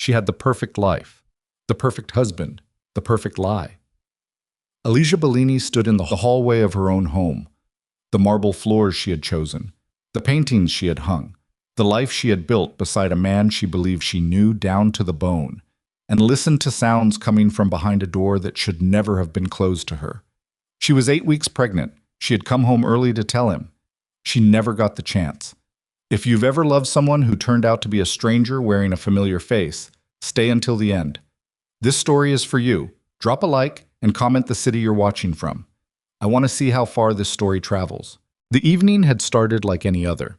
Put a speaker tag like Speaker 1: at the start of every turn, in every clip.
Speaker 1: She had the perfect life, the perfect husband, the perfect lie. Alicia Bellini stood in the hallway of her own home. The marble floors she had chosen, the paintings she had hung, the life she had built beside a man she believed she knew down to the bone, and listened to sounds coming from behind a door that should never have been closed to her. She was 8 weeks pregnant. She had come home early to tell him. She never got the chance. If you've ever loved someone who turned out to be a stranger wearing a familiar face, stay until the end. This story is for you. Drop a like and comment the city you're watching from. I want to see how far this story travels. The evening had started like any other.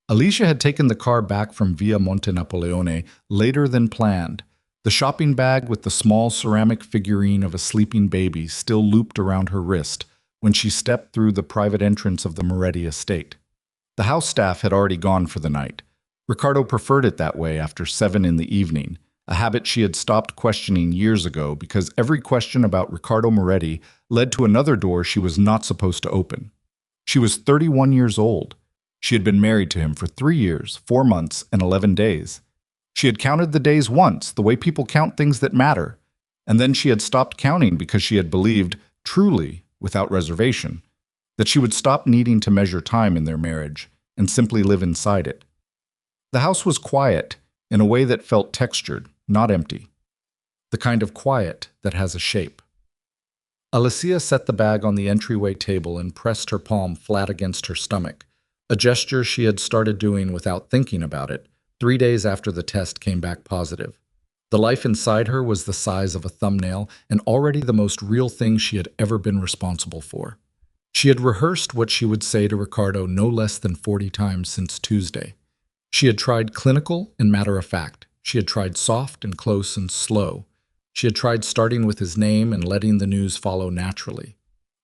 Speaker 1: Alicia had taken the car back from Via Monte Napoleone later than planned. The shopping bag with the small ceramic figurine of a sleeping baby still looped around her wrist when she stepped through the private entrance of the Moretti estate. The house staff had already gone for the night. Ricardo preferred it that way after 7 in the evening, a habit she had stopped questioning years ago because every question about Ricardo Moretti led to another door she was not supposed to open. She was 31 years old. She had been married to him for 3 years, 4 months, and 11 days. She had counted the days once, the way people count things that matter, and then she had stopped counting because she had believed, truly, without reservation, that she would stop needing to measure time in their marriage and simply live inside it. The house was quiet in a way that felt textured, not empty. The kind of quiet that has a shape. Alicia set the bag on the entryway table and pressed her palm flat against her stomach, a gesture she had started doing without thinking about it, 3 days after the test came back positive. The life inside her was the size of a thumbnail and already the most real thing she had ever been responsible for. She had rehearsed what she would say to Ricardo no less than 40 times since Tuesday. She had tried clinical and matter-of-fact. She had tried soft and close and slow. She had tried starting with his name and letting the news follow naturally.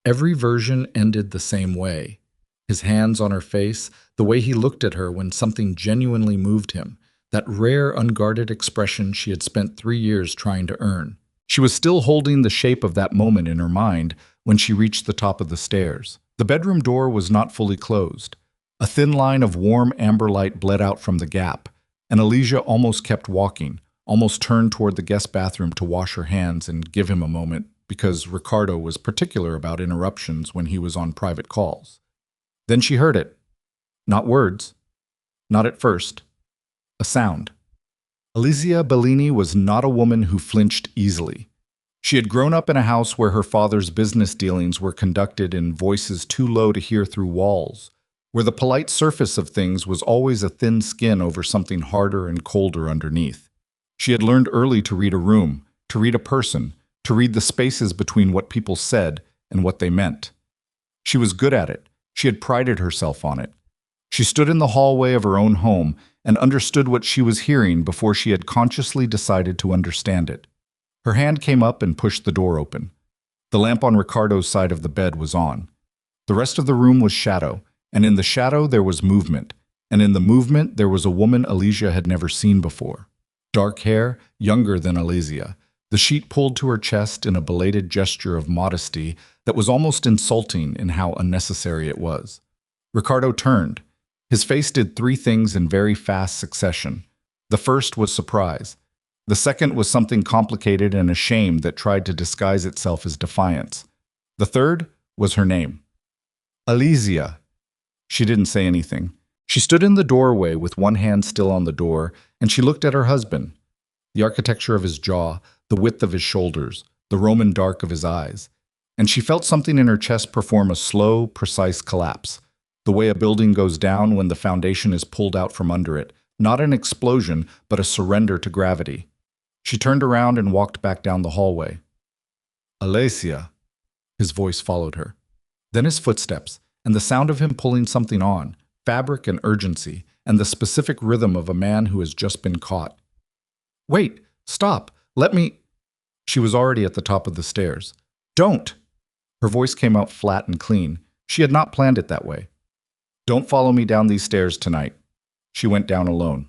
Speaker 1: Every version ended the same way. His hands on her face, the way he looked at her when something genuinely moved him, that rare, unguarded expression she had spent 3 years trying to earn. She was still holding the shape of that moment in her mind when she reached the top of the stairs. The bedroom door was not fully closed. A thin line of warm amber light bled out from the gap, and Alicia almost kept walking, almost turned toward the guest bathroom to wash her hands and give him a moment, because Ricardo was particular about interruptions when he was on private calls. Then she heard it. Not words. Not at first. A sound. Alicia Bellini was not a woman who flinched easily. She had grown up in a house where her father's business dealings were conducted in voices too low to hear through walls, where the polite surface of things was always a thin skin over something harder and colder underneath. She had learned early to read a room, to read a person, to read the spaces between what people said and what they meant. She was good at it. She had prided herself on it. She stood in the hallway of her own home and understood what she was hearing before she had consciously decided to understand it. Her hand came up and pushed the door open. The lamp on Ricardo's side of the bed was on. The rest of the room was shadow, and in the shadow there was movement, and in the movement there was a woman Alicia had never seen before. Dark hair, younger than Alicia, the sheet pulled to her chest in a belated gesture of modesty that was almost insulting in how unnecessary it was. Ricardo turned. His face did 3 things in very fast succession. The first was surprise. The second was something complicated and a shame that tried to disguise itself as defiance. The third was her name. Alicia. She didn't say anything. She stood in the doorway with one hand still on the door, and she looked at her husband. The architecture of his jaw, the width of his shoulders, the Roman dark of his eyes. And she felt something in her chest perform a slow, precise collapse, the way a building goes down when the foundation is pulled out from under it, not an explosion, but a surrender to gravity. She turned around and walked back down the hallway. Alicia. His voice followed her. Then his footsteps, and the sound of him pulling something on, fabric and urgency, and the specific rhythm of a man who has just been caught. Wait, stop, let me... She was already at the top of the stairs. Don't! Her voice came out flat and clean. She had not planned it that way. Don't follow me down these stairs tonight. She went down alone.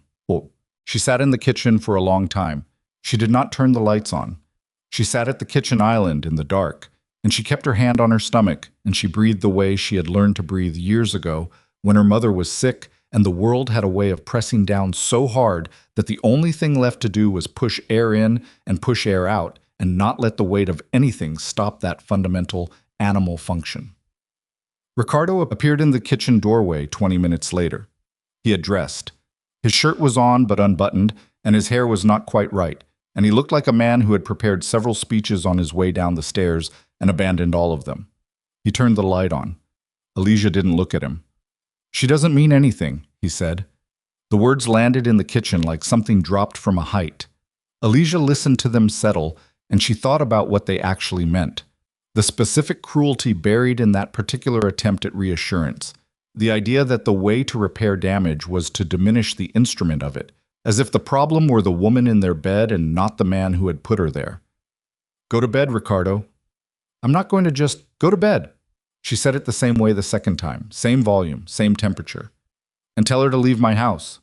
Speaker 1: She sat in the kitchen for a long time. She did not turn the lights on. She sat at the kitchen island in the dark, and she kept her hand on her stomach, and she breathed the way she had learned to breathe years ago when her mother was sick and the world had a way of pressing down so hard that the only thing left to do was push air in and push air out and not let the weight of anything stop that fundamental animal function. Ricardo appeared in the kitchen doorway 20 minutes later. He had dressed. His shirt was on but unbuttoned, and his hair was not quite right, and he looked like a man who had prepared several speeches on his way down the stairs and abandoned all of them. He turned the light on. Alicia didn't look at him. "She doesn't mean anything," he said. The words landed in the kitchen like something dropped from a height. Alicia listened to them settle, and she thought about what they actually meant. The specific cruelty buried in that particular attempt at reassurance. The idea that the way to repair damage was to diminish the instrument of it, as if the problem were the woman in their bed and not the man who had put her there. "Go to bed, Ricardo." "I'm not going to just go to bed." She said it the same way the second time, same volume, same temperature. "And tell her to leave my house."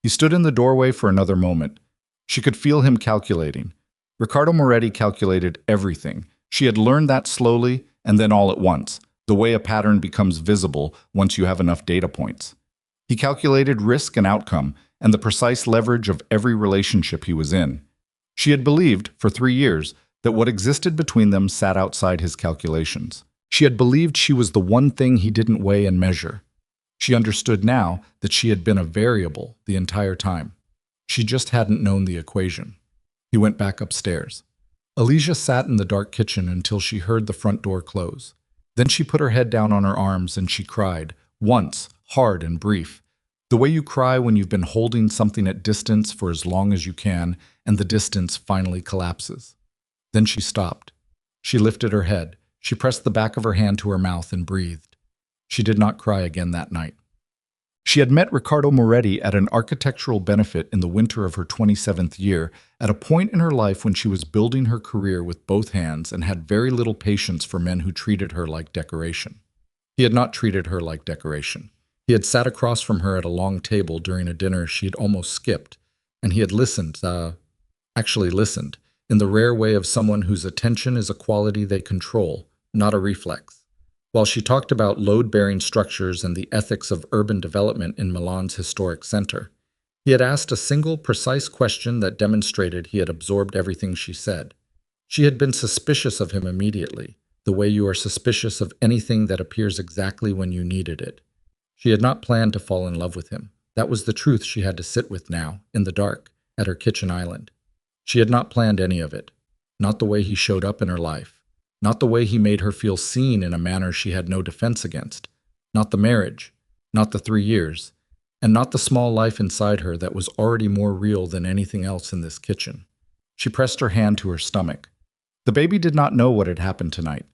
Speaker 1: He stood in the doorway for another moment. She could feel him calculating. Ricardo Moretti calculated everything. She had learned that slowly and then all at once, the way a pattern becomes visible once you have enough data points. He calculated risk and outcome and the precise leverage of every relationship he was in. She had believed, for 3 years, that what existed between them sat outside his calculations. She had believed she was the one thing he didn't weigh and measure. She understood now that she had been a variable the entire time. She just hadn't known the equation. He went back upstairs. Alicia sat in the dark kitchen until she heard the front door close. Then she put her head down on her arms and she cried, once, hard and brief. The way you cry when you've been holding something at distance for as long as you can and the distance finally collapses. Then she stopped. She lifted her head. She pressed the back of her hand to her mouth and breathed. She did not cry again that night. She had met Ricardo Moretti at an architectural benefit in the winter of her 27th year, at a point in her life when she was building her career with both hands and had very little patience for men who treated her like decoration. He had not treated her like decoration. He had sat across from her at a long table during a dinner she had almost skipped, and he had listened, in the rare way of someone whose attention is a quality they control, not a reflex. While she talked about load-bearing structures and the ethics of urban development in Milan's historic center, he had asked a single, precise question that demonstrated he had absorbed everything she said. She had been suspicious of him immediately, the way you are suspicious of anything that appears exactly when you needed it. She had not planned to fall in love with him. That was the truth she had to sit with now, in the dark, at her kitchen island. She had not planned any of it. Not the way he showed up in her life. Not the way he made her feel seen in a manner she had no defense against. Not the marriage. Not the 3 years. And not the small life inside her that was already more real than anything else in this kitchen. She pressed her hand to her stomach. The baby did not know what had happened tonight.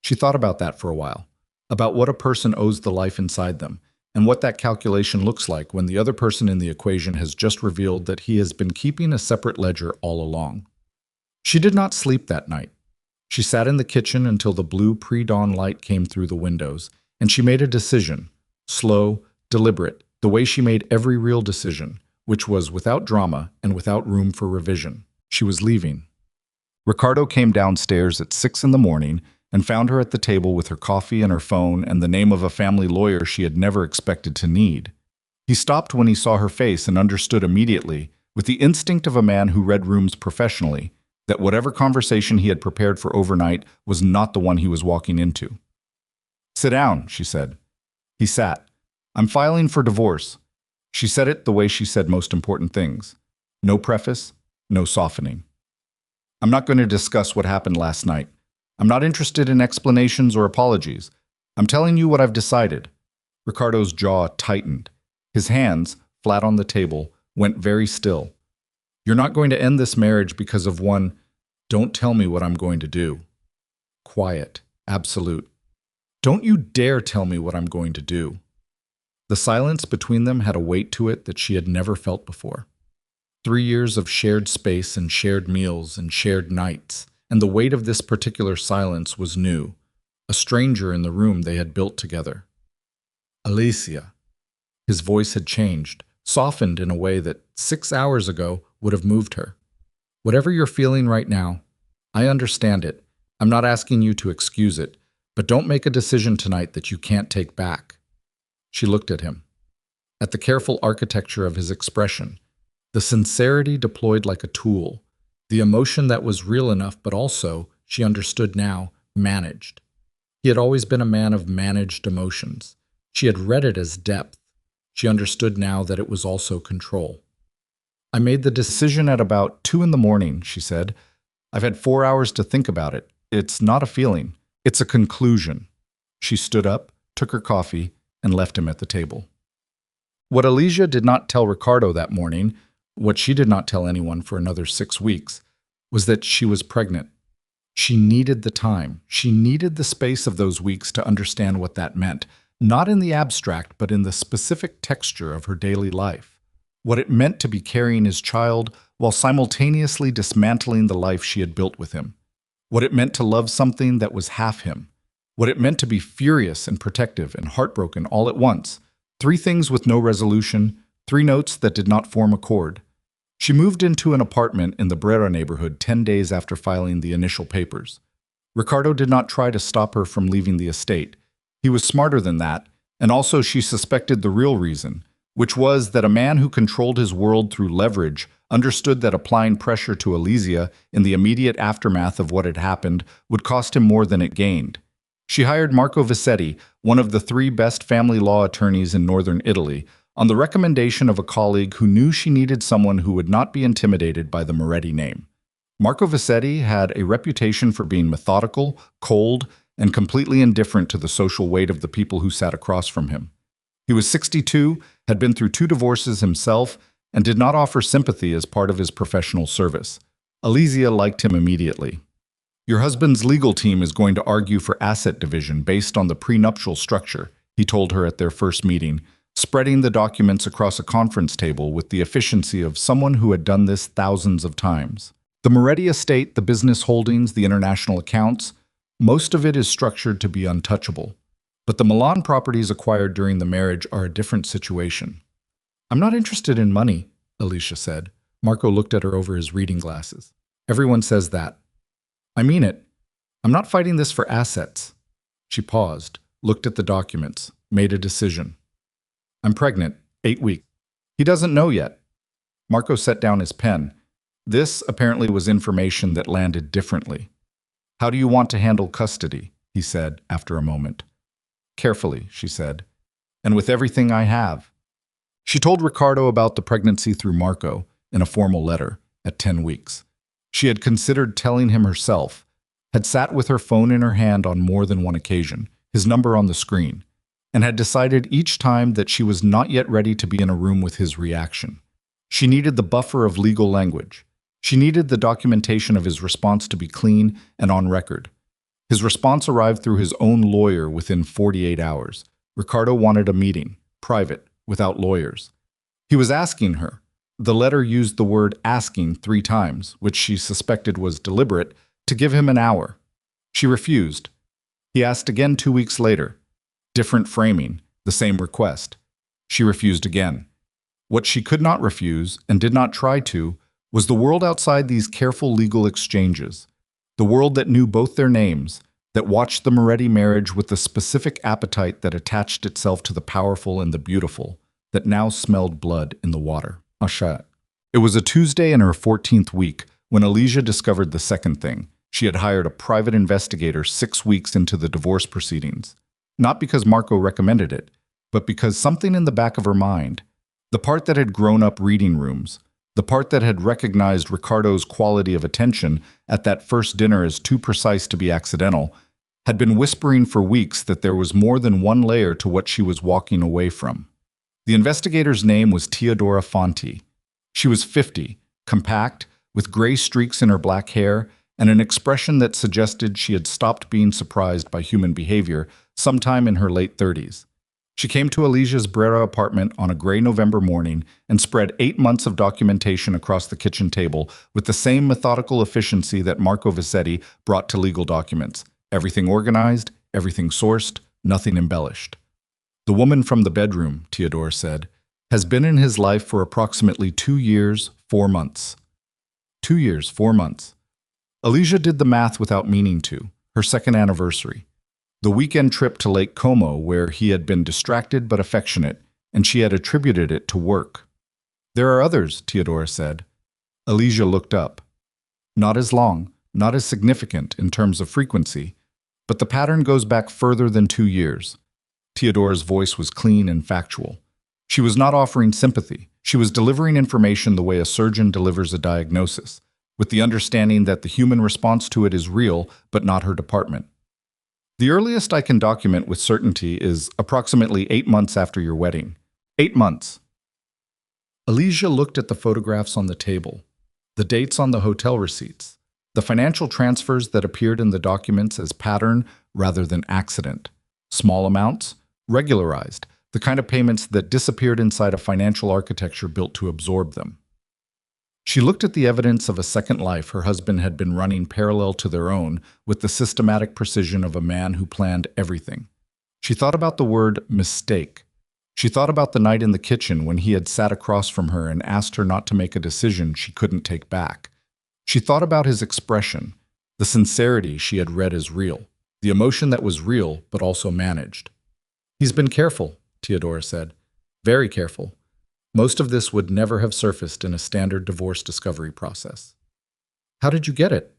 Speaker 1: She thought about that for a while. About what a person owes the life inside them, and what that calculation looks like when the other person in the equation has just revealed that he has been keeping a separate ledger all along. She did not sleep that night. She sat in the kitchen until the blue pre-dawn light came through the windows, and she made a decision, slow, deliberate, the way she made every real decision, which was without drama and without room for revision. She was leaving. Ricardo came downstairs at 6 in the morning and found her at the table with her coffee and her phone and the name of a family lawyer she had never expected to need. He stopped when he saw her face and understood immediately, with the instinct of a man who read rooms professionally, that whatever conversation he had prepared for overnight was not the one he was walking into. "Sit down," she said. He sat. "I'm filing for divorce." She said it the way she said most important things. No preface, no softening. "I'm not going to discuss what happened last night. I'm not interested in explanations or apologies. I'm telling you what I've decided." Ricardo's jaw tightened. His hands, flat on the table, went very still. "You're not going to end this marriage because of one, don't tell me what I'm going to do." Quiet, absolute. "Don't you dare tell me what I'm going to do." The silence between them had a weight to it that she had never felt before. 3 years of shared space and shared meals and shared nights, and the weight of this particular silence was new, a stranger in the room they had built together. "Alicia." His voice had changed, softened in a way that 6 hours ago would have moved her. "Whatever you're feeling right now, I understand it. I'm not asking you to excuse it, but don't make a decision tonight that you can't take back." She looked at him. at the careful architecture of his expression, the sincerity deployed like a tool, the emotion that was real enough but also, she understood now, managed. He had always been a man of managed emotions. She had read it as depth. She understood now that it was also control. I made the decision at about 2 in the morning, she said. I've had 4 hours to think about it. It's not a feeling. It's a conclusion. She stood up, took her coffee, and left him at the table. What Alicia did not tell Ricardo that morning, what she did not tell anyone for another 6 weeks, was that she was pregnant. She needed the time. She needed the space of those weeks to understand what that meant, not in the abstract, but in the specific texture of her daily life. What it meant to be carrying his child while simultaneously dismantling the life she had built with him. What it meant to love something that was half him. What it meant to be furious and protective and heartbroken all at once. 3 things with no resolution, 3 notes that did not form a chord. She moved into an apartment in the Brera neighborhood 10 days after filing the initial papers. Ricardo did not try to stop her from leaving the estate. He was smarter than that, and also she suspected the real reason, which was that a man who controlled his world through leverage understood that applying pressure to Alicia in the immediate aftermath of what had happened would cost him more than it gained. She hired Marco Vicetti, one of the 3 best family law attorneys in northern Italy, on the recommendation of a colleague who knew she needed someone who would not be intimidated by the Moretti name. Marco Vicetti had a reputation for being methodical, cold, and completely indifferent to the social weight of the people who sat across from him. He was 62, had been through 2 divorces himself, and did not offer sympathy as part of his professional service. Alicia liked him immediately. Your husband's legal team is going to argue for asset division based on the prenuptial structure, he told her at their first meeting, spreading the documents across a conference table with the efficiency of someone who had done this thousands of times. The Moretti estate, the business holdings, the international accounts, most of it is structured to be untouchable. But the Milan properties acquired during the marriage are a different situation. I'm not interested in money, Alicia said. Marco looked at her over his reading glasses. Everyone says that. I mean it. I'm not fighting this for assets. She paused, looked at the documents, made a decision. I'm pregnant, 8 weeks. He doesn't know yet. Marco set down his pen. This apparently was information that landed differently. How do you want to handle custody? He said after a moment. Carefully, she said, and with everything I have. She told Ricardo about the pregnancy through Marco in a formal letter at 10 weeks. She had considered telling him herself, had sat with her phone in her hand on more than one occasion, his number on the screen, and had decided each time that she was not yet ready to be in a room with his reaction. She needed the buffer of legal language. She needed the documentation of his response to be clean and on record. His response arrived through his own lawyer within 48 hours. Ricardo wanted a meeting, private, without lawyers. He was asking her. The letter used the word asking 3 times, which she suspected was deliberate, to give him an hour. She refused. He asked again 2 weeks later. Different framing, the same request. She refused again. What she could not refuse, and did not try to, was the world outside these careful legal exchanges. The world that knew both their names, that watched the Moretti marriage with the specific appetite that attached itself to the powerful and the beautiful, that now smelled blood in the water. Asha. It was a Tuesday in her 14th week when Alicia discovered the second thing. She had hired a private investigator 6 weeks into the divorce proceedings. Not because Marco recommended it, but because something in the back of her mind, the part that had grown up reading rooms, the part that had recognized Ricardo's quality of attention at that first dinner as too precise to be accidental, had been whispering for weeks that there was more than one layer to what she was walking away from. The investigator's name was Teodora Fonti. She was 50, compact, with gray streaks in her black hair, and an expression that suggested she had stopped being surprised by human behavior sometime in her late 30s. She came to Alicia's Brera apartment on a gray November morning and spread 8 months of documentation across the kitchen table with the same methodical efficiency that Marco Vicetti brought to legal documents. Everything organized, everything sourced, nothing embellished. The woman from the bedroom, Teodora said, has been in his life for approximately 2 years, 4 months. 2 years, 4 months. Alicia did the math without meaning to. Her second anniversary. The weekend trip to Lake Como, where he had been distracted but affectionate, and she had attributed it to work. There are others, Theodora said. Alicia looked up. Not as long, not as significant in terms of frequency, but the pattern goes back further than 2 years. Theodora's voice was clean and factual. She was not offering sympathy. She was delivering information the way a surgeon delivers a diagnosis, with the understanding that the human response to it is real, but not her department. The earliest I can document with certainty is approximately 8 months after your wedding. 8 months. Alicia looked at the photographs on the table, the dates on the hotel receipts, the financial transfers that appeared in the documents as pattern rather than accident. Small amounts, regularized, the kind of payments that disappeared inside a financial architecture built to absorb them. She looked at the evidence of a second life her husband had been running parallel to their own with the systematic precision of a man who planned everything. She thought about the word mistake. She thought about the night in the kitchen when he had sat across from her and asked her not to make a decision she couldn't take back. She thought about his expression, the sincerity she had read as real, the emotion that was real but also managed. He's been careful, Theodora said. Very careful. Most of this would never have surfaced in a standard divorce discovery process. How did you get it?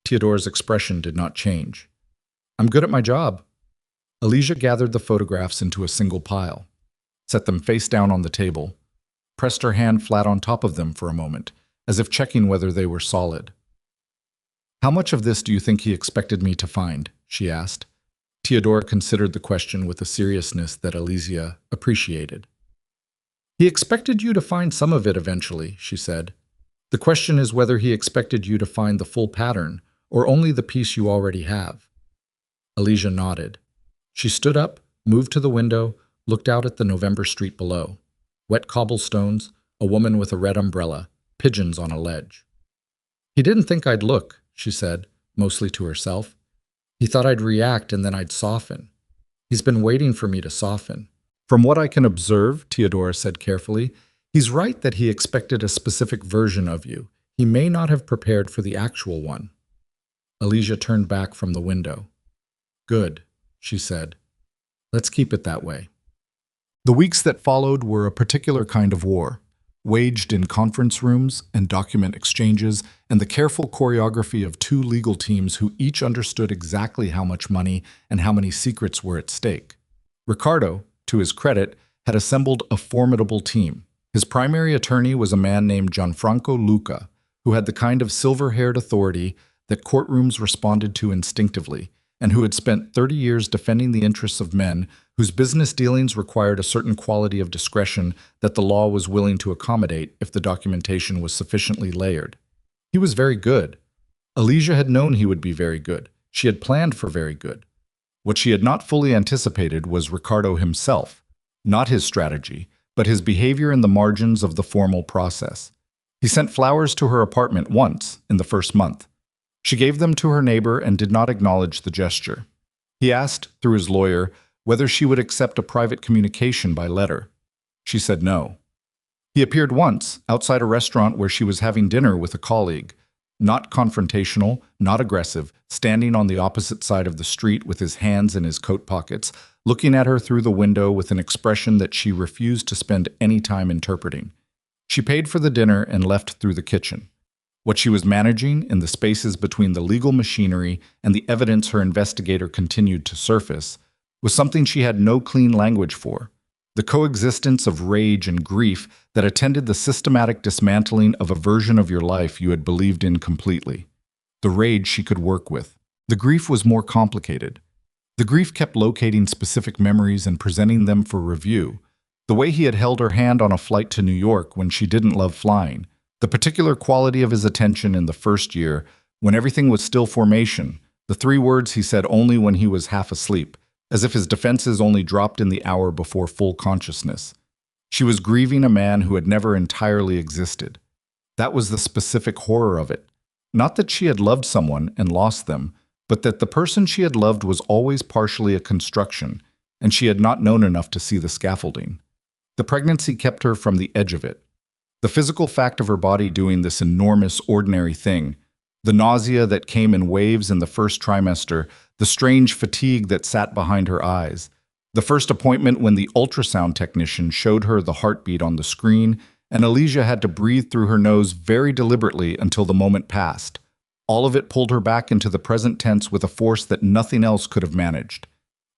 Speaker 1: Theodora's expression did not change. I'm good at my job. Alicia gathered the photographs into a single pile, set them face down on the table, pressed her hand flat on top of them for a moment, as if checking whether they were solid. How much of this do you think he expected me to find? She asked. Theodora considered the question with a seriousness that Alicia appreciated. He expected you to find some of it eventually, she said. The question is whether he expected you to find the full pattern or only the piece you already have. Alicia nodded. She stood up, moved to the window, looked out at the November street below. Wet cobblestones, a woman with a red umbrella, pigeons on a ledge. He didn't think I'd look, she said, mostly to herself. He thought I'd react and then I'd soften. He's been waiting for me to soften. From what I can observe, Theodora said carefully, he's right that he expected a specific version of you. He may not have prepared for the actual one. Alicia turned back from the window. Good, she said. Let's keep it that way. The weeks that followed were a particular kind of war, waged in conference rooms and document exchanges and the careful choreography of 2 legal teams who each understood exactly how much money and how many secrets were at stake. Ricardo, to his credit, had assembled a formidable team. His primary attorney was a man named Gianfranco Luca, who had the kind of silver-haired authority that courtrooms responded to instinctively, and who had spent 30 years defending the interests of men whose business dealings required a certain quality of discretion that the law was willing to accommodate if the documentation was sufficiently layered. He was very good. Alicia had known he would be very good. She had planned for very good. What she had not fully anticipated was Ricardo himself, not his strategy, but his behavior in the margins of the formal process. He sent flowers to her apartment once in the first month. She gave them to her neighbor and did not acknowledge the gesture. He asked, through his lawyer, whether she would accept a private communication by letter. She said no. He appeared once outside a restaurant where she was having dinner with a colleague, not confrontational, not aggressive, standing on the opposite side of the street with his hands in his coat pockets, looking at her through the window with an expression that she refused to spend any time interpreting. She paid for the dinner and left through the kitchen. What she was managing in the spaces between the legal machinery and the evidence her investigator continued to surface was something she had no clean language for. The coexistence of rage and grief that attended the systematic dismantling of a version of your life you had believed in completely. The rage she could work with. The grief was more complicated. The grief kept locating specific memories and presenting them for review. The way he had held her hand on a flight to New York when she didn't love flying. The particular quality of his attention in the first year, when everything was still formation. The 3 words he said only when he was half asleep, as if his defenses only dropped in the hour before full consciousness. She was grieving a man who had never entirely existed. That was the specific horror of it. Not that she had loved someone and lost them, but that the person she had loved was always partially a construction, and she had not known enough to see the scaffolding. The pregnancy kept her from the edge of it. The physical fact of her body doing this enormous, ordinary thing, the nausea that came in waves in the first trimester, the strange fatigue that sat behind her eyes, The first appointment when the ultrasound technician showed her the heartbeat on the screen, and Alicia had to breathe through her nose very deliberately until the moment passed. All of it pulled her back into the present tense with a force that nothing else could have managed.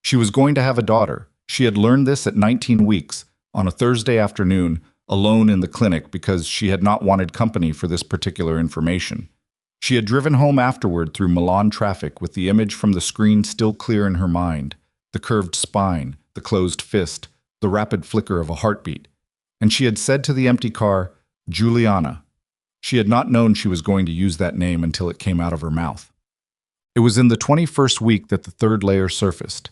Speaker 1: She was going to have a daughter. She had learned this at 19 weeks, on a Thursday afternoon, alone in the clinic because she had not wanted company for this particular information. She had driven home afterward through Milan traffic with the image from the screen still clear in her mind, the curved spine, the closed fist, the rapid flicker of a heartbeat. And she had said to the empty car, Juliana. She had not known she was going to use that name until it came out of her mouth. It was in the 21st week that the third layer surfaced.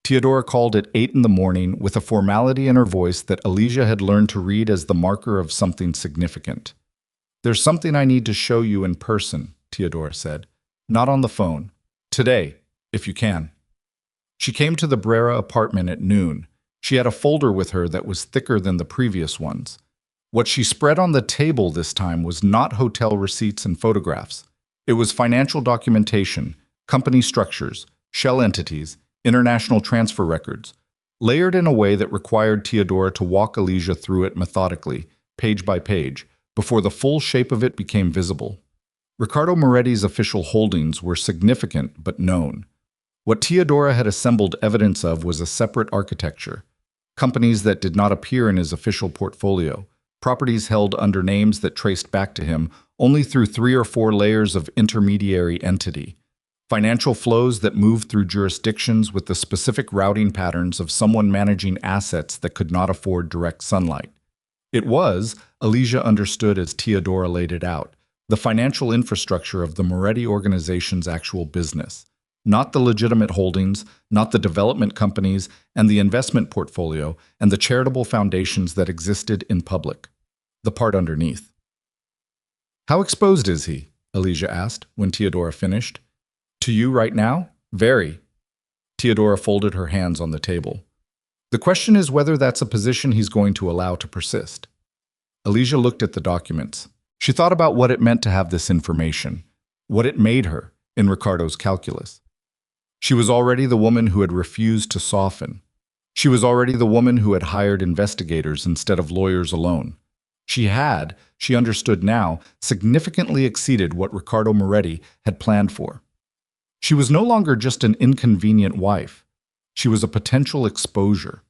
Speaker 1: Teodora called at 8 in the morning with a formality in her voice that Alicia had learned to read as the marker of something significant. There's something I need to show you in person, Teodora said. Not on the phone. Today, if you can. She came to the Brera apartment at noon. She had a folder with her that was thicker than the previous ones. What she spread on the table this time was not hotel receipts and photographs. It was financial documentation, company structures, shell entities, international transfer records, layered in a way that required Teodora to walk Alicia through it methodically, page by page, before the full shape of it became visible. Riccardo Moretti's official holdings were significant but known. What Teodora had assembled evidence of was a separate architecture, companies that did not appear in his official portfolio, properties held under names that traced back to him only through 3 or 4 layers of intermediary entity, financial flows that moved through jurisdictions with the specific routing patterns of someone managing assets that could not afford direct sunlight. It was, Alicia understood as Teodora laid it out, the financial infrastructure of the Moretti organization's actual business, not the legitimate holdings, not the development companies and the investment portfolio and the charitable foundations that existed in public. The part underneath. How exposed is he? Alicia asked when Teodora finished. To you right now? Very. Teodora folded her hands on the table. The question is whether that's a position he's going to allow to persist. Alicia looked at the documents. She thought about what it meant to have this information, what it made her in Riccardo's calculus. She was already the woman who had refused to soften. She was already the woman who had hired investigators instead of lawyers alone. She understood now, significantly exceeded what Riccardo Moretti had planned for. She was no longer just an inconvenient wife. She was a potential exposure.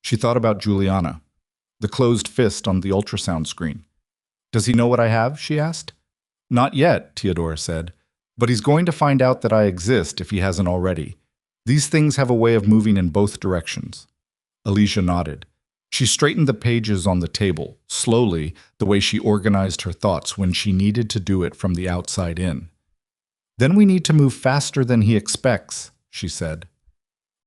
Speaker 1: She thought about Juliana, the closed fist on the ultrasound screen. Does he know what I have? She asked. Not yet, Teodora said, but he's going to find out that I exist if he hasn't already. These things have a way of moving in both directions. Alicia nodded. She straightened the pages on the table, slowly, the way she organized her thoughts when she needed to do it from the outside in. Then we need to move faster than he expects, she said.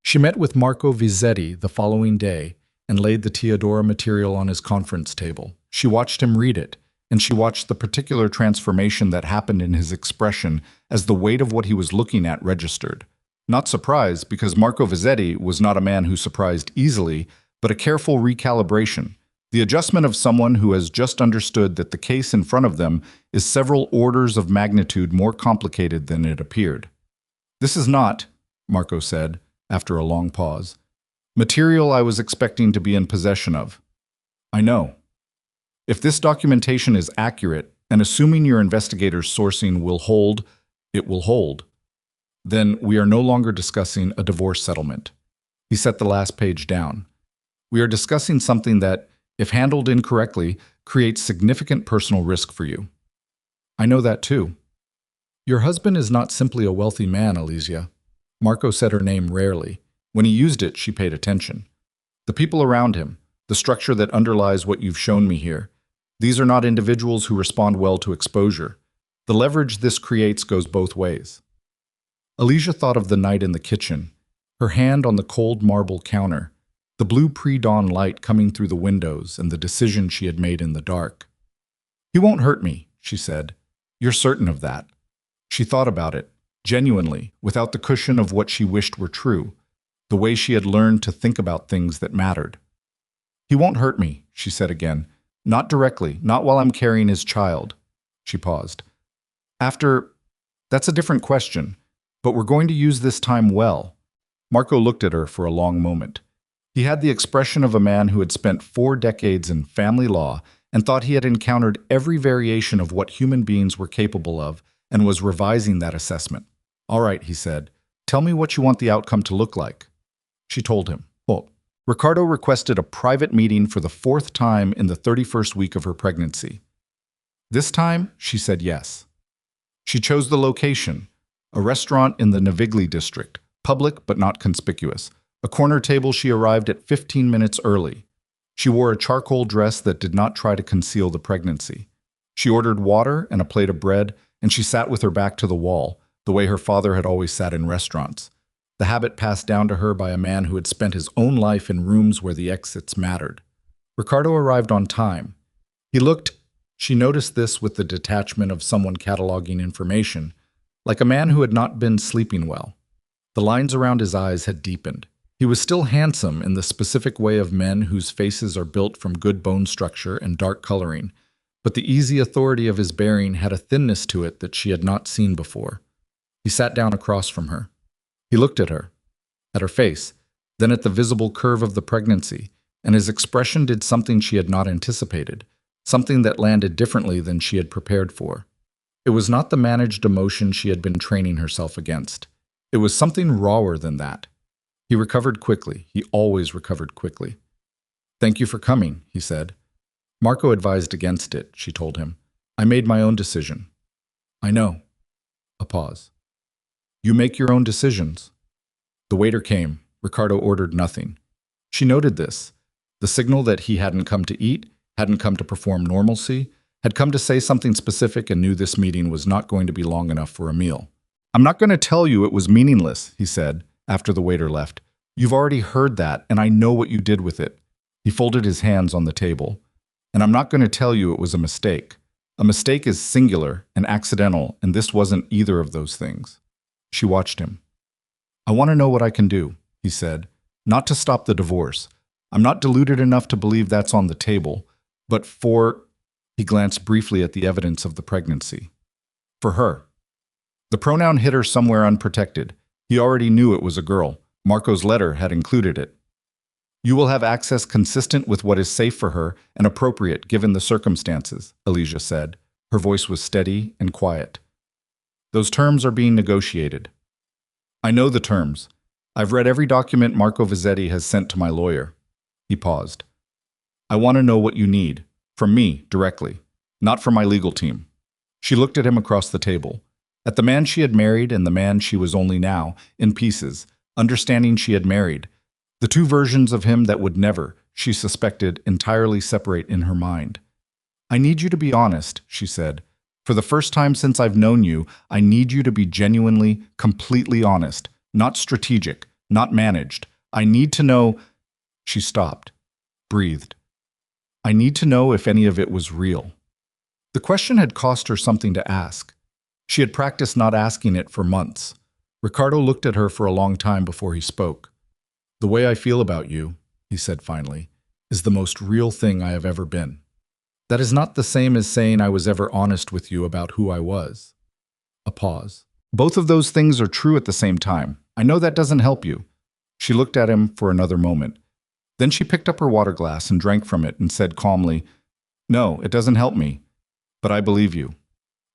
Speaker 1: She met with Marco Vizetti the following day and laid the Teodora material on his conference table. She watched him read it, and she watched the particular transformation that happened in his expression as the weight of what he was looking at registered. Not surprised, because Marco Vizetti was not a man who surprised easily, but a careful recalibration, the adjustment of someone who has just understood that the case in front of them is several orders of magnitude more complicated than it appeared. This is not, Marco said, after a long pause, material I was expecting to be in possession of. I know. If this documentation is accurate, and assuming your investigator's sourcing will hold, it will hold, then we are no longer discussing a divorce settlement. He set the last page down. We are discussing something that, if handled incorrectly, creates significant personal risk for you. I know that too. Your husband is not simply a wealthy man, Alicia. Marco said her name rarely. When he used it, she paid attention. The people around him, the structure that underlies what you've shown me here, these are not individuals who respond well to exposure. The leverage this creates goes both ways. Alicia thought of the night in the kitchen, her hand on the cold marble counter, the blue pre-dawn light coming through the windows and the decision she had made in the dark. He won't hurt me, she said. You're certain of that. She thought about it, genuinely, without the cushion of what she wished were true, the way she had learned to think about things that mattered. He won't hurt me, she said again. Not directly, not while I'm carrying his child. She paused. That's a different question, but we're going to use this time well. Marco looked at her for a long moment. He had the expression of a man who had spent 4 decades in family law and thought he had encountered every variation of what human beings were capable of and was revising that assessment. "All right," he said. "Tell me what you want the outcome to look like." She told him. Well, Ricardo requested a private meeting for the 4th time in the 31st week of her pregnancy. This time, she said yes. She chose the location, a restaurant in the Navigli district, public but not conspicuous. A corner table. She arrived at 15 minutes early. She wore a charcoal dress that did not try to conceal the pregnancy. She ordered water and a plate of bread, and she sat with her back to the wall, the way her father had always sat in restaurants. The habit passed down to her by a man who had spent his own life in rooms where the exits mattered. Ricardo arrived on time. She noticed this with the detachment of someone cataloging information, like a man who had not been sleeping well. The lines around his eyes had deepened. He was still handsome in the specific way of men whose faces are built from good bone structure and dark coloring, but the easy authority of his bearing had a thinness to it that she had not seen before. He sat down across from her. He looked at her face, then at the visible curve of the pregnancy, and his expression did something she had not anticipated, something that landed differently than she had prepared for. It was not the managed emotion she had been training herself against. It was something rawer than that. He recovered quickly. He always recovered quickly. "Thank you for coming," he said. "Marco advised against it," she told him. "I made my own decision." "I know." A pause. "You make your own decisions." The waiter came. Ricardo ordered nothing. She noted this. The signal that he hadn't come to eat, hadn't come to perform normalcy, had come to say something specific, and knew this meeting was not going to be long enough for a meal. "I'm not going to tell you it was meaningless," he said, after the waiter left. "You've already heard that, and I know what you did with it." He folded his hands on the table. "And I'm not going to tell you it was a mistake. A mistake is singular and accidental, and this wasn't either of those things." She watched him. "I want to know what I can do," he said. "Not to stop the divorce. I'm not deluded enough to believe that's on the table, but for—" He glanced briefly at the evidence of the pregnancy. "For her." The pronoun hit her somewhere unprotected. He already knew it was a girl. Marco's letter had included it. "You will have access consistent with what is safe for her and appropriate given the circumstances," Alicia said. Her voice was steady and quiet. "Those terms are being negotiated." "I know the terms. I've read every document Marco Vizzetti has sent to my lawyer." He paused. "I want to know what you need. From me, directly. Not from my legal team." She looked at him across the table. At the man she had married and the man she was only now, in pieces, understanding she had married. The two versions of him that would never, she suspected, entirely separate in her mind. "I need you to be honest," she said. "For the first time since I've known you, I need you to be genuinely, completely honest. Not strategic, not managed. I need to know—" She stopped, breathed. "I need to know if any of it was real." The question had cost her something to ask. She had practiced not asking it for months. Ricardo looked at her for a long time before he spoke. "The way I feel about you," he said finally, "is the most real thing I have ever been. That is not the same as saying I was ever honest with you about who I was." A pause. "Both of those things are true at the same time. I know that doesn't help you." She looked at him for another moment. Then she picked up her water glass and drank from it and said calmly, "No, it doesn't help me. But I believe you."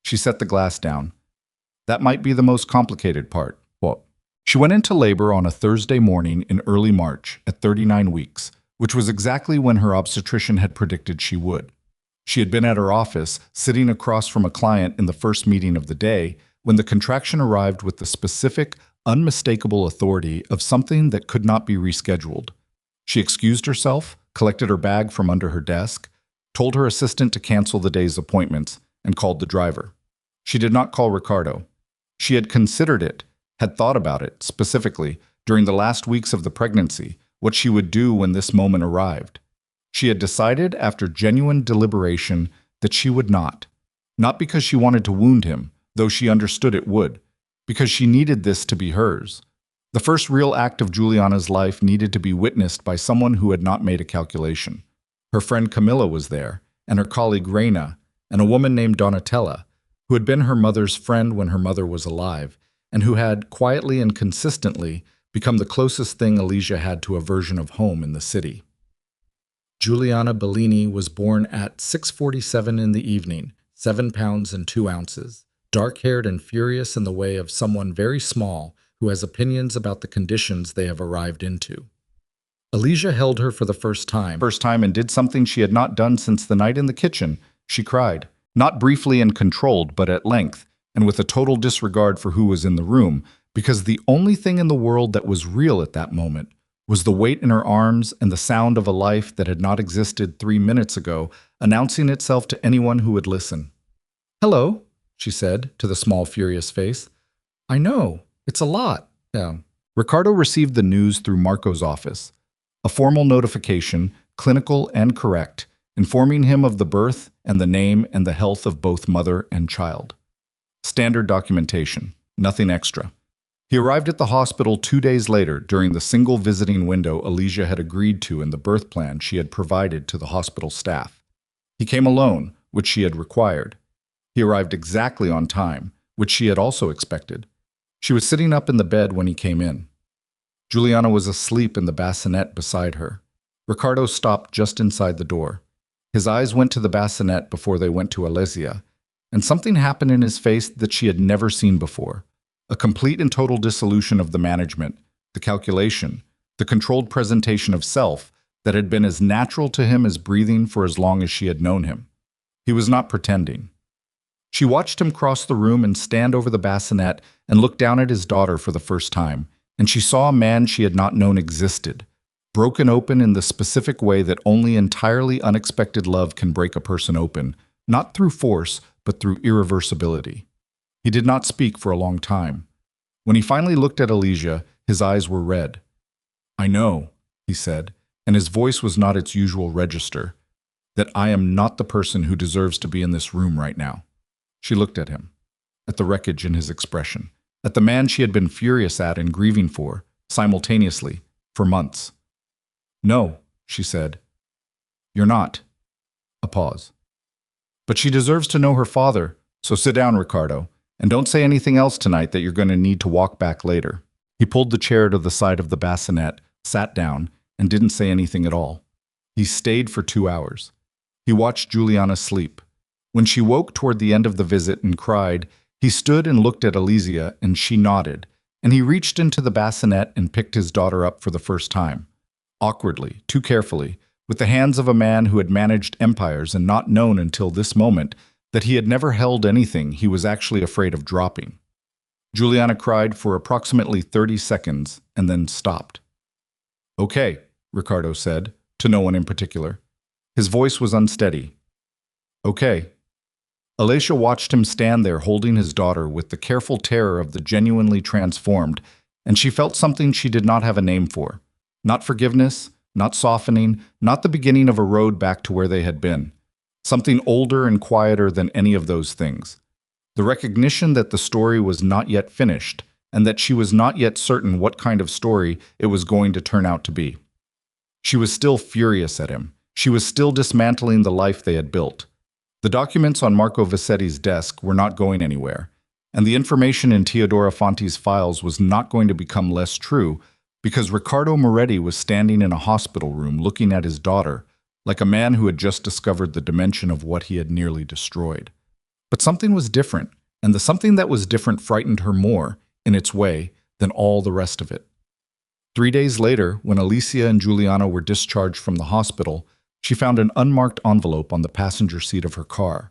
Speaker 1: She set the glass down. "That might be the most complicated part." What? She went into labor on a Thursday morning in early March at 39 weeks, which was exactly when her obstetrician had predicted she would. She had been at her office, sitting across from a client in the first meeting of the day, when the contraction arrived with the specific, unmistakable authority of something that could not be rescheduled. She excused herself, collected her bag from under her desk, told her assistant to cancel the day's appointments, and called the driver. She did not call Ricardo. She had considered it, had thought about it, specifically, during the last weeks of the pregnancy, what she would do when this moment arrived. She had decided, after genuine deliberation, that she would not. Not because she wanted to wound him, though she understood it would, because she needed this to be hers. The first real act of Juliana's life needed to be witnessed by someone who had not made a calculation. Her friend Camilla was there, and her colleague Reina, and a woman named Donatella, who had been her mother's friend when her mother was alive, and who had, quietly and consistently, become the closest thing Alicia had to a version of home in the city. Giuliana Bellini was born at 6:47 in the evening, 7 pounds and 2 ounces, dark-haired and furious in the way of someone very small who has opinions about the conditions they have arrived into. Alicia held her for the first time and did something she had not done since the night in the kitchen. She cried, not briefly and controlled, but at length, and with a total disregard for who was in the room, because the only thing in the world that was real at that moment was the weight in her arms and the sound of a life that had not existed 3 minutes ago, announcing itself to anyone who would listen. "Hello," she said to the small, furious face. "I know, it's a lot." Yeah. Ricardo received the news through Marco's office. A formal notification, clinical and correct, informing him of the birth and the name and the health of both mother and child. Standard documentation, nothing extra. He arrived at the hospital 2 days later during the single visiting window Alicia had agreed to in the birth plan she had provided to the hospital staff. He came alone, which she had required. He arrived exactly on time, which she had also expected. She was sitting up in the bed when he came in. Giuliana was asleep in the bassinet beside her. Ricardo stopped just inside the door. His eyes went to the bassinet before they went to Alicia, and something happened in his face that she had never seen before. A complete and total dissolution of the management, the calculation, the controlled presentation of self that had been as natural to him as breathing for as long as she had known him. He was not pretending. She watched him cross the room and stand over the bassinet and look down at his daughter for the first time, and she saw a man she had not known existed, broken open in the specific way that only entirely unexpected love can break a person open, not through force, but through irreversibility. He did not speak for a long time. When he finally looked at Alicia, his eyes were red. "I know," he said, and his voice was not its usual register, "that I am not the person who deserves to be in this room right now." She looked at him, at the wreckage in his expression, at the man she had been furious at and grieving for, simultaneously, for months. "No," she said. "You're not." A pause. "But she deserves to know her father, so sit down, Ricardo. And don't say anything else tonight that you're going to need to walk back later." He pulled the chair to the side of the bassinet, sat down, and didn't say anything at all. He stayed for 2 hours. He watched Giuliana sleep. When she woke toward the end of the visit and cried, he stood and looked at Alicia, and she nodded, and he reached into the bassinet and picked his daughter up for the first time. Awkwardly, too carefully, with the hands of a man who had managed empires and not known until this moment that he had never held anything he was actually afraid of dropping. Giuliana cried for approximately 30 seconds and then stopped. "Okay," Ricardo said, to no one in particular. His voice was unsteady. "Okay." Alicia watched him stand there holding his daughter with the careful terror of the genuinely transformed, and she felt something she did not have a name for. Not forgiveness, not softening, not the beginning of a road back to where they had been. Something older and quieter than any of those things. The recognition that the story was not yet finished, and that she was not yet certain what kind of story it was going to turn out to be. She was still furious at him. She was still dismantling the life they had built. The documents on Marco Vassetti's desk were not going anywhere, and the information in Teodora Fanti's files was not going to become less true because Riccardo Moretti was standing in a hospital room looking at his daughter, like a man who had just discovered the dimension of what he had nearly destroyed. But something was different, and the something that was different frightened her more, in its way, than all the rest of it. 3 days later, when Alicia and Giuliana were discharged from the hospital, she found an unmarked envelope on the passenger seat of her car.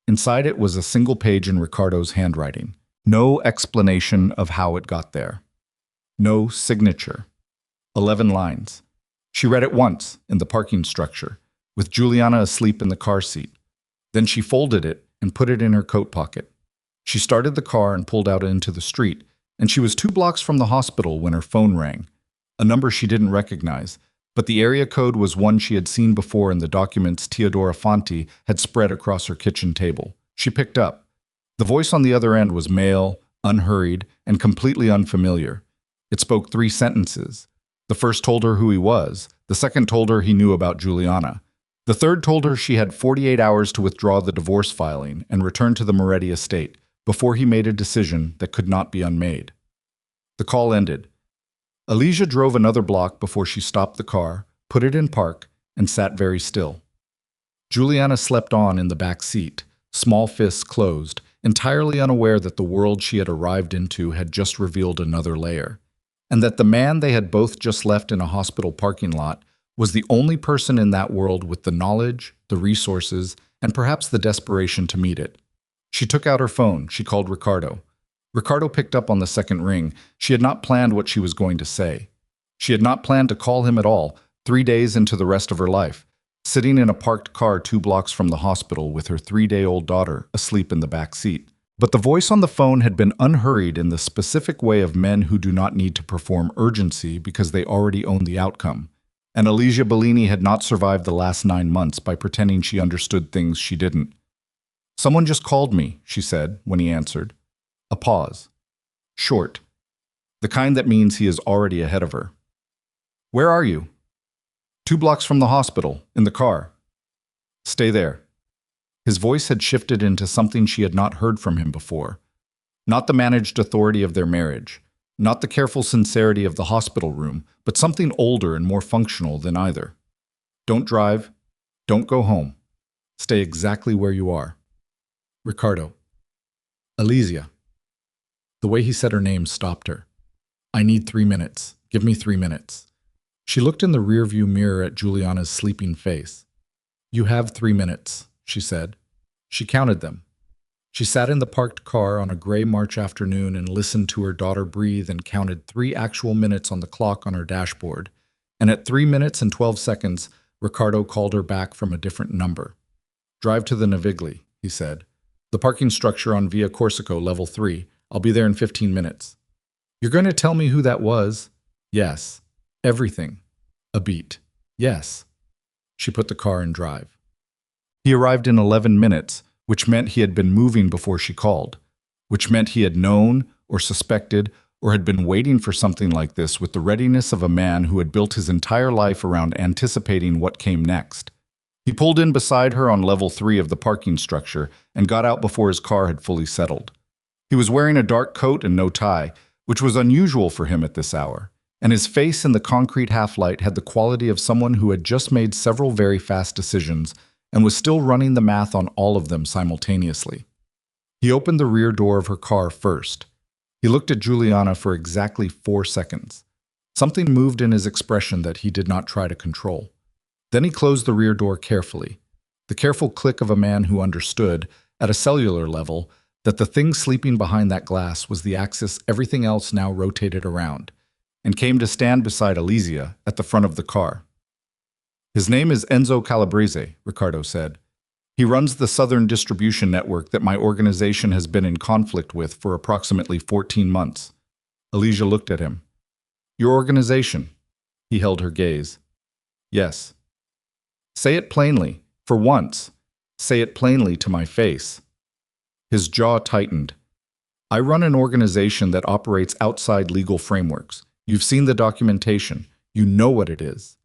Speaker 1: Inside it was a single page in Ricardo's handwriting. No explanation of how it got there. No signature. 11 lines. She read it once, in the parking structure, with Giuliana asleep in the car seat. Then she folded it and put it in her coat pocket. She started the car and pulled out into the street, and she was 2 blocks from the hospital when her phone rang. A number she didn't recognize, but the area code was one she had seen before in the documents Teodora Fanti had spread across her kitchen table. She picked up. The voice on the other end was male, unhurried, and completely unfamiliar. It spoke 3 sentences. The first told her who he was. The second told her he knew about Giuliana. The third told her she had 48 hours to withdraw the divorce filing and return to the Moretti estate before he made a decision that could not be unmade. The call ended. Alicia drove another block before she stopped the car, put it in park, and sat very still. Juliana slept on in the back seat, small fists closed, entirely unaware that the world she had arrived into had just revealed another layer, and that the man they had both just left in a hospital parking lot was the only person in that world with the knowledge, the resources, and perhaps the desperation to meet it. She took out her phone. She called Ricardo. Ricardo picked up on the second ring. She had not planned what she was going to say. She had not planned to call him at all, 3 days into the rest of her life, sitting in a parked car 2 blocks from the hospital with her 3-day-old daughter asleep in the back seat. But the voice on the phone had been unhurried in the specific way of men who do not need to perform urgency because they already own the outcome. And Alicia Bellini had not survived the last 9 months by pretending she understood things she didn't. "Someone just called me," she said when he answered. A pause. Short. The kind that means he is already ahead of her. "Where are you?" 2 blocks from the hospital, in the car." "Stay there." His voice had shifted into something she had not heard from him before. Not the managed authority of their marriage, not the careful sincerity of the hospital room, but something older and more functional than either. "Don't drive. Don't go home. Stay exactly where you are." Ricardo. "Alicia." The way he said her name stopped her. "I need 3 minutes. Give me 3 minutes." She looked in the rearview mirror at Juliana's sleeping face. "You have 3 minutes," she said. She counted them. She sat in the parked car on a gray March afternoon and listened to her daughter breathe and counted 3 actual minutes on the clock on her dashboard. And at 3 minutes and 12 seconds, Ricardo called her back from a different number. "Drive to the Navigli," he said. "The parking structure on Via Corsico, level 3. I'll be there in 15 minutes. "You're going to tell me who that was?" "Yes." "Everything." A beat. "Yes." She put the car in drive. He arrived in 11 minutes, which meant he had been moving before she called, which meant he had known or suspected or had been waiting for something like this with the readiness of a man who had built his entire life around anticipating what came next. He pulled in beside her on level 3 of the parking structure and got out before his car had fully settled. He was wearing a dark coat and no tie, which was unusual for him at this hour, and his face in the concrete half-light had the quality of someone who had just made several very fast decisions and was still running the math on all of them simultaneously. He opened the rear door of her car first. He looked at Juliana for exactly 4 seconds. Something moved in his expression that he did not try to control. Then he closed the rear door carefully, the careful click of a man who understood, at a cellular level, that the thing sleeping behind that glass was the axis everything else now rotated around, and came to stand beside Alicia at the front of the car. "His name is Enzo Calabrese," Ricardo said. "He runs the Southern distribution network that my organization has been in conflict with for approximately 14 months. Alicia looked at him. "Your organization?" He held her gaze. "Yes." "Say it plainly, for once. Say it plainly to my face." His jaw tightened. "I run an organization that operates outside legal frameworks. You've seen the documentation. You know what it is."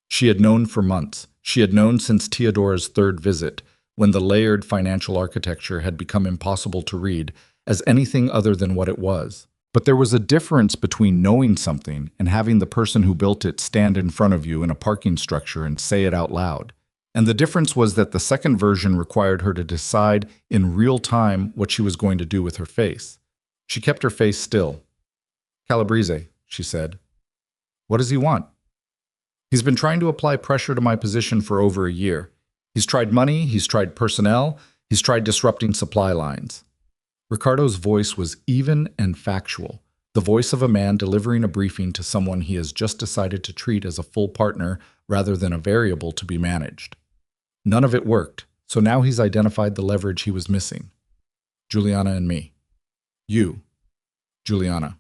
Speaker 1: She had known for months. She had known since Teodora's 3rd visit, when the layered financial architecture had become impossible to read as anything other than what it was. But there was a difference between knowing something and having the person who built it stand in front of you in a parking structure and say it out loud. And the difference was that the second version required her to decide in real time what she was going to do with her face. She kept her face still. "Calabrese," she said. "What does he want?" "He's been trying to apply pressure to my position for over a year. He's tried money, he's tried personnel, he's tried disrupting supply lines." Ricardo's voice was even and factual, the voice of a man delivering a briefing to someone he has just decided to treat as a full partner rather than a variable to be managed. None of it worked, so now he's identified the leverage he was missing. "Juliana and me." "You." "Juliana."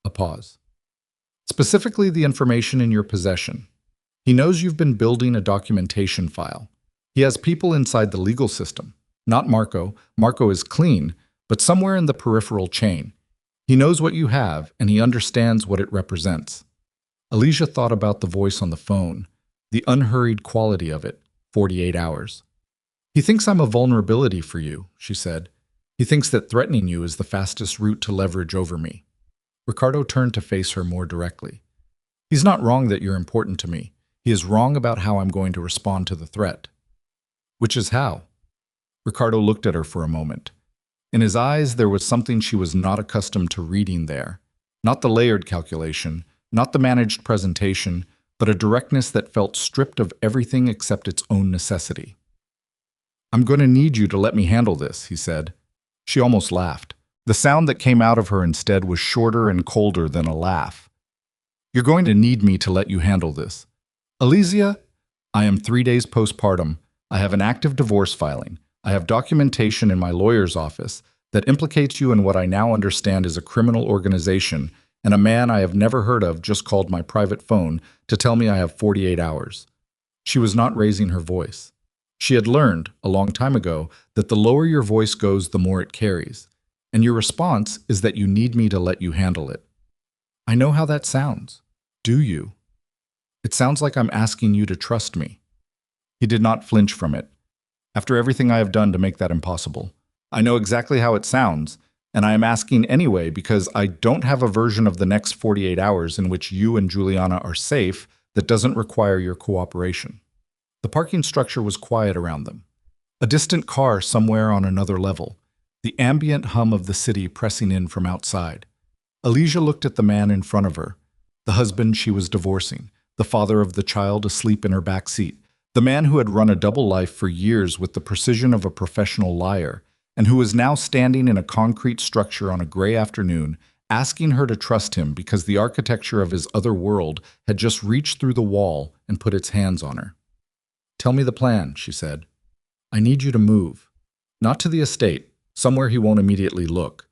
Speaker 1: A pause. "Specifically the information in your possession. He knows you've been building a documentation file. He has people inside the legal system. Not Marco. Marco is clean, but somewhere in the peripheral chain. He knows what you have, and he understands what it represents." Alicia thought about the voice on the phone, the unhurried quality of it, 48 hours. "He thinks I'm a vulnerability for you," she said. "He thinks that threatening you is the fastest route to leverage over me." Ricardo turned to face her more directly. He's not wrong that you're important to me. He is wrong about how I'm going to respond to the threat. Which is how? Ricardo looked at her for a moment. In his eyes, there was something she was not accustomed to reading there. Not the layered calculation, not the managed presentation, but a directness that felt stripped of everything except its own necessity. I'm going to need you to let me handle this, he said. She almost laughed. The sound that came out of her instead was shorter and colder than a laugh. You're going to need me to let you handle this. Alizia, I am 3 days postpartum. I have an active divorce filing. I have documentation in my lawyer's office that implicates you in what I now understand is a criminal organization, and a man I have never heard of just called my private phone to tell me I have 48 hours. She was not raising her voice. She had learned, a long time ago, that the lower your voice goes, the more it carries. And your response is that you need me to let you handle it. I know how that sounds. Do you? It sounds like I'm asking you to trust me. He did not flinch from it. After everything I have done to make that impossible, I know exactly how it sounds, and I am asking anyway because I don't have a version of the next 48 hours in which you and Juliana are safe that doesn't require your cooperation. The parking structure was quiet around them. A distant car somewhere on another level, the ambient hum of the city pressing in from outside. Alicia looked at the man in front of her, the husband she was divorcing, the father of the child asleep in her back seat, the man who had run a double life for years with the precision of a professional liar, and who was now standing in a concrete structure on a gray afternoon, asking her to trust him because the architecture of his other world had just reached through the wall and put its hands on her. Tell me the plan, she said. I need you to move. Not to the estate, somewhere he won't immediately look.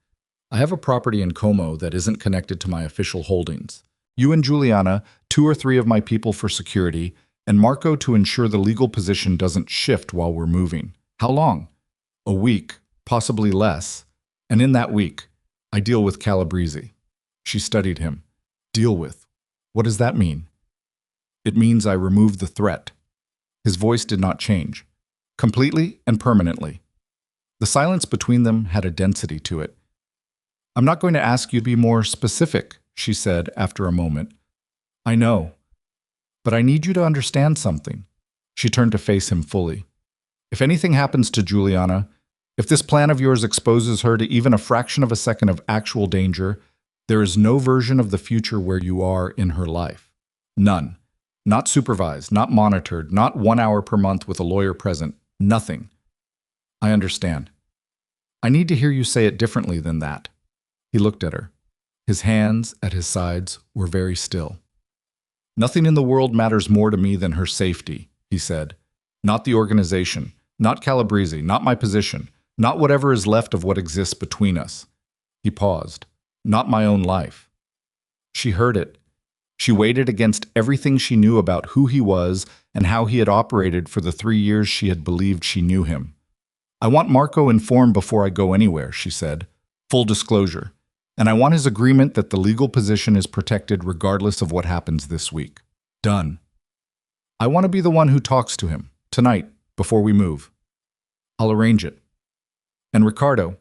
Speaker 1: I have a property in Como that isn't connected to my official holdings. You and Juliana, 2 or 3 of my people for security, and Marco to ensure the legal position doesn't shift while we're moving. How long? A week, possibly less. And in that week, I deal with Calabrese. She studied him. Deal with. What does that mean? It means I remove the threat. His voice did not change. Completely and permanently. The silence between them had a density to it. I'm not going to ask you to be more specific, she said after a moment. I know. But I need you to understand something. She turned to face him fully. If anything happens to Juliana, if this plan of yours exposes her to even a fraction of a second of actual danger, there is no version of the future where you are in her life. None. Not supervised, not monitored, not 1 hour per month with a lawyer present. Nothing. I understand. I need to hear you say it differently than that. He looked at her. His hands at his sides were very still. Nothing in the world matters more to me than her safety, he said. Not the organization, not Calabrese, not my position, not whatever is left of what exists between us. He paused. Not my own life. She heard it. She weighed it against everything she knew about who he was and how he had operated for the 3 years she had believed she knew him. I want Marco informed before I go anywhere, she said. Full disclosure. And I want his agreement that the legal position is protected regardless of what happens this week. Done. I want to be the one who talks to him, tonight, before we move. I'll arrange it. And Ricardo,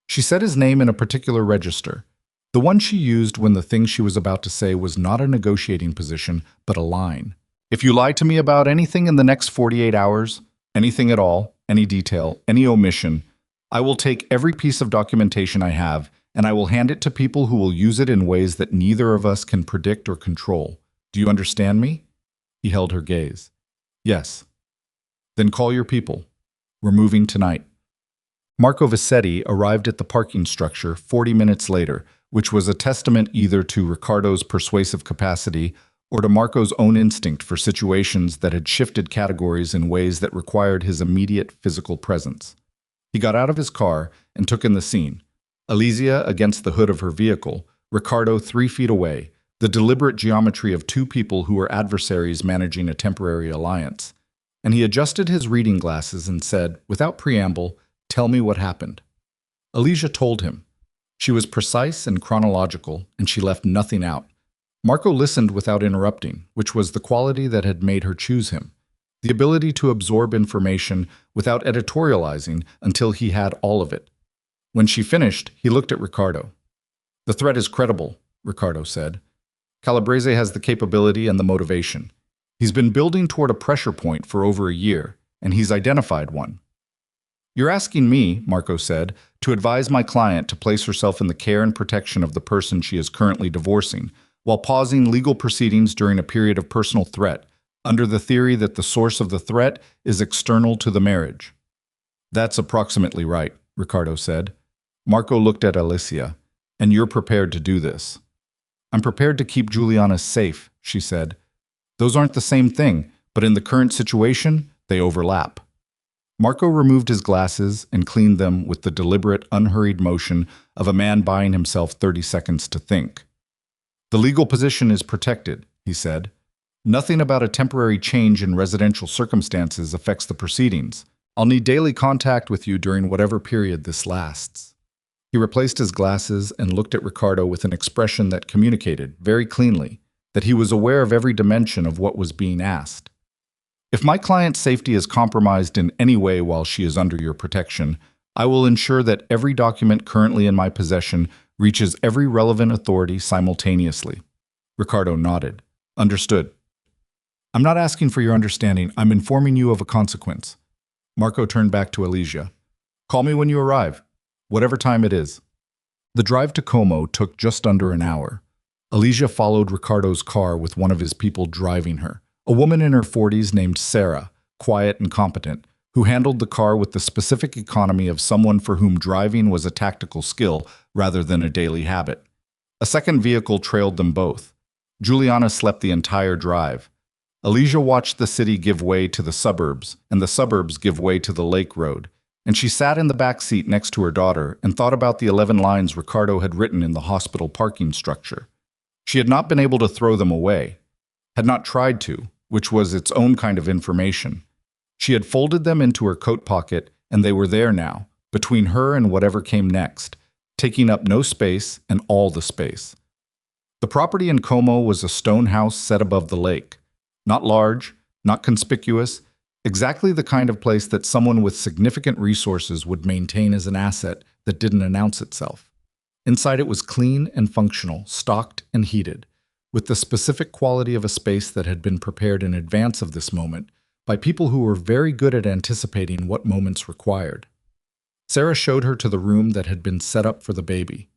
Speaker 1: she said his name in a particular register, the one she used when the thing she was about to say was not a negotiating position, but a line. If you lie to me about anything in the next 48 hours, anything at all, any detail, any omission, I will take every piece of documentation I have and I will hand it to people who will use it in ways that neither of us can predict or control. Do you understand me? He held her gaze. Yes. Then call your people. We're moving tonight. Marco Vassetti arrived at the parking structure 40 minutes later, which was a testament either to Ricardo's persuasive capacity or to Marco's own instinct for situations that had shifted categories in ways that required his immediate physical presence. He got out of his car and took in the scene. Alizia against the hood of her vehicle, Ricardo 3 feet away, the deliberate geometry of 2 people who were adversaries managing a temporary alliance. And he adjusted his reading glasses and said, without preamble, "Tell me what happened." Alicia told him. She was precise and chronological, and she left nothing out. Marco listened without interrupting, which was the quality that had made her choose him. The ability to absorb information without editorializing until he had all of it. When she finished, he looked at Ricardo. The threat is credible, Ricardo said. Calabrese has the capability and the motivation. He's been building toward a pressure point for over a year, and he's identified one. You're asking me, Marco said, to advise my client to place herself in the care and protection of the person she is currently divorcing, while pausing legal proceedings during a period of personal threat, under the theory that the source of the threat is external to the marriage. That's approximately right, Ricardo said. Marco looked at Alicia. And you're prepared to do this. I'm prepared to keep Juliana safe, she said. Those aren't the same thing, but in the current situation, they overlap. Marco removed his glasses and cleaned them with the deliberate, unhurried motion of a man buying himself 30 seconds to think. The legal position is protected, he said. Nothing about a temporary change in residential circumstances affects the proceedings. I'll need daily contact with you during whatever period this lasts. He replaced his glasses and looked at Ricardo with an expression that communicated, very cleanly, that he was aware of every dimension of what was being asked. If my client's safety is compromised in any way while she is under your protection, I will ensure that every document currently in my possession reaches every relevant authority simultaneously. Ricardo nodded. Understood. I'm not asking for your understanding. I'm informing you of a consequence. Marco turned back to Alicia. Call me when you arrive. Whatever time it is. The drive to Como took just under an hour. Alicia followed Ricardo's car with one of his people driving her, a woman in her 40s named Sarah, quiet and competent, who handled the car with the specific economy of someone for whom driving was a tactical skill rather than a daily habit. A second vehicle trailed them both. Juliana slept the entire drive. Alicia watched the city give way to the suburbs, and the suburbs give way to the lake road, and she sat in the back seat next to her daughter and thought about the 11 lines Ricardo had written in the hospital parking structure. She had not been able to throw them away, had not tried to, which was its own kind of information. She had folded them into her coat pocket, and they were there now, between her and whatever came next, taking up no space and all the space. The property in Como was a stone house set above the lake. Not large, not conspicuous, exactly the kind of place that someone with significant resources would maintain as an asset that didn't announce itself. Inside it was clean and functional, stocked and heated, with the specific quality of a space that had been prepared in advance of this moment by people who were very good at anticipating what moments required. Sarah showed her to the room that had been set up for the baby.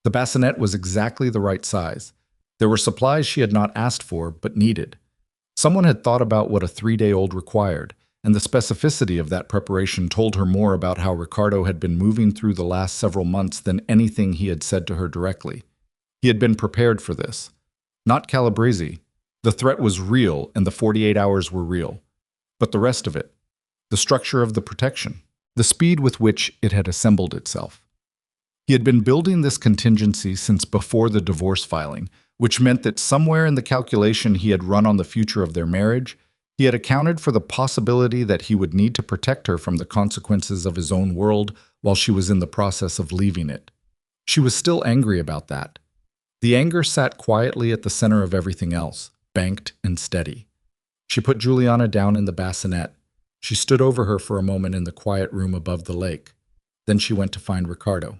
Speaker 1: The bassinet was exactly the right size. There were supplies she had not asked for but needed. Someone had thought about what a 3-day-old required, and the specificity of that preparation told her more about how Ricardo had been moving through the last several months than anything he had said to her directly. He had been prepared for this. Not Calabrese. The threat was real, and the 48 hours were real. But the rest of it, the structure of the protection, the speed with which it had assembled itself. He had been building this contingency since before the divorce filing, which meant that somewhere in the calculation he had run on the future of their marriage, he had accounted for the possibility that he would need to protect her from the consequences of his own world while she was in the process of leaving it. She was still angry about that. The anger sat quietly at the center of everything else, banked and steady. She put Juliana down in the bassinet. She stood over her for a moment in the quiet room above the lake. Then she went to find Ricardo.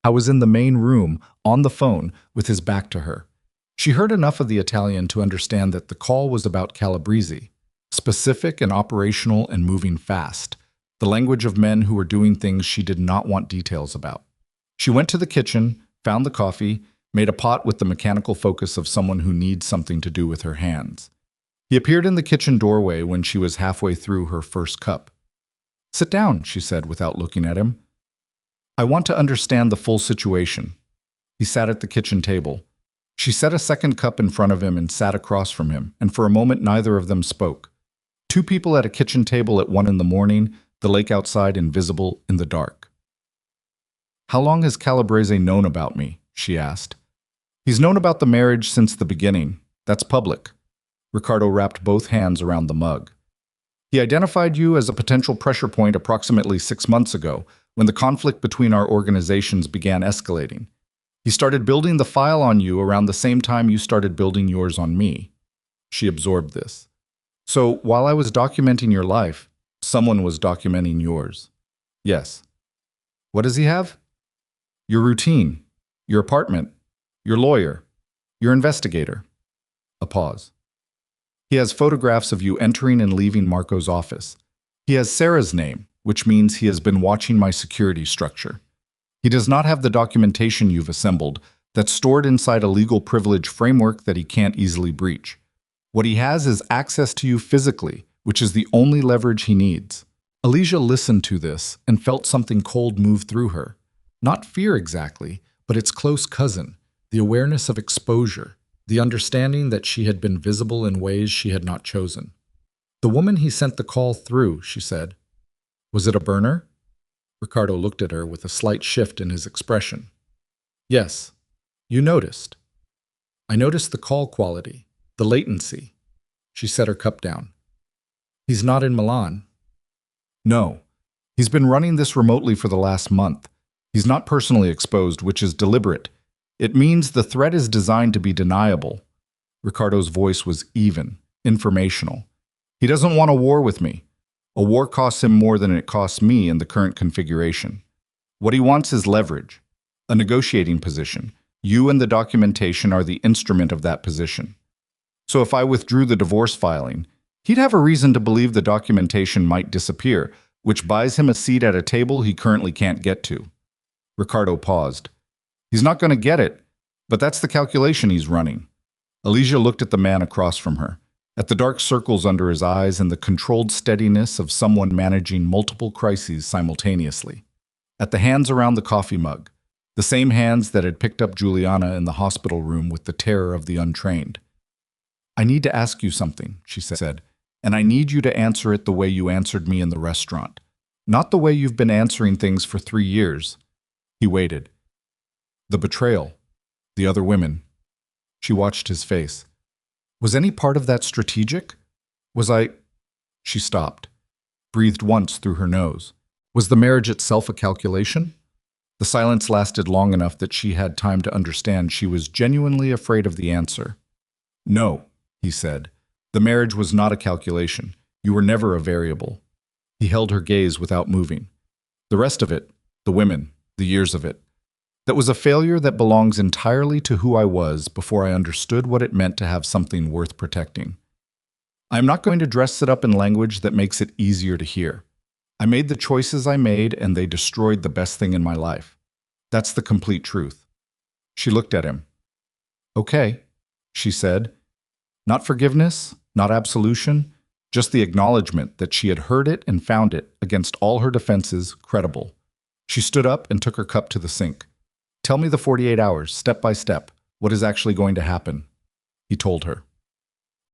Speaker 1: I was in the main room, on the phone, with his back to her. She heard enough of the Italian to understand that the call was about Calabrese, specific and operational and moving fast, the language of men who were doing things she did not want details about. She went to the kitchen, found the coffee, made a pot with the mechanical focus of someone who needs something to do with her hands. He appeared in the kitchen doorway when she was halfway through her first cup. "Sit down," she said without looking at him. "I want to understand the full situation." He sat at the kitchen table. She set a second cup in front of him and sat across from him, and for a moment neither of them spoke. Two people at a kitchen table at 1 in the morning, the lake outside invisible in the dark. "How long has Calabrese known about me?" she asked. "He's known about the marriage since the beginning. That's public." Ricardo wrapped both hands around the mug. "He identified you as a potential pressure point approximately 6 months ago, when the conflict between our organizations began escalating. He started building the file on you around the same time you started building yours on me." She absorbed this. "So, while I was documenting your life, someone was documenting yours." "Yes." "What does he have?" "Your routine, your apartment, your lawyer." Your investigator. A pause. He has photographs of you entering and leaving Marco's office. He has Sarah's name, which means he has been watching my security structure. He does not have the documentation you've assembled that's stored inside a legal privilege framework that he can't easily breach. What he has is access to you physically, which is the only leverage he needs. Alicia listened to this and felt something cold move through her. Not fear exactly, but its close cousin, the awareness of exposure, the understanding that she had been visible in ways she had not chosen. The woman he sent the call through, she said. Was it a burner? Ricardo looked at her with a slight shift in his expression. Yes, you noticed. I noticed the call quality, the latency. She set her cup down. He's not in Milan. No. He's been running this remotely for the last month. He's not personally exposed, which is deliberate. It means the threat is designed to be deniable. Ricardo's voice was even, informational. He doesn't want a war with me. A war costs him more than it costs me in the current configuration. What he wants is leverage, a negotiating position. You and the documentation are the instrument of that position. So if I withdrew the divorce filing, he'd have a reason to believe the documentation might disappear, which buys him a seat at a table he currently can't get to. Ricardo paused. He's not going to get it, but that's the calculation he's running. Alicia looked at the man across from her, at the dark circles under his eyes and the controlled steadiness of someone managing multiple crises simultaneously. At the hands around the coffee mug, the same hands that had picked up Juliana in the hospital room with the terror of the untrained. I need to ask you something, she said, and I need you to answer it the way you answered me in the restaurant, not the way you've been answering things for 3 years. He waited. The betrayal, the other women. She watched his face. Was any part of that strategic? Was I... She stopped, breathed once through her nose. Was the marriage itself a calculation? The silence lasted long enough that she had time to understand she was genuinely afraid of the answer. No, he said. The marriage was not a calculation. You were never a variable. He held her gaze without moving. The rest of it, the women, the years of it, that was a failure that belongs entirely to who I was before I understood what it meant to have something worth protecting. I am not going to dress it up in language that makes it easier to hear. I made the choices I made and they destroyed the best thing in my life. That's the complete truth. She looked at him. Okay, she said. Not forgiveness, not absolution, just the acknowledgement that she had heard it and found it, against all her defenses, credible. She stood up and took her cup to the sink. Tell me the 48 hours, step by step, what is actually going to happen, he told her.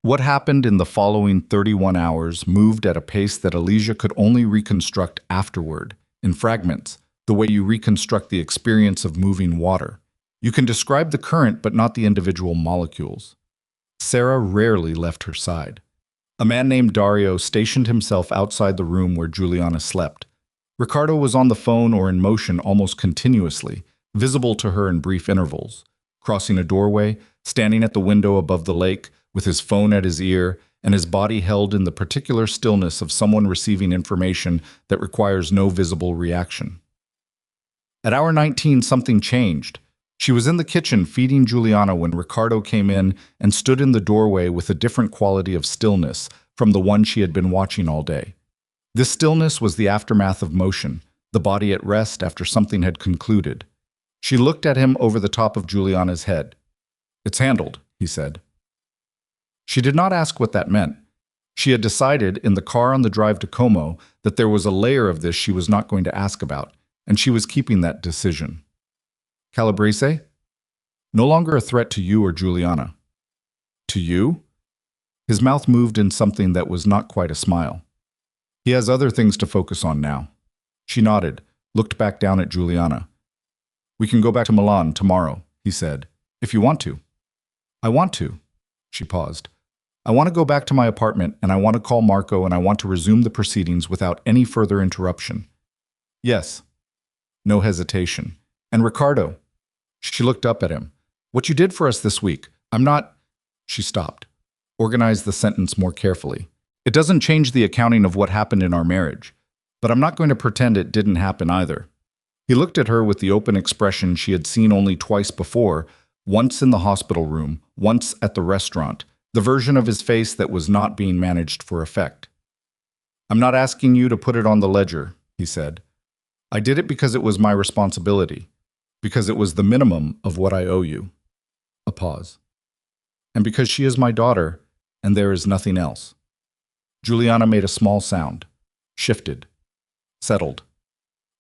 Speaker 1: What happened in the following 31 hours moved at a pace that Alicia could only reconstruct afterward, in fragments, the way you reconstruct the experience of moving water. You can describe the current but not the individual molecules. Sarah rarely left her side. A man named Dario stationed himself outside the room where Juliana slept. Ricardo was on the phone or in motion almost continuously, visible to her in brief intervals, crossing a doorway, standing at the window above the lake, with his phone at his ear, and his body held in the particular stillness of someone receiving information that requires no visible reaction. At hour 19, something changed. She was in the kitchen feeding Juliana when Ricardo came in and stood in the doorway with a different quality of stillness from the one she had been watching all day. This stillness was the aftermath of motion, the body at rest after something had concluded. She looked at him over the top of Juliana's head. It's handled, he said. She did not ask what that meant. She had decided in the car on the drive to Como that there was a layer of this she was not going to ask about, and she was keeping that decision. Calabrese? No longer a threat to you or Juliana. To you? His mouth moved in something that was not quite a smile. He has other things to focus on now. She nodded, looked back down at Juliana. We can go back to Milan tomorrow, he said, if you want to. I want to. She paused. I want to go back to my apartment and I want to call Marco and I want to resume the proceedings without any further interruption. Yes. No hesitation. And Ricardo. She looked up at him. What you did for us this week, I'm not... She stopped. Organized the sentence more carefully. It doesn't change the accounting of what happened in our marriage, but I'm not going to pretend it didn't happen either. He looked at her with the open expression she had seen only twice before, Once in the hospital room, once at the restaurant, the version of his face that was not being managed for effect. "I'm not asking you to put it on the ledger," he said. "I did it because it was my responsibility, because it was the minimum of what I owe you." A pause. "And because she is my daughter, and there is nothing else." Juliana made a small sound, shifted, settled.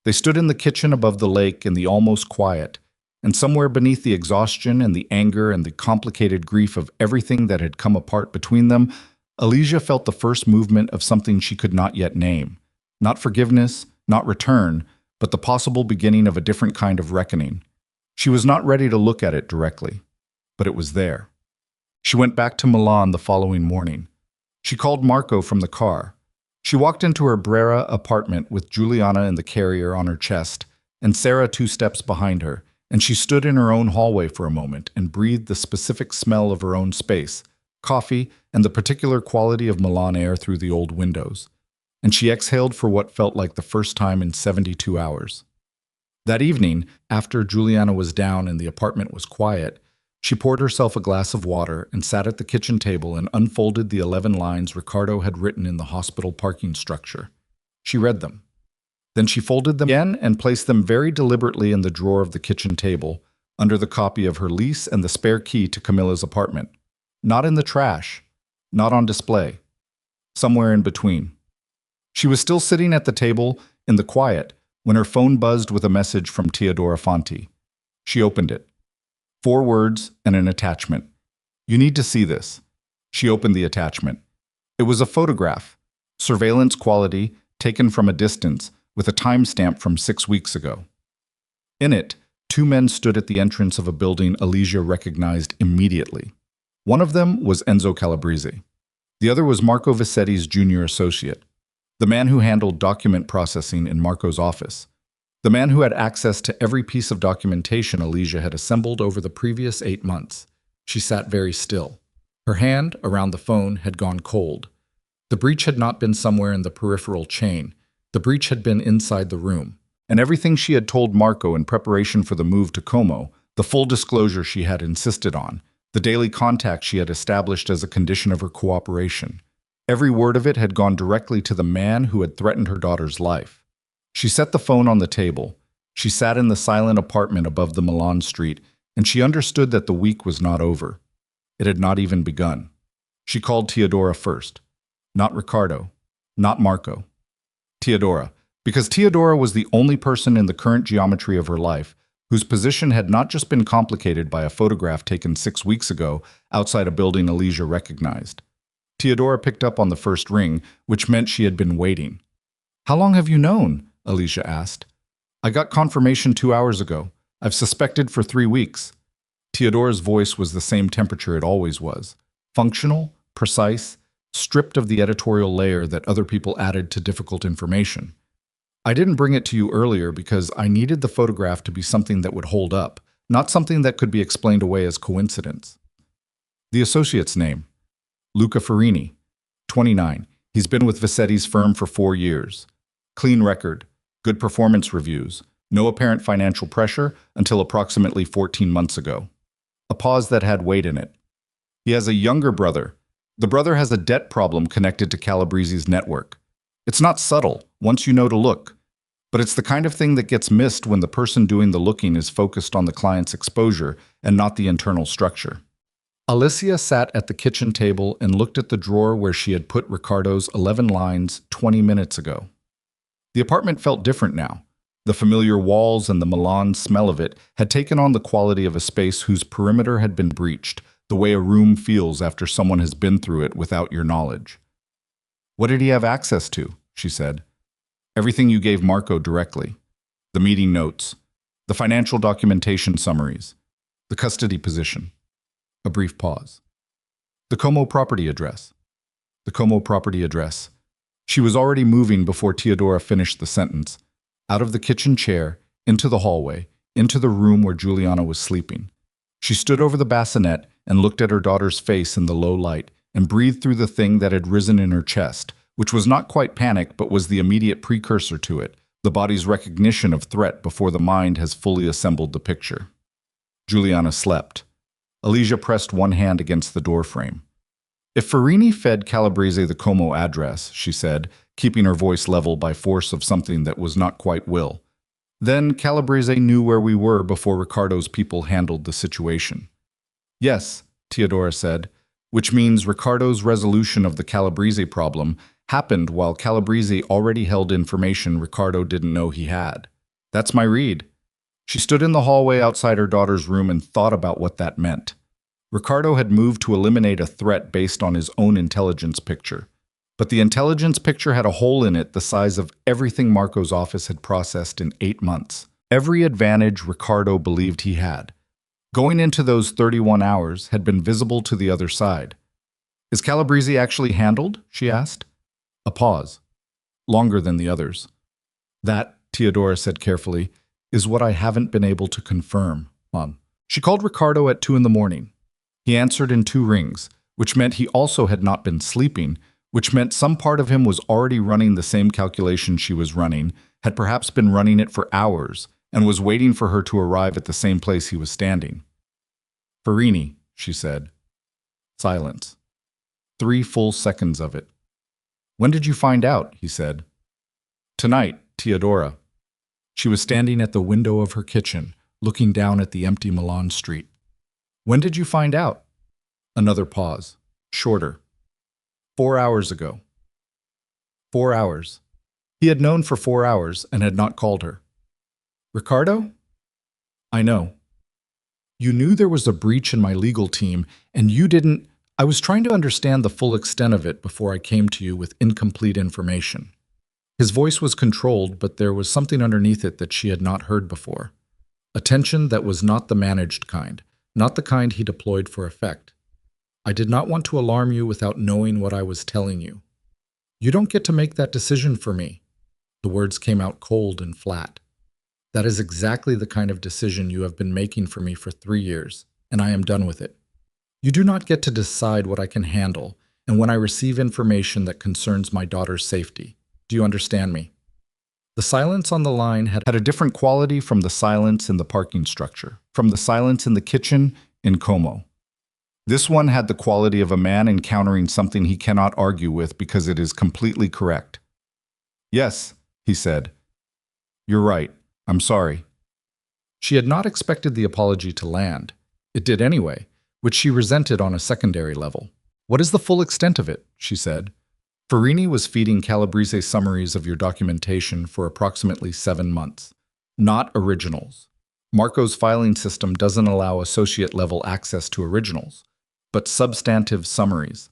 Speaker 1: They stood in the kitchen above the lake in the almost quiet, and somewhere beneath the exhaustion and the anger and the complicated grief of everything that had come apart between them, Alicia felt the first movement of something she could not yet name. Not forgiveness, not return, but the possible beginning of a different kind of reckoning. She was not ready to look at it directly, but it was there. She went back to Milan the following morning. She called Marco from the car. She walked into her Brera apartment with Juliana in the carrier on her chest, and Sarah 2 steps behind her, and she stood in her own hallway for a moment and breathed the specific smell of her own space, coffee, and the particular quality of Milan air through the old windows. And she exhaled for what felt like the first time in 72 hours. That evening, after Juliana was down and the apartment was quiet, she poured herself a glass of water and sat at the kitchen table and unfolded the 11 lines Ricardo had written in the hospital parking structure. She read them. Then she folded them again and placed them very deliberately in the drawer of the kitchen table, under the copy of her lease and the spare key to Camilla's apartment. Not in the trash, not on display, somewhere in between. She was still sitting at the table, in the quiet, when her phone buzzed with a message from Teodora Fanti. She opened it. 4 words and an attachment. "You need to see this." She opened the attachment. It was a photograph, surveillance quality, taken from a distance, with a timestamp from 6 weeks ago. In it, 2 men stood at the entrance of a building Alicia recognized immediately. One of them was Enzo Calabrese. The other was Marco Visetti's junior associate, the man who handled document processing in Marco's office, the man who had access to every piece of documentation Alicia had assembled over the previous 8 months. She sat very still. Her hand, around the phone, had gone cold. The breach had not been somewhere in the peripheral chain. The breach had been inside the room. And everything she had told Marco in preparation for the move to Como, the full disclosure she had insisted on, the daily contact she had established as a condition of her cooperation, every word of it had gone directly to the man who had threatened her daughter's life. She set the phone on the table. She sat in the silent apartment above the Milan street, and she understood that the week was not over. It had not even begun. She called Teodora first. Not Ricardo. Not Marco. Teodora. Because Teodora was the only person in the current geometry of her life whose position had not just been complicated by a photograph taken 6 weeks ago outside a building Alicia recognized. Teodora picked up on the first ring, which meant she had been waiting. "How long have you known?" Alicia asked. "I got confirmation 2 hours ago. I've suspected for 3 weeks. Teodora's voice was the same temperature it always was. Functional, precise, stripped of the editorial layer that other people added to difficult information. "I didn't bring it to you earlier because I needed the photograph to be something that would hold up, not something that could be explained away as coincidence." The associate's name. Luca Farini, 29. He's been with Visetti's firm for 4 years. Clean record, good performance reviews, no apparent financial pressure until approximately 14 months ago. A pause that had weight in it. He has a younger brother. The brother has a debt problem connected to Calabrese's network. It's not subtle, once you know to look, but it's the kind of thing that gets missed when the person doing the looking is focused on the client's exposure and not the internal structure. Alicia sat at the kitchen table and looked at the drawer where she had put Ricardo's 11 lines 20 minutes ago. The apartment felt different now. The familiar walls and the Milan smell of it had taken on the quality of a space whose perimeter had been breached, the way a room feels after someone has been through it without your knowledge. "What did he have access to?" she said. "Everything you gave Marco directly. The meeting notes, the financial documentation summaries, the custody position." A brief pause. "The Como property address." The Como property address. She was already moving before Teodora finished the sentence. Out of the kitchen chair, into the hallway, into the room where Juliana was sleeping. She stood over the bassinet and looked at her daughter's face in the low light and breathed through the thing that had risen in her chest, which was not quite panic but was the immediate precursor to it, the body's recognition of threat before the mind has fully assembled the picture. Juliana slept. Alicia pressed one hand against the doorframe. If Farini fed Calabrese the Como address, she said, keeping her voice level by force of something that was not quite will, then Calabrese knew where we were before Ricardo's people handled the situation. Yes, Teodora said, which means Ricardo's resolution of the Calabrese problem happened while Calabrese already held information Ricardo didn't know he had. That's my read. She stood in the hallway outside her daughter's room and thought about what that meant. Ricardo had moved to eliminate a threat based on his own intelligence picture. But the intelligence picture had a hole in it the size of everything Marco's office had processed in 8 months. Every advantage Ricardo believed he had, going into those 31 hours, had been visible to the other side. Is Calabrese actually handled? She asked. A pause. Longer than the others. That, Teodora said carefully, is what I haven't been able to confirm, Mom. She called Ricardo at 2 in the morning. He answered in 2 rings, which meant he also had not been sleeping, which meant some part of him was already running the same calculation she was running, had perhaps been running it for hours, and was waiting for her to arrive at the same place he was standing. Farini, she said. Silence. 3 full seconds of it. When did you find out? He said. Tonight, Teodora. She was standing at the window of her kitchen, looking down at the empty Milan street. When did you find out? Another pause. Shorter. 4 hours ago. 4 hours. He had known for 4 hours and had not called her. Ricardo? I know. You knew there was a breach in my legal team, and you didn't. I was trying to understand the full extent of it before I came to you with incomplete information. His voice was controlled, but there was something underneath it that she had not heard before. A tension that was not the managed kind, not the kind he deployed for effect. I did not want to alarm you without knowing what I was telling you. You don't get to make that decision for me. The words came out cold and flat. That is exactly the kind of decision you have been making for me for 3 years, and I am done with it. You do not get to decide what I can handle, and when I receive information that concerns my daughter's safety. Do you understand me? The silence on the line had a different quality from the silence in the parking structure, from the silence in the kitchen in Como. This one had the quality of a man encountering something he cannot argue with because it is completely correct. Yes, he said. You're right. I'm sorry. She had not expected the apology to land. It did anyway, which she resented on a secondary level. What is the full extent of it? She said. Farini was feeding Calabrese summaries of your documentation for approximately 7 months. Not originals. Marco's filing system doesn't allow associate-level access to originals, but substantive summaries.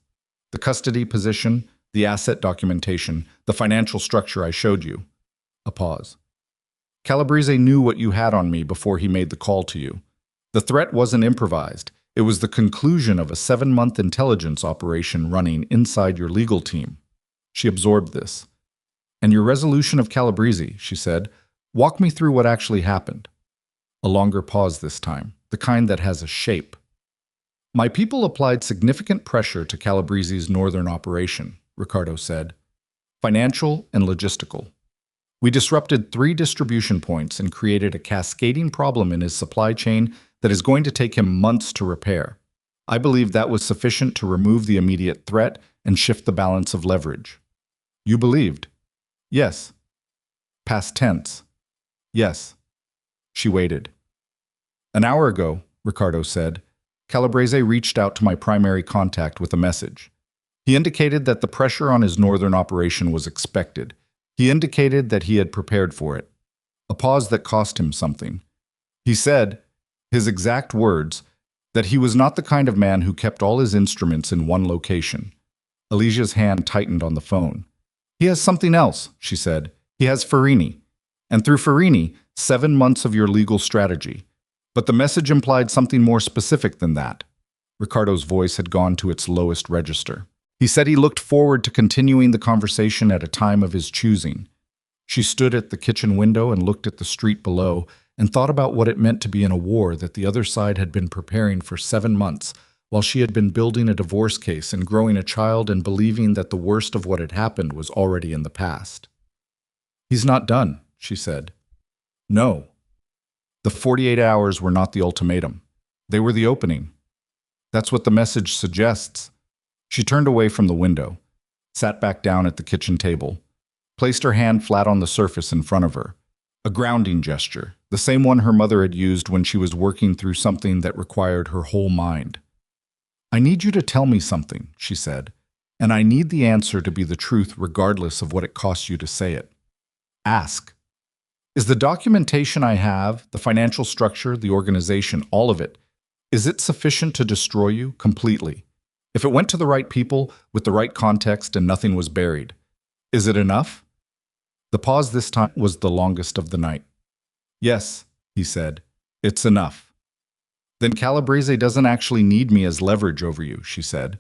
Speaker 1: The custody position, the asset documentation, the financial structure I showed you. A pause. Calabrese knew what you had on me before he made the call to you. The threat wasn't improvised. It was the conclusion of a 7-month intelligence operation running inside your legal team. She absorbed this. And your resolution of Calabrese, she said, walk me through what actually happened. A longer pause this time, the kind that has a shape. My people applied significant pressure to Calabrese's northern operation, Ricardo said. Financial and logistical. We disrupted 3 distribution points and created a cascading problem in his supply chain that is going to take him months to repair. I believe that was sufficient to remove the immediate threat and shift the balance of leverage. You believed? Yes. Past tense. Yes. She waited. An hour ago, Ricardo said, Calabrese reached out to my primary contact with a message. He indicated that the pressure on his northern operation was expected. He indicated that he had prepared for it. A pause that cost him something. He said, his exact words, that he was not the kind of man who kept all his instruments in one location. Alicia's hand tightened on the phone. He has something else, she said. He has Farini. And through Farini, 7 months of your legal strategy. But the message implied something more specific than that. Ricardo's voice had gone to its lowest register. He said he looked forward to continuing the conversation at a time of his choosing. She stood at the kitchen window and looked at the street below and thought about what it meant to be in a war that the other side had been preparing for 7 months, while she had been building a divorce case and growing a child and believing that the worst of what had happened was already in the past. He's not done, she said. No. The 48 hours were not the ultimatum. They were the opening. That's what the message suggests. She turned away from the window, sat back down at the kitchen table, placed her hand flat on the surface in front of her. A grounding gesture, the same one her mother had used when she was working through something that required her whole mind. I need you to tell me something, she said, and I need the answer to be the truth regardless of what it costs you to say it. Ask. Is the documentation I have, the financial structure, the organization, all of it, is it sufficient to destroy you completely? If it went to the right people, with the right context and nothing was buried, is it enough? The pause this time was the longest of the night. Yes, he said, it's enough. Then Calabrese doesn't actually need me as leverage over you, she said.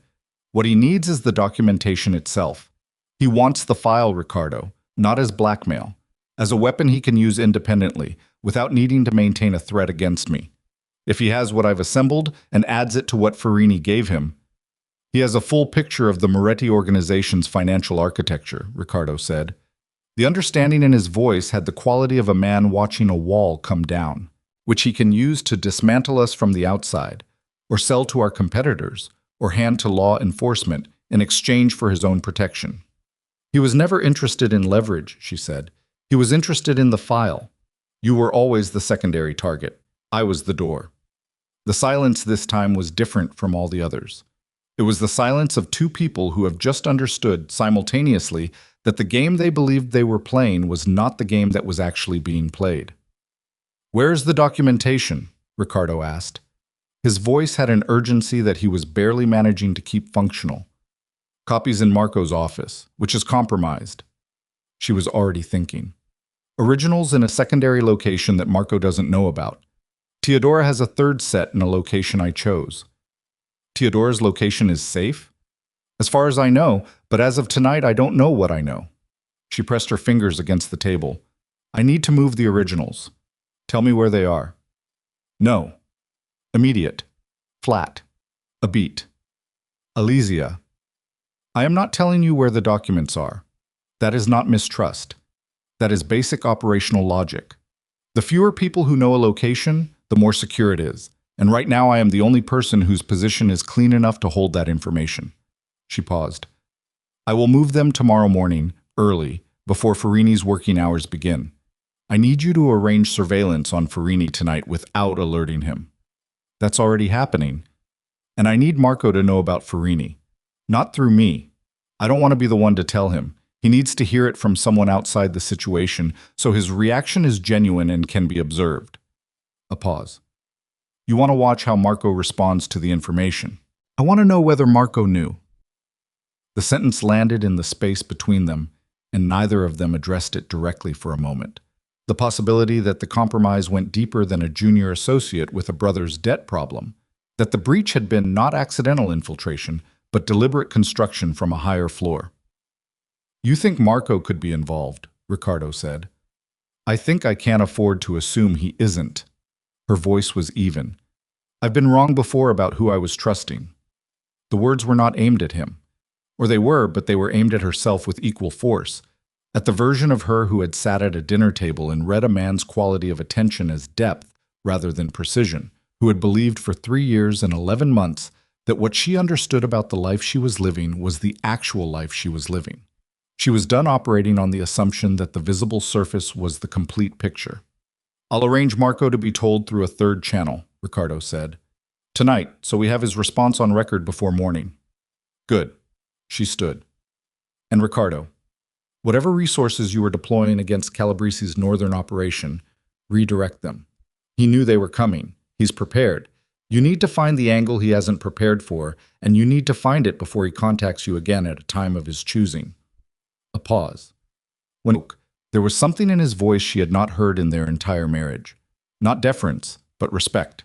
Speaker 1: What he needs is the documentation itself. He wants the file, Ricardo, not as blackmail, as a weapon he can use independently, without needing to maintain a threat against me. If he has what I've assembled and adds it to what Farini gave him, he has a full picture of the Moretti organization's financial architecture, Ricardo said. The understanding in his voice had the quality of a man watching a wall come down, which he can use to dismantle us from the outside, or sell to our competitors, or hand to law enforcement in exchange for his own protection. He was never interested in leverage, she said. He was interested in the file. You were always the secondary target. I was the door. The silence this time was different from all the others. It was the silence of two people who have just understood simultaneously that the game they believed they were playing was not the game that was actually being played. Where is the documentation? Ricardo asked. His voice had an urgency that he was barely managing to keep functional. Copies in Marco's office, which is compromised. She was already thinking. Originals in a secondary location that Marco doesn't know about. Teodora has a third set in a location I chose. Teodora's location is safe? As far as I know, but as of tonight I don't know what I know. She pressed her fingers against the table. I need to move the originals. Tell me where they are. No. Immediate. Flat. A beat. Alesia. I am not telling you where the documents are. That is not mistrust. That is basic operational logic. The fewer people who know a location, the more secure it is. And right now I am the only person whose position is clean enough to hold that information. She paused. I will move them tomorrow morning, early, before Farini's working hours begin. I need you to arrange surveillance on Farini tonight without alerting him. That's already happening. And I need Marco to know about Farini. Not through me. I don't want to be the one to tell him. He needs to hear it from someone outside the situation, so his reaction is genuine and can be observed. A pause. You want to watch how Marco responds to the information. I want to know whether Marco knew. The sentence landed in the space between them, and neither of them addressed it directly for a moment. The possibility that the compromise went deeper than a junior associate with a brother's debt problem, that the breach had been not accidental infiltration, but deliberate construction from a higher floor. You think Marco could be involved, Ricardo said. I think I can't afford to assume he isn't. Her voice was even. I've been wrong before about who I was trusting. The words were not aimed at him. Or they were, but they were aimed at herself with equal force, at the version of her who had sat at a dinner table and read a man's quality of attention as depth rather than precision, who had believed for 3 years and 11 months that what she understood about the life she was living was the actual life she was living. She was done operating on the assumption that the visible surface was the complete picture. I'll arrange Marco to be told through a third channel, Ricardo said. Tonight, so we have his response on record before morning. Good. She stood. And Ricardo, whatever resources you were deploying against Calabrese's northern operation, redirect them. He knew they were coming. He's prepared. You need to find the angle he hasn't prepared for, and you need to find it before he contacts you again at a time of his choosing. A pause. When there was something in his voice she had not heard in their entire marriage. Not deference, but respect.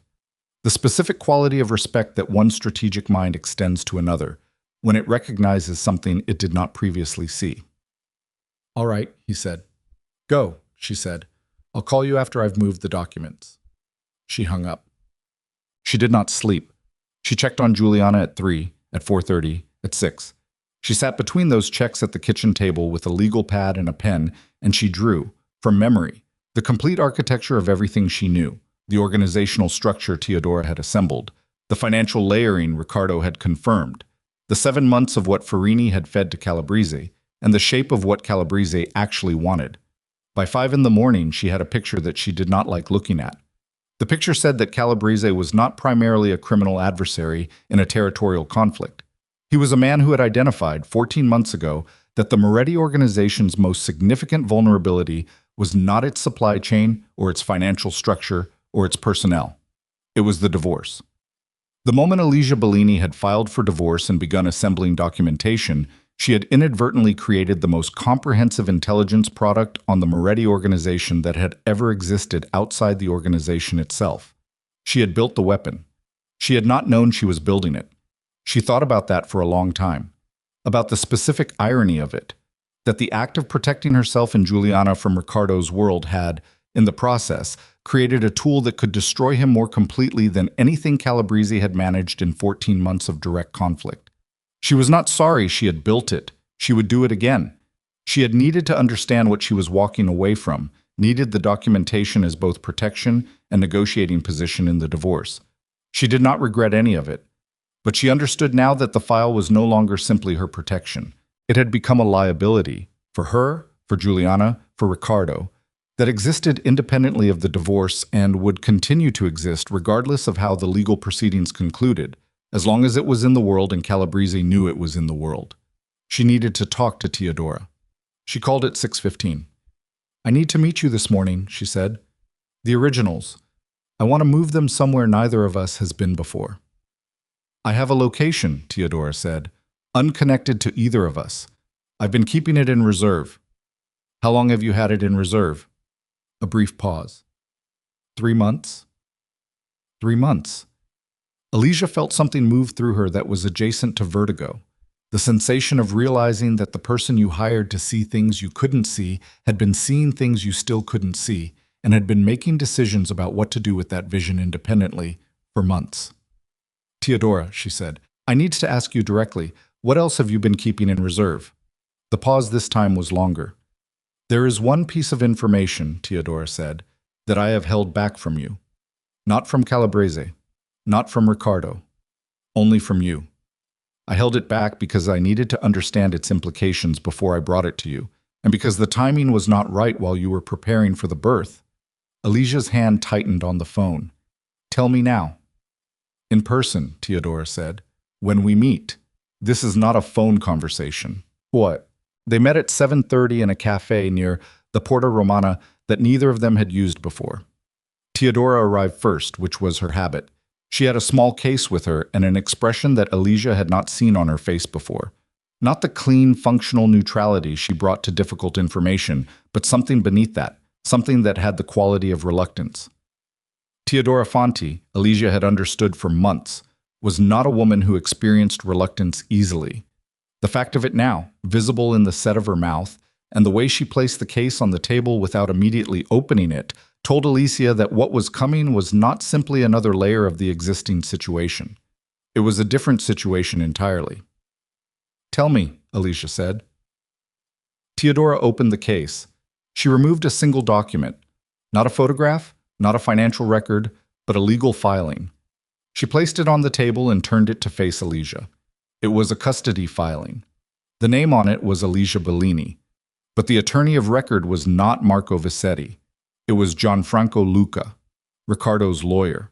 Speaker 1: The specific quality of respect that one strategic mind extends to another, when it recognizes something it did not previously see. All right, he said. Go, she said. I'll call you after I've moved the documents. She hung up. She did not sleep. She checked on Juliana at 3, at 4:30, at 6. She sat between those checks at the kitchen table with a legal pad and a pen, and she drew, from memory, the complete architecture of everything she knew, the organizational structure Teodora had assembled, The financial layering Riccardo had confirmed, the 7 months of what Farini had fed to Calabrese, and the shape of what Calabrese actually wanted. By 5 in the morning, she had a picture that she did not like looking at. The picture said that Calabrese was not primarily a criminal adversary in a territorial conflict. He was a man who had identified 14 months ago that the Moretti organization's most significant vulnerability was not its supply chain or its financial structure or its personnel. It was the divorce. The moment Alicia Bellini had filed for divorce and begun assembling documentation, she had inadvertently created the most comprehensive intelligence product on the Moretti organization that had ever existed outside the organization itself. She had built the weapon. She had not known she was building it. She thought about that for a long time, about the specific irony of it, that the act of protecting herself and Giuliana from Riccardo's world had, in the process, created a tool that could destroy him more completely than anything Calabrese had managed in 14 months of direct conflict. She was not sorry she had built it. She would do it again. She had needed to understand what she was walking away from, needed the documentation as both protection and negotiating position in the divorce. She did not regret any of it, but she understood now that the file was no longer simply her protection. It had become a liability for her, for Giuliana, for Riccardo, that existed independently of the divorce and would continue to exist regardless of how the legal proceedings concluded, as long as it was in the world and Calabrese knew it was in the world. She needed to talk to Teodora. She called at 6:15. "I need to meet you this morning," she said. "The originals. I want to move them somewhere neither of us has been before." "I have a location," Teodora said, "unconnected to either of us. I've been keeping it in reserve." "How long have you had it in reserve?" A brief pause. 3 months? 3 months. Alicia felt something move through her that was adjacent to vertigo. The sensation of realizing that the person you hired to see things you couldn't see had been seeing things you still couldn't see, and had been making decisions about what to do with that vision independently for months. "Teodora," she said, "I need to ask you directly, what else have you been keeping in reserve?" The pause this time was longer. "There is one piece of information," Teodora said, "that I have held back from you. Not from Calabrese, not from Riccardo, only from you. I held it back because I needed to understand its implications before I brought it to you, and because the timing was not right while you were preparing for the birth." Alicia's hand tightened on the phone. "Tell me now." "In person," Teodora said. "When we meet. This is not a phone conversation." "What?" They met at 7:30 in a cafe near the Porta Romana that neither of them had used before. Teodora arrived first, which was her habit. She had a small case with her and an expression that Alicia had not seen on her face before. Not the clean, functional neutrality she brought to difficult information, but something beneath that, something that had the quality of reluctance. Teodora Fanti, Alicia had understood for months, was not a woman who experienced reluctance easily. The fact of it now, visible in the set of her mouth, and the way she placed the case on the table without immediately opening it, told Alicia that what was coming was not simply another layer of the existing situation. It was a different situation entirely. "Tell me," Alicia said. Teodora opened the case. She removed a single document. Not a photograph, not a financial record, but a legal filing. She placed it on the table and turned it to face Alicia. It was a custody filing. The name on it was Alicia Bellini, but the attorney of record was not Marco Vicetti. It was Gianfranco Luca, Riccardo's lawyer.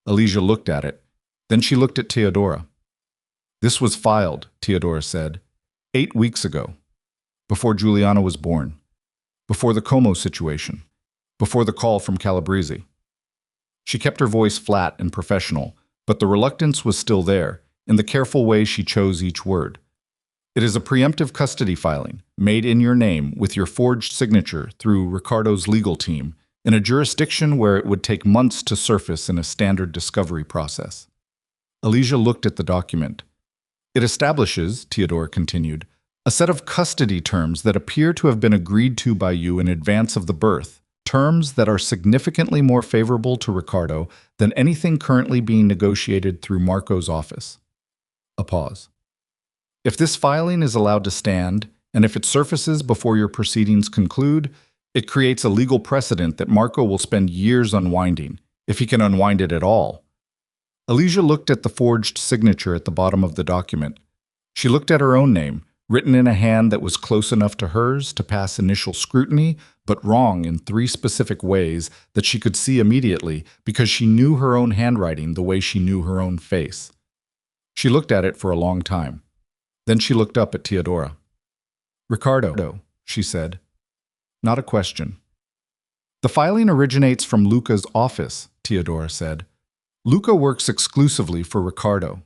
Speaker 1: Alicia looked at it. Then she looked at Teodora. "This was filed," Teodora said, 8 weeks ago, before Giuliana was born, before the Como situation, before the call from Calabrese. She kept her voice flat and professional, but the reluctance was still there, in the careful way she chose each word. "It is a preemptive custody filing, made in your name with your forged signature through Riccardo's legal team, in a jurisdiction where it would take months to surface in a standard discovery process." Alicia looked at the document. "It establishes," Teodora continued, "a set of custody terms that appear to have been agreed to by you in advance of the birth, terms that are significantly more favorable to Riccardo than anything currently being negotiated through Marco's office." A pause. "If this filing is allowed to stand, and if it surfaces before your proceedings conclude, it creates a legal precedent that Marco will spend years unwinding, if he can unwind it at all." Alicia looked at the forged signature at the bottom of the document. She looked at her own name, written in a hand that was close enough to hers to pass initial scrutiny, but wrong in 3 specific ways that she could see immediately because she knew her own handwriting the way she knew her own face. She looked at it for a long time. Then she looked up at Teodora. "Ricardo," she said. Not a question. "The filing originates from Luca's office," Teodora said. "Luca works exclusively for Ricardo."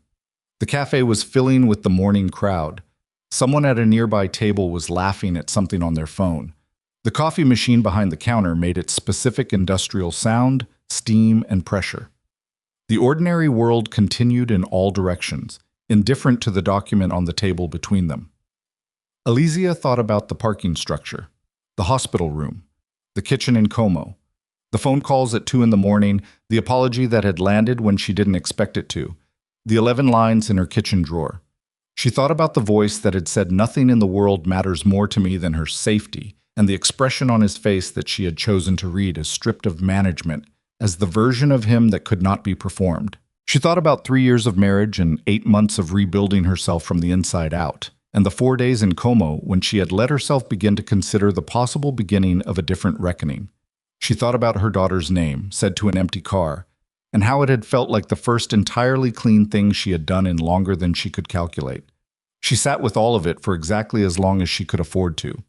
Speaker 1: The cafe was filling with the morning crowd. Someone at a nearby table was laughing at something on their phone. The coffee machine behind the counter made its specific industrial sound, steam, and pressure. The ordinary world continued in all directions, indifferent to the document on the table between them. Alicia thought about the parking structure, the hospital room, the kitchen in Como, the phone calls at 2 in the morning, the apology that had landed when she didn't expect it to, the 11 lines in her kitchen drawer. She thought about the voice that had said nothing in the world matters more to me than her safety, and the expression on his face that she had chosen to read as stripped of management, as the version of him that could not be performed. She thought about 3 years of marriage and 8 months of rebuilding herself from the inside out, and the 4 days in Como when she had let herself begin to consider the possible beginning of a different reckoning. She thought about her daughter's name, said to an empty car, and how it had felt like the first entirely clean thing she had done in longer than she could calculate. She sat with all of it for exactly as long as she could afford to.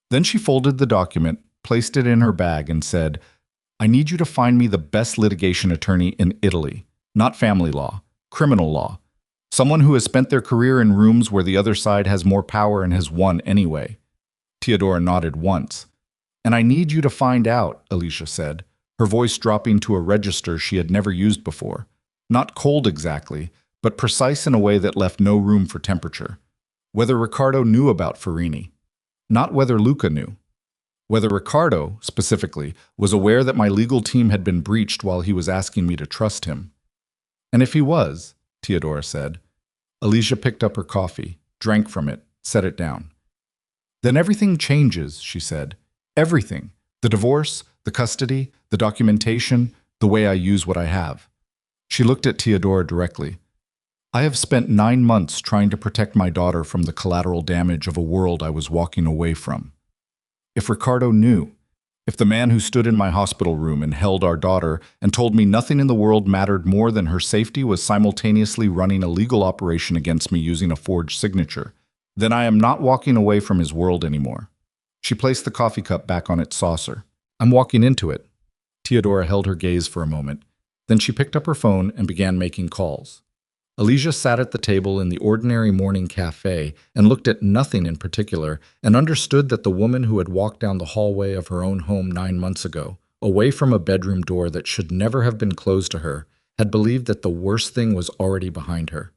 Speaker 1: Then she folded the document, placed it in her bag, and said, "I need you to find me the best litigation attorney in Italy, not family law, criminal law. Someone who has spent their career in rooms where the other side has more power and has won anyway." Teodora nodded once. "And I need you to find out," Alicia said, her voice dropping to a register she had never used before. Not cold exactly, but precise in a way that left no room for temperature. Whether Ricardo knew about Farini. Not whether Luca knew. Whether Ricardo, specifically, was aware that my legal team had been breached while he was asking me to trust him. "And if he was," Teodora said. Alicia picked up her coffee, drank from it, set it down. "Then everything changes," she said. "Everything. The divorce, the custody, the documentation, the way I use what I have." She looked at Teodora directly. "I have spent 9 months trying to protect my daughter from the collateral damage of a world I was walking away from. If Ricardo knew, if the man who stood in my hospital room and held our daughter and told me nothing in the world mattered more than her safety was simultaneously running a legal operation against me using a forged signature, then I am not walking away from his world anymore." She placed the coffee cup back on its saucer. "I'm walking into it." Teodora held her gaze for a moment. Then she picked up her phone and began making calls. Alicia sat at the table in the ordinary morning cafe and looked at nothing in particular and understood that the woman who had walked down the hallway of her own home 9 months ago, away from a bedroom door that should never have been closed to her, had believed that the worst thing was already behind her.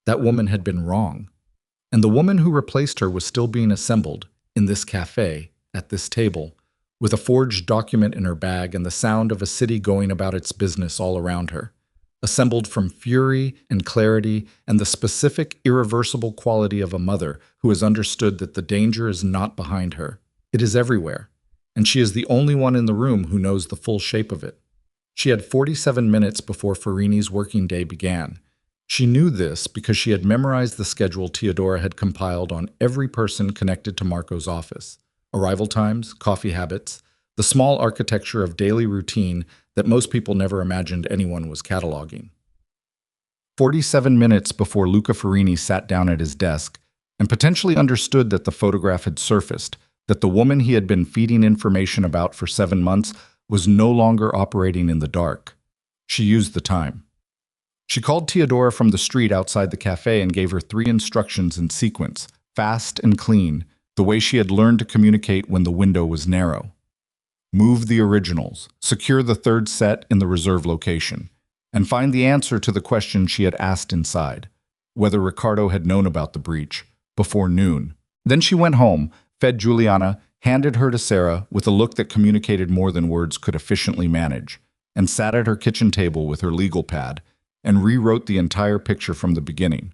Speaker 1: That woman had been wrong. And the woman who replaced her was still being assembled, in this cafe, at this table, with a forged document in her bag and the sound of a city going about its business all around her. Assembled from fury and clarity and the specific, irreversible quality of a mother who has understood that the danger is not behind her. It is everywhere, and she is the only one in the room who knows the full shape of it. She had 47 minutes before Farini's working day began. She knew this because she had memorized the schedule Teodora had compiled on every person connected to Marco's office. Arrival times, coffee habits, the small architecture of daily routine that most people never imagined anyone was cataloging. 47 minutes before Luca Farini sat down at his desk and potentially understood that the photograph had surfaced, that the woman he had been feeding information about for 7 months was no longer operating in the dark. She used the time. She called Teodora from the street outside the cafe and gave her 3 instructions in sequence, fast and clean, the way she had learned to communicate when the window was narrow. Move the originals, secure the 3rd set in the reserve location, and find the answer to the question she had asked inside, whether Ricardo had known about the breach, before noon. Then she went home, fed Juliana, handed her to Sarah with a look that communicated more than words could efficiently manage, and sat at her kitchen table with her legal pad, and rewrote the entire picture from the beginning.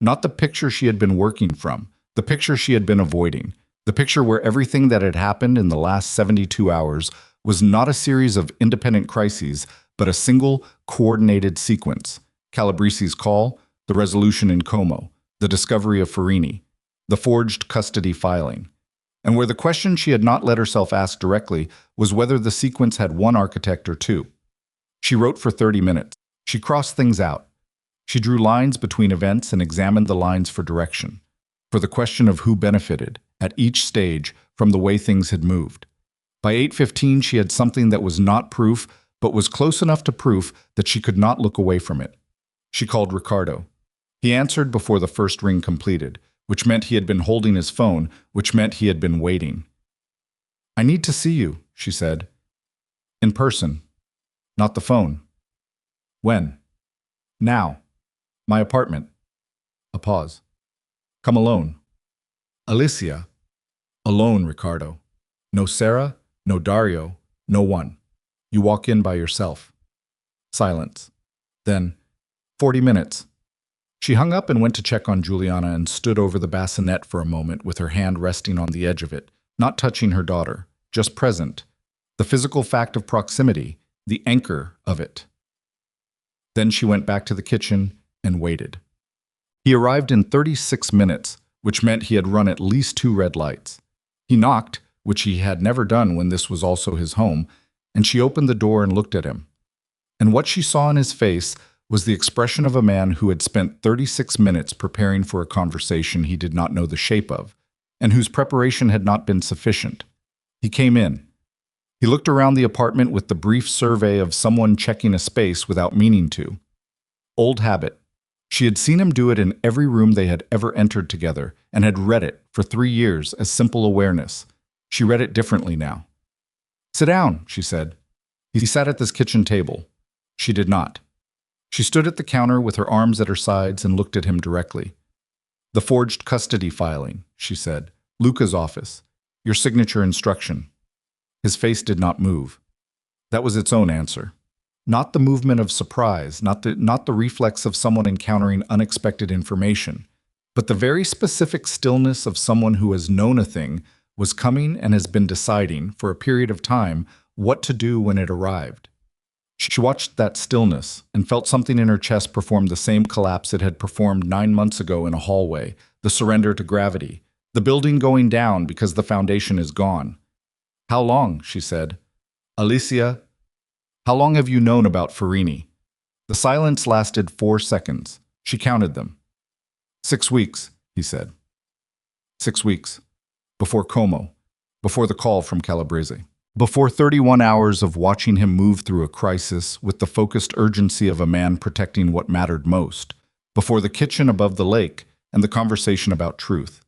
Speaker 1: Not the picture she had been working from, the picture she had been avoiding, the picture where everything that had happened in the last 72 hours was not a series of independent crises, but a single, coordinated sequence, Calabresi's call, the resolution in Como, the discovery of Farini, the forged custody filing. And where the question she had not let herself ask directly was whether the sequence had one architect or two. She wrote for 30 minutes. She crossed things out. She drew lines between events and examined the lines for direction, for the question of who benefited, at each stage, from the way things had moved. By 8:15, she had something that was not proof, but was close enough to proof that she could not look away from it. She called Ricardo. He answered before the first ring completed, which meant he had been holding his phone, which meant he had been waiting. "I need to see you," she said. "In person. Not the phone." "When?" "Now. My apartment." A pause. "Come alone." "Alicia." "Alone, Ricardo. No Sarah, no Dario, no one. You walk in by yourself." Silence. Then, 40 minutes. She hung up and went to check on Juliana and stood over the bassinet for a moment with her hand resting on the edge of it, not touching her daughter, just present. The physical fact of proximity, the anchor of it. Then she went back to the kitchen and waited. He arrived in 36 minutes, which meant he had run at least 2 red lights. He knocked, which he had never done when this was also his home, and she opened the door and looked at him. And what she saw in his face was the expression of a man who had spent 36 minutes preparing for a conversation he did not know the shape of, and whose preparation had not been sufficient. He came in. He looked around the apartment with the brief survey of someone checking a space without meaning to. Old habit. She had seen him do it in every room they had ever entered together, and had read it, for 3 years, as simple awareness. She read it differently now. "Sit down," she said. He sat at this kitchen table. She did not. She stood at the counter with her arms at her sides and looked at him directly. "The forged custody filing," she said. "Luca's office. Your signature instruction." His face did not move. That was its own answer. Not the movement of surprise, not the reflex of someone encountering unexpected information, but the very specific stillness of someone who has known a thing, was coming and has been deciding, for a period of time, what to do when it arrived. She watched that stillness and felt something in her chest perform the same collapse it had performed 9 months ago in a hallway, the surrender to gravity, the building going down because the foundation is gone. "How long?" she said. "Alicia, how long have you known about Farini?" The silence lasted 4 seconds. She counted them. 6 weeks, he said. 6 weeks. Before Como. Before the call from Calabrese. Before 31 hours of watching him move through a crisis with the focused urgency of a man protecting what mattered most. Before the kitchen above the lake and the conversation about truth.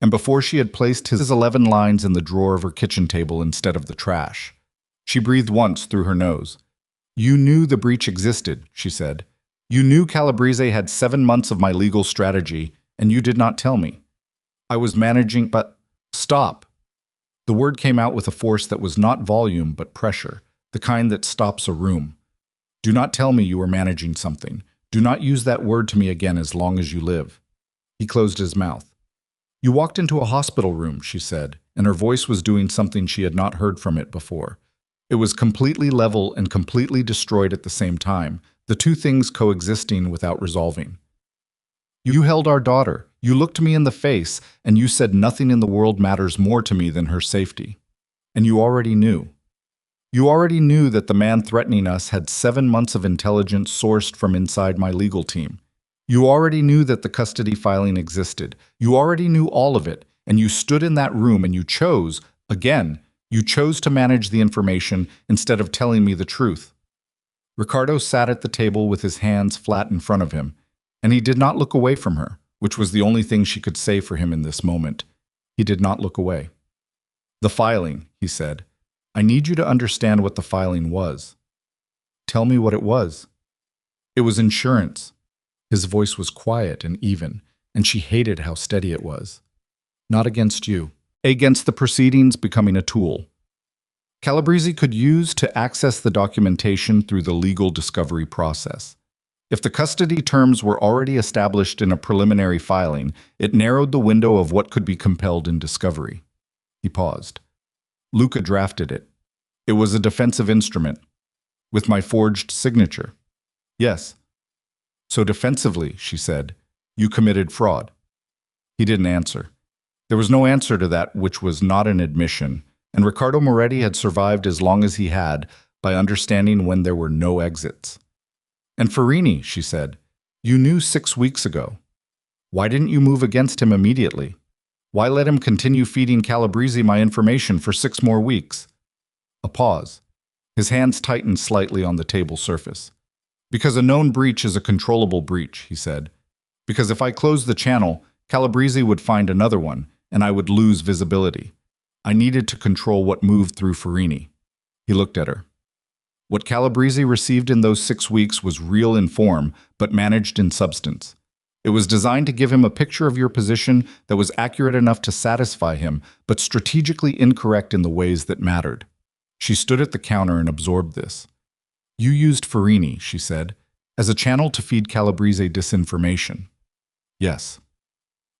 Speaker 1: And before she had placed his 11 lines in the drawer of her kitchen table instead of the trash. She breathed once through her nose. "You knew the breach existed," she said. "You knew Calabrese had 7 months of my legal strategy, and you did not tell me. I was managing, but..." "Stop." The word came out with a force that was not volume but pressure, the kind that stops a room. "Do not tell me you were managing something. Do not use that word to me again as long as you live." He closed his mouth. "You walked into a hospital room," she said, and her voice was doing something she had not heard from it before. It was completely level and completely destroyed at the same time, the two things coexisting without resolving. "You held our daughter. You looked me in the face, and you said nothing in the world matters more to me than her safety. And you already knew. You already knew that the man threatening us had 7 months of intelligence sourced from inside my legal team. You already knew that the custody filing existed. You already knew all of it, and you stood in that room and you chose, again, you chose to manage the information instead of telling me the truth." Ricardo sat at the table with his hands flat in front of him, and he did not look away from her, which was the only thing she could say for him in this moment. He did not look away. "The filing," he said. "I need you to understand what the filing was." "Tell me what it was." "It was insurance." His voice was quiet and even, and she hated how steady it was. "Not against you. Against the proceedings becoming a tool. Calabrese could use to access the documentation through the legal discovery process. If the custody terms were already established in a preliminary filing, it narrowed the window of what could be compelled in discovery." He paused. "Luca drafted it. It was a defensive instrument. With my forged signature." "Yes." So defensively, she said, you committed fraud. He didn't answer. There was no answer to that which was not an admission, and Riccardo Moretti had survived as long as he had by understanding when there were no exits. And Farini, she said, you knew 6 weeks ago. Why didn't you move against him immediately? Why let him continue feeding Calabrese my information for 6 more weeks? A pause. His hands tightened slightly on the table surface. Because a known breach is a controllable breach, he said. Because if I closed the channel, Calabrese would find another one, and I would lose visibility. I needed to control what moved through Farini. He looked at her. What Calabrese received in those 6 weeks was real in form, but managed in substance. It was designed to give him a picture of your position that was accurate enough to satisfy him, but strategically incorrect in the ways that mattered. She stood at the counter and absorbed this. You used Farini, she said, as a channel to feed Calabrese disinformation. Yes.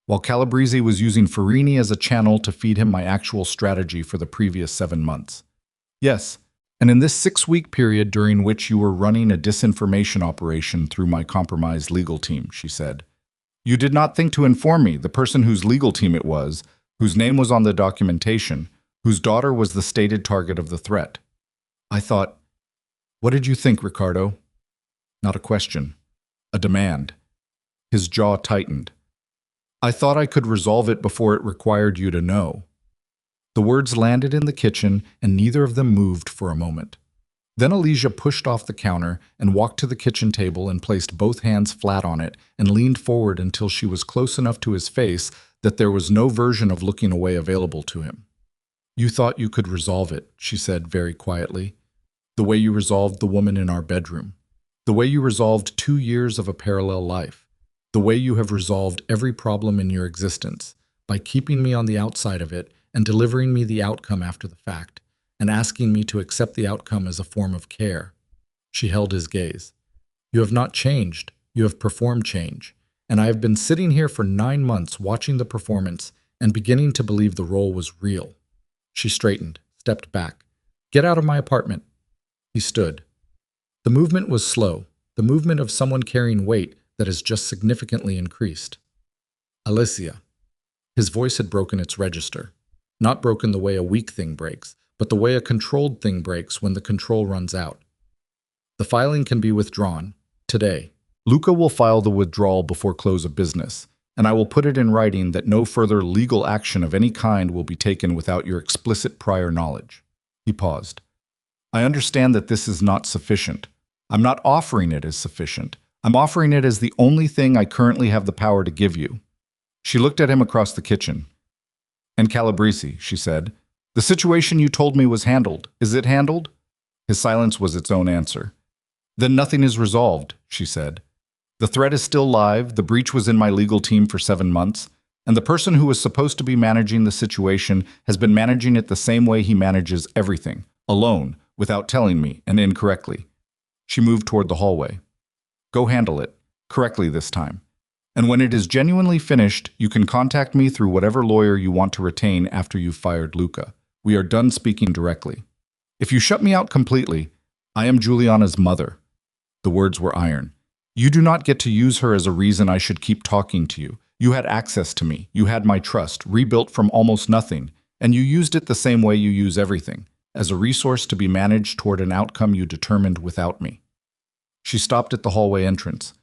Speaker 1: While Calabrese was using Farini as a channel to feed him my actual strategy for the previous 7 months. Yes. And in this 6-week period during which you were running a disinformation operation through my compromised legal team, she said. You did not think to inform me, the person whose legal team it was, whose name was on the documentation, whose daughter was the stated target of the threat. I thought, what did you think, Riccardo? Not a question. A demand. His jaw tightened. I thought I could resolve it before it required you to know. The words landed in the kitchen, and neither of them moved for a moment. Then Alicia pushed off the counter and walked to the kitchen table and placed both hands flat on it and leaned forward until she was close enough to his face that there was no version of looking away available to him. You thought you could resolve it, she said very quietly. The way you resolved the woman in our bedroom. The way you resolved 2 years of a parallel life. The way you have resolved every problem in your existence, by keeping me on the outside of it and delivering me the outcome after the fact, and asking me to accept the outcome as a form of care. She held his gaze. You have not changed. You have performed change. And I have been sitting here for 9 months watching the performance and beginning to believe the role was real. She straightened, stepped back. Get out of my apartment. He stood. The movement was slow, the movement of someone carrying weight that has just significantly increased. Alicia. His voice had broken its register. Not broken the way a weak thing breaks, but the way a controlled thing breaks when the control runs out. The filing can be withdrawn, today. Luca will file the withdrawal before close of business, and I will put it in writing that no further legal action of any kind will be taken without your explicit prior knowledge. He paused. I understand that this is not sufficient. I'm not offering it as sufficient. I'm offering it as the only thing I currently have the power to give you. She looked at him across the kitchen. And Calabrese, she said, the situation you told me was handled. Is it handled? His silence was its own answer. Then nothing is resolved, she said. The threat is still live, the breach was in my legal team for 7 months, and the person who was supposed to be managing the situation has been managing it the same way he manages everything, alone, without telling me, and incorrectly. She moved toward the hallway. Go handle it, correctly this time. And when it is genuinely finished, you can contact me through whatever lawyer you want to retain after you've fired Luca. We are done speaking directly. If you shut me out completely, I am Giuliana's mother. The words were iron. You do not get to use her as a reason I should keep talking to you. You had access to me. You had my trust, rebuilt from almost nothing, and you used it the same way you use everything, as a resource to be managed toward an outcome you determined without me. She stopped at the hallway entrance.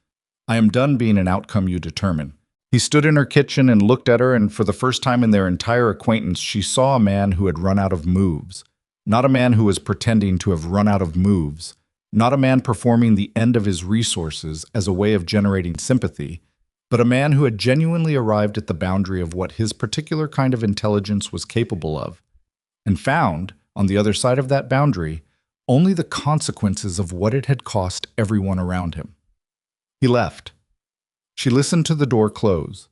Speaker 1: I am done being an outcome you determine. He stood in her kitchen and looked at her, and for the first time in their entire acquaintance, she saw a man who had run out of moves. Not a man who was pretending to have run out of moves. Not a man performing the end of his resources as a way of generating sympathy, but a man who had genuinely arrived at the boundary of what his particular kind of intelligence was capable of, and found, on the other side of that boundary, only the consequences of what it had cost everyone around him. He left. She listened to the door close.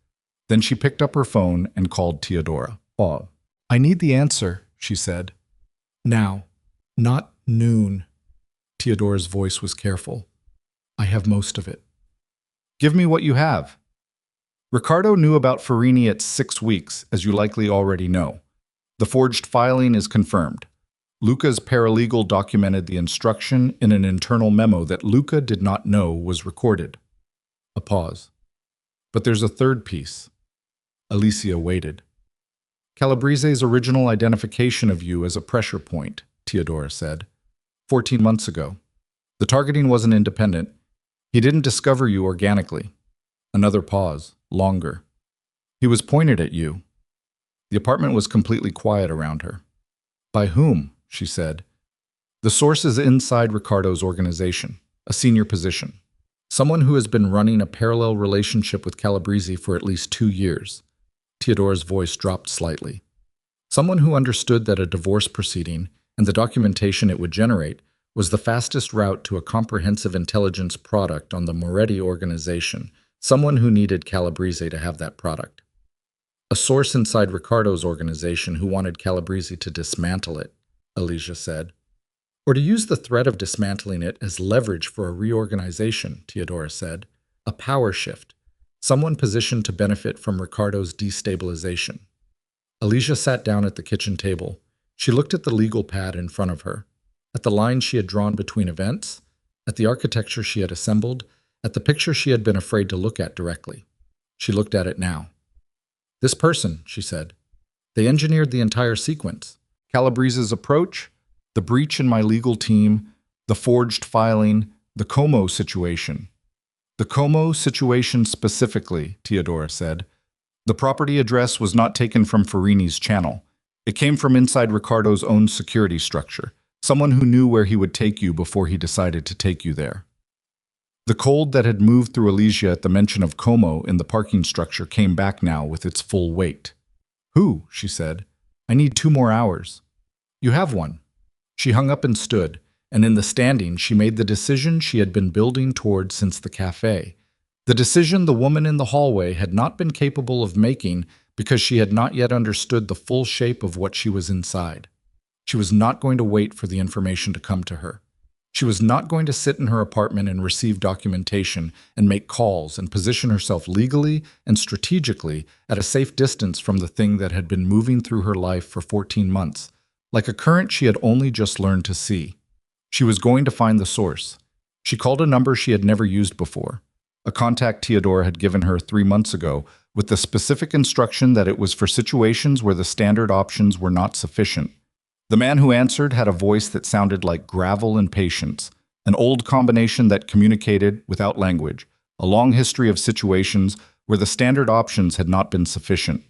Speaker 1: Then she picked up her phone and called Teodora. Oh, I need the answer, she said. Now, not noon. Teodora's voice was careful. I have most of it. Give me what you have. Riccardo knew about Farini at 6 weeks, as you likely already know. The forged filing is confirmed. Luca's paralegal documented the instruction in an internal memo that Luca did not know was recorded. A pause. But there's a third piece. Alicia waited. Calabrese's original identification of you as a pressure point, Teodora said, 14 months ago. The targeting wasn't independent. He didn't discover you organically. Another pause, longer. He was pointed at you. The apartment was completely quiet around her. By whom? She said. The source is inside Ricardo's organization, a senior position. Someone who has been running a parallel relationship with Calabrese for at least 2 years. Teodora's voice dropped slightly. Someone who understood that a divorce proceeding and the documentation it would generate was the fastest route to a comprehensive intelligence product on the Moretti organization, someone who needed Calabrese to have that product. A source inside Ricardo's organization who wanted Calabrese to dismantle it, Alicia said. Or to use the threat of dismantling it as leverage for a reorganization, Teodora said. A power shift. Someone positioned to benefit from Ricardo's destabilization. Alicia sat down at the kitchen table. She looked at the legal pad in front of her, at the lines she had drawn between events, at the architecture she had assembled, at the picture she had been afraid to look at directly. She looked at it now. This person, she said. They engineered the entire sequence. Calabrese's approach, the breach in my legal team, the forged filing, the Como situation. The Como situation specifically, Teodora said. The property address was not taken from Farini's channel. It came from inside Ricardo's own security structure, someone who knew where he would take you before he decided to take you there. The cold that had moved through Alicia at the mention of Como in the parking structure came back now with its full weight. Who? She said. I need 2 more hours. You have one. She hung up and stood, and in the standing she made the decision she had been building toward since the cafe. The decision the woman in the hallway had not been capable of making because she had not yet understood the full shape of what she was inside. She was not going to wait for the information to come to her. She was not going to sit in her apartment and receive documentation and make calls and position herself legally and strategically at a safe distance from the thing that had been moving through her life for 14 months, like a current she had only just learned to see. She was going to find the source. She called a number she had never used before, a contact Teodora had given her 3 months ago, with the specific instruction that it was for situations where the standard options were not sufficient. The man who answered had a voice that sounded like gravel and patience, an old combination that communicated, without language, a long history of situations where the standard options had not been sufficient.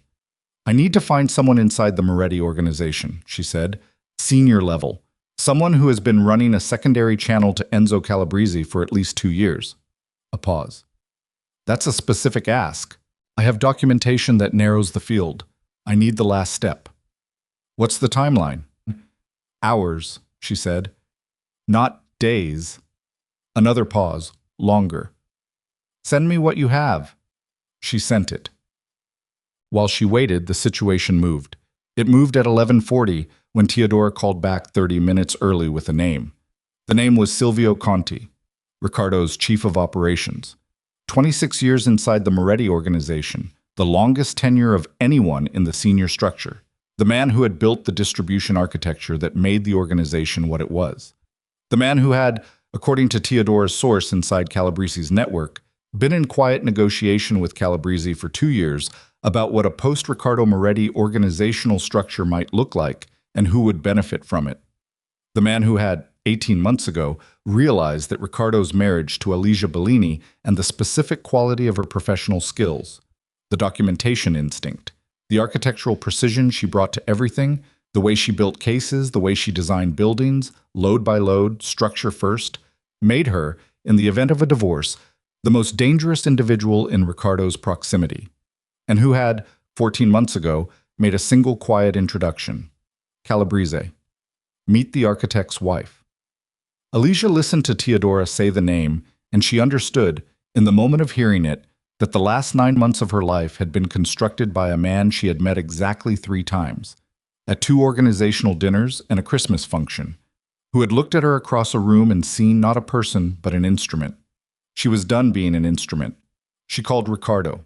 Speaker 1: I need to find someone inside the Moretti organization, she said, senior level, someone who has been running a secondary channel to Enzo Calabrese for at least 2 years. A pause. That's a specific ask. I have documentation that narrows the field. I need the last step. What's the timeline? Hours, she said. Not days. Another pause, longer. Send me what you have. She sent it. While she waited, the situation moved. It moved at 11:40 when Teodora called back 30 minutes early with a name. The name was Silvio Conti, Ricardo's chief of operations. 26 years inside the Moretti organization, the longest tenure of anyone in the senior structure. The man who had built the distribution architecture that made the organization what it was. The man who had, according to Teodora's source inside Calabrese's network, been in quiet negotiation with Calabrese for 2 years about what a post-Ricardo Moretti organizational structure might look like and who would benefit from it. The man who had, 18 months ago, realized that Ricardo's marriage to Alicia Bellini and the specific quality of her professional skills, the documentation instinct, the architectural precision she brought to everything, the way she built cases, the way she designed buildings, load by load, structure first, made her, in the event of a divorce, the most dangerous individual in Ricardo's proximity, and who had, 14 months ago, made a single quiet introduction. Calabrese. Meet the architect's wife. Alicia listened to Teodora say the name, and she understood, in the moment of hearing it, that the last 9 months of her life had been constructed by a man she had met exactly 3 times, at 2 organizational dinners and a Christmas function, who had looked at her across a room and seen not a person but an instrument. She was done being an instrument. She called Ricardo.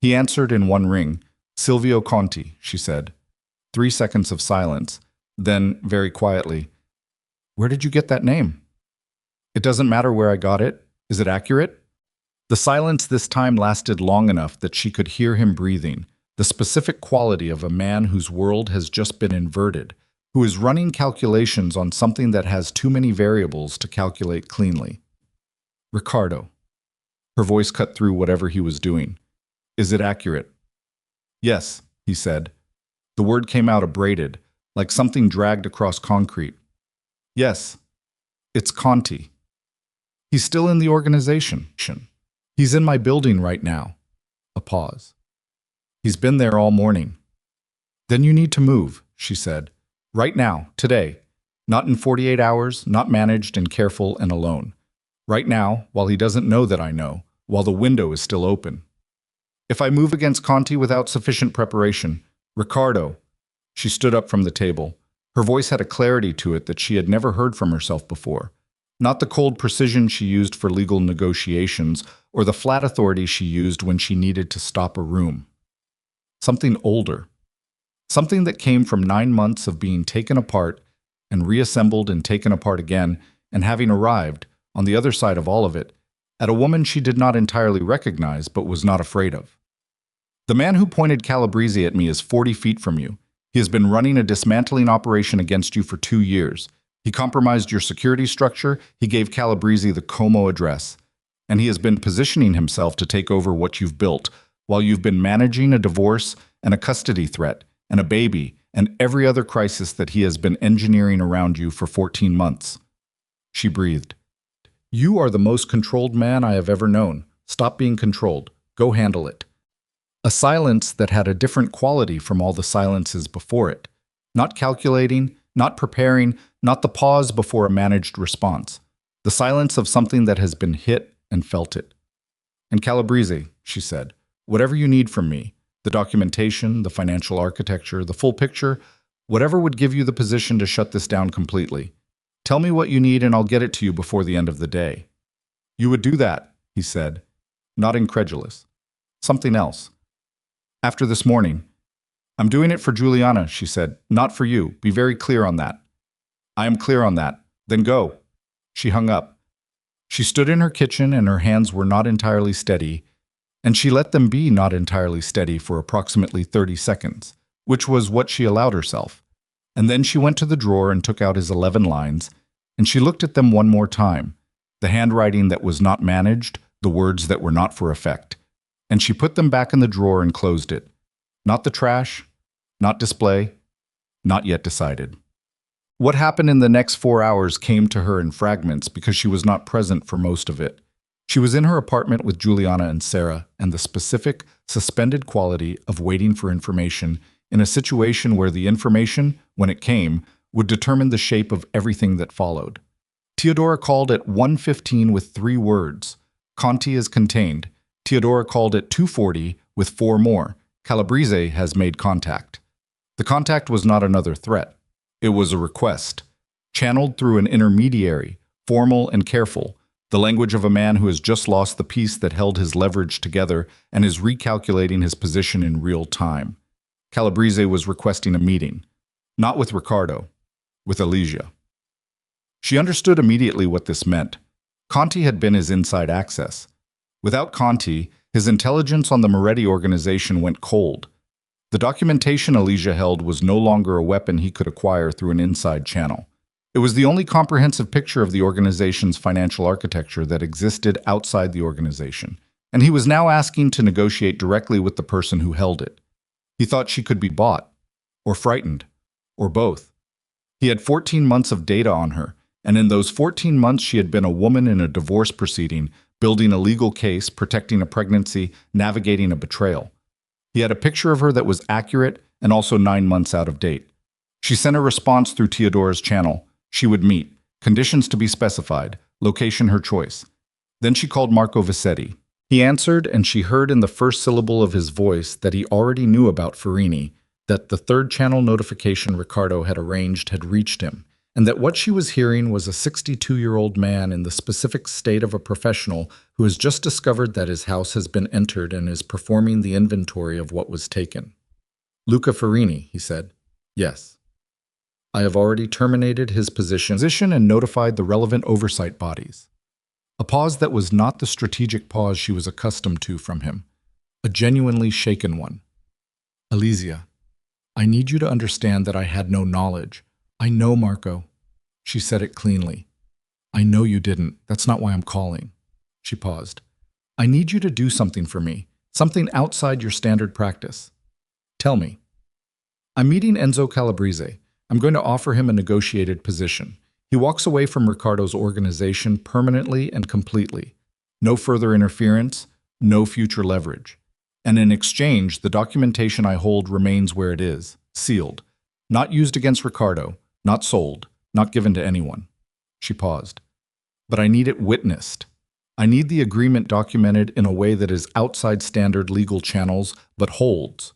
Speaker 1: He answered in one ring. Silvio Conti, she said. 3 seconds of silence. Then, very quietly, where did you get that name? It doesn't matter where I got it. Is it accurate? The silence this time lasted long enough that she could hear him breathing, the specific quality of a man whose world has just been inverted, who is running calculations on something that has too many variables to calculate cleanly. Ricardo. Her voice cut through whatever he was doing. Is it accurate? Yes, he said. The word came out abraded, like something dragged across concrete. Yes, it's Conti. He's still in the organization. He's in my building right now. A pause. He's been there all morning. Then you need to move, she said. Right now, today. Not in 48 hours, not managed and careful and alone. Right now, while he doesn't know that I know, while the window is still open. If I move against Conti without sufficient preparation, Ricardo. She stood up from the table. Her voice had a clarity to it that she had never heard from herself before. Not the cold precision she used for legal negotiations or the flat authority she used when she needed to stop a room. Something older. Something that came from 9 months of being taken apart and reassembled and taken apart again, and having arrived, on the other side of all of it, at a woman she did not entirely recognize but was not afraid of. The man who pointed Calabrese at me is 40 feet from you. He has been running a dismantling operation against you for 2 years. He compromised your security structure, he gave Calabrese the Como address, and he has been positioning himself to take over what you've built, while you've been managing a divorce and a custody threat and a baby and every other crisis that he has been engineering around you for 14 months. She breathed. You are the most controlled man I have ever known. Stop being controlled. Go handle it. A silence that had a different quality from all the silences before it. Not calculating, not preparing, not the pause before a managed response. The silence of something that has been hit and felt it. And Calabrese, she said, whatever you need from me, the documentation, the financial architecture, the full picture, whatever would give you the position to shut this down completely. Tell me what you need and I'll get it to you before the end of the day. You would do that, he said, not incredulous. Something else. After this morning, I'm doing it for Juliana, she said, not for you. Be very clear on that. I am clear on that. Then go. She hung up. She stood in her kitchen and her hands were not entirely steady, and she let them be not entirely steady for approximately 30 seconds, which was what she allowed herself. And then she went to the drawer and took out his 11 lines, and she looked at them one more time, the handwriting that was not managed, the words that were not for effect. And she put them back in the drawer and closed it. Not the trash, not display, not yet decided. What happened in the next 4 hours came to her in fragments because she was not present for most of it. She was in her apartment with Juliana and Sarah, and the specific, suspended quality of waiting for information in a situation where the information, when it came, would determine the shape of everything that followed. Teodora called at 1:15 with 3 words. Conti is contained. Teodora called at 2:40 with 4 more. Calabrese has made contact. The contact was not another threat. It was a request, channeled through an intermediary, formal and careful, the language of a man who has just lost the piece that held his leverage together and is recalculating his position in real time. Calabrese was requesting a meeting, not with Ricardo, with Alicia. She understood immediately what this meant. Conti had been his inside access. Without Conti, his intelligence on the Moretti organization went cold. The documentation Alicia held was no longer a weapon he could acquire through an inside channel. It was the only comprehensive picture of the organization's financial architecture that existed outside the organization, and he was now asking to negotiate directly with the person who held it. He thought she could be bought, or frightened, or both. He had 14 months of data on her, and in those 14 months she had been a woman in a divorce proceeding, building a legal case, protecting a pregnancy, navigating a betrayal. He had a picture of her that was accurate and also 9 months out of date. She sent a response through Teodora's channel. She would meet. Conditions to be specified. Location her choice. Then she called Marco Vicetti. He answered, and she heard in the first syllable of his voice that he already knew about Farini, that the third channel notification Ricardo had arranged had reached him, and that what she was hearing was a 62-year-old man in the specific state of a professional who has just discovered that his house has been entered and is performing the inventory of what was taken. Luca Farini, he said. Yes. I have already terminated his position and notified the relevant oversight bodies. A pause that was not the strategic pause she was accustomed to from him, a genuinely shaken one. Alizia, I need you to understand that I had no knowledge. I know, Marco. She said it cleanly. I know you didn't. That's not why I'm calling. She paused. I need you to do something for me, something outside your standard practice. Tell me. I'm meeting Enzo Calabrese. I'm going to offer him a negotiated position. He walks away from Ricardo's organization permanently and completely. No further interference, no future leverage. And in exchange, the documentation I hold remains where it is, sealed. Not used against Ricardo, not sold, not given to anyone. She paused. But I need it witnessed. I need the agreement documented in a way that is outside standard legal channels, but holds.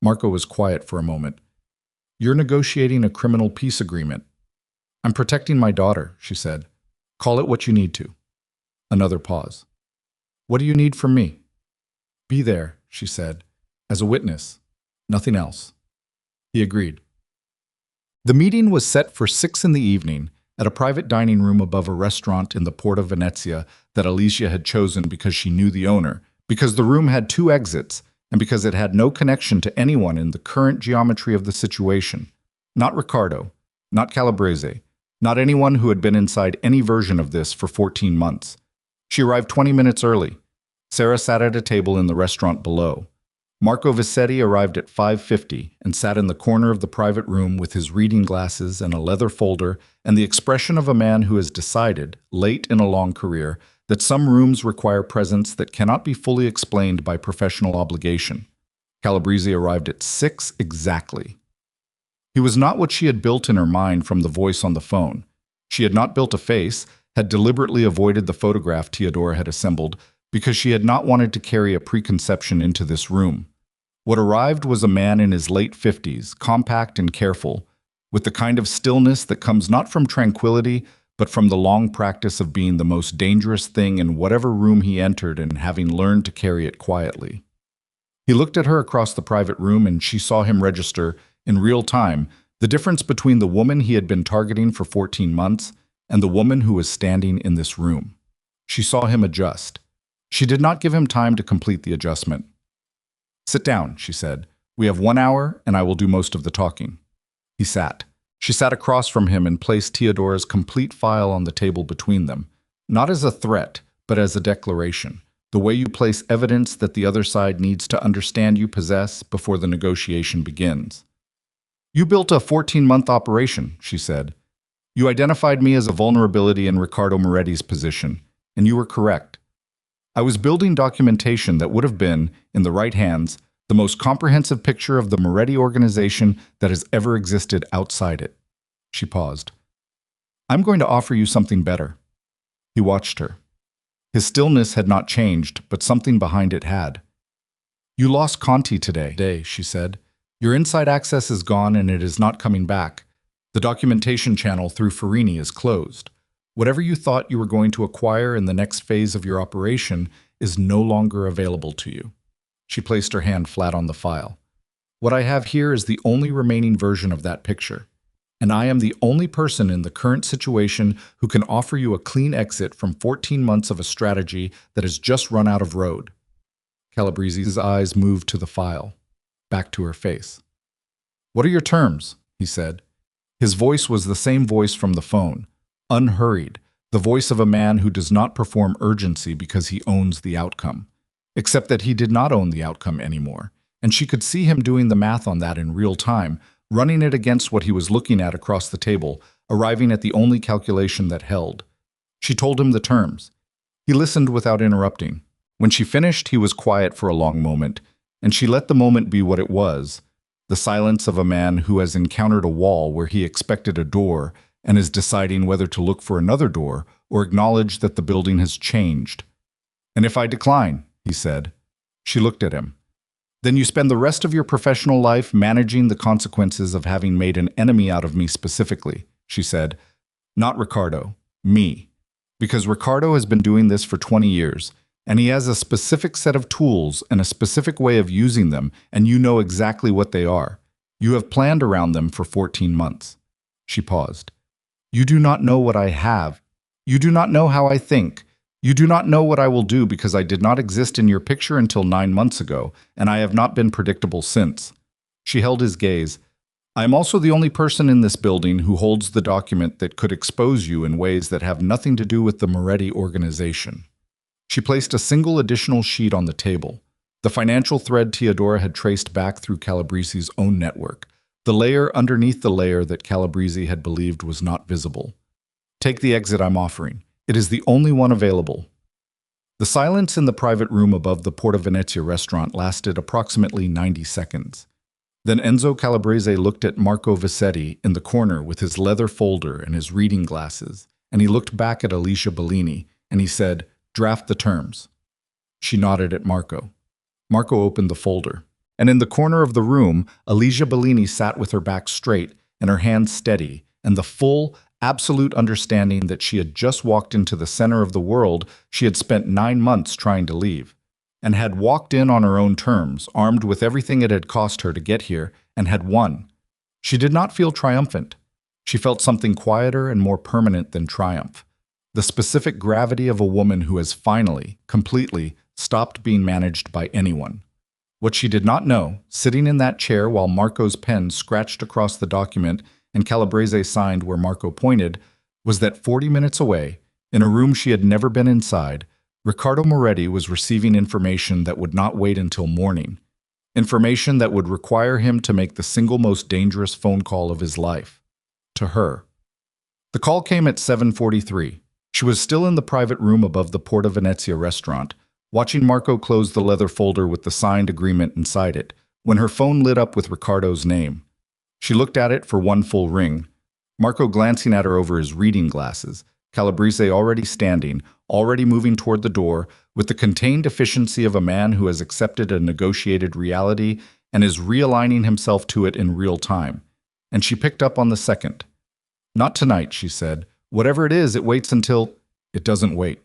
Speaker 1: Marco was quiet for a moment. You're negotiating a criminal peace agreement. I'm protecting my daughter, she said. Call it what you need to. Another pause. What do you need from me? Be there, she said, as a witness. Nothing else. He agreed. The meeting was set for 6 p.m. at a private dining room above a restaurant in the port of Venezia that Alicia had chosen because she knew the owner, because the room had 2 exits, and because it had no connection to anyone in the current geometry of the situation. Not Ricardo, not Calabrese, not anyone who had been inside any version of this for 14 months. She arrived 20 minutes early. Sarah sat at a table in the restaurant below. Marco Vicetti arrived at 5:50 and sat in the corner of the private room with his reading glasses and a leather folder and the expression of a man who has decided, late in a long career, that some rooms require presence that cannot be fully explained by professional obligation. Calabrese arrived at 6 exactly. He was not what she had built in her mind from the voice on the phone. She had not built a face, had deliberately avoided the photograph Teodora had assembled, because she had not wanted to carry a preconception into this room. What arrived was a man in his late 50s, compact and careful, with the kind of stillness that comes not from tranquility, but from the long practice of being the most dangerous thing in whatever room he entered and having learned to carry it quietly. He looked at her across the private room and she saw him register, in real time, the difference between the woman he had been targeting for 14 months and the woman who was standing in this room. She saw him adjust. She did not give him time to complete the adjustment. Sit down, she said. We have 1 hour, and I will do most of the talking. He sat. She sat across from him and placed Teodora's complete file on the table between them, not as a threat, but as a declaration, the way you place evidence that the other side needs to understand you possess before the negotiation begins. You built a 14-month operation, she said. You identified me as a vulnerability in Riccardo Moretti's position, and you were correct. I was building documentation that would have been, in the right hands, the most comprehensive picture of the Moretti organization that has ever existed outside it. She paused. I'm going to offer you something better. He watched her. His stillness had not changed, but something behind it had. You lost Conti today, she said. Your inside access is gone and it is not coming back. The documentation channel through Farini is closed. Whatever you thought you were going to acquire in the next phase of your operation is no longer available to you. She placed her hand flat on the file. What I have here is the only remaining version of that picture, and I am the only person in the current situation who can offer you a clean exit from 14 months of a strategy that has just run out of road. Calabrese's eyes moved to the file, back to her face. What are your terms? He said. His voice was the same voice from the phone, unhurried, the voice of a man who does not perform urgency because he owns the outcome. Except that he did not own the outcome anymore, and she could see him doing the math on that in real time, running it against what he was looking at across the table, arriving at the only calculation that held. She told him the terms. He listened without interrupting. When she finished, he was quiet for a long moment, and she let the moment be what it was, the silence of a man who has encountered a wall where he expected a door and is deciding whether to look for another door or acknowledge that the building has changed. And if I decline, he said. She looked at him. Then you spend the rest of your professional life managing the consequences of having made an enemy out of me specifically, she said. Not Ricardo, me. Because Ricardo has been doing this for 20 years, and he has a specific set of tools and a specific way of using them, and you know exactly what they are. You have planned around them for 14 months. She paused. You do not know what I have. You do not know how I think. You do not know what I will do because I did not exist in your picture until 9 months ago, and I have not been predictable since. She held his gaze. I am also the only person in this building who holds the document that could expose you in ways that have nothing to do with the Moretti organization. She placed a single additional sheet on the table. The financial thread Teodora had traced back through Calabresi's own network, the layer underneath the layer that Calabresi had believed was not visible. Take the exit I'm offering. It is the only one available. The silence in the private room above the Porta Venezia restaurant lasted approximately 90 seconds. Then Enzo Calabrese looked at Marco Vicetti in the corner with his leather folder and his reading glasses, and he looked back at Alicia Bellini, and he said, "Draft the terms." She nodded at Marco. Marco opened the folder, and in the corner of the room, Alicia Bellini sat with her back straight and her hands steady, and the full, absolute understanding that she had just walked into the center of the world she had spent 9 months trying to leave, and had walked in on her own terms, armed with everything it had cost her to get here, and had won. She did not feel triumphant. She felt something quieter and more permanent than triumph. The specific gravity of a woman who has finally, completely, stopped being managed by anyone. What she did not know, sitting in that chair while Marco's pen scratched across the document and Calabrese signed where Marco pointed, was that 40 minutes away, in a room she had never been inside, Riccardo Moretti was receiving information that would not wait until morning. Information that would require him to make the single most dangerous phone call of his life. To her. The call came at 7:43. She was still in the private room above the Porta Venezia restaurant, watching Marco close the leather folder with the signed agreement inside it, when her phone lit up with Riccardo's name. She looked at it for one full ring, Marco glancing at her over his reading glasses, Calabrese already standing, already moving toward the door, with the contained efficiency of a man who has accepted a negotiated reality and is realigning himself to it in real time. And she picked up on the second. "Not tonight," she said. "Whatever it is, it waits until—" "It doesn't wait."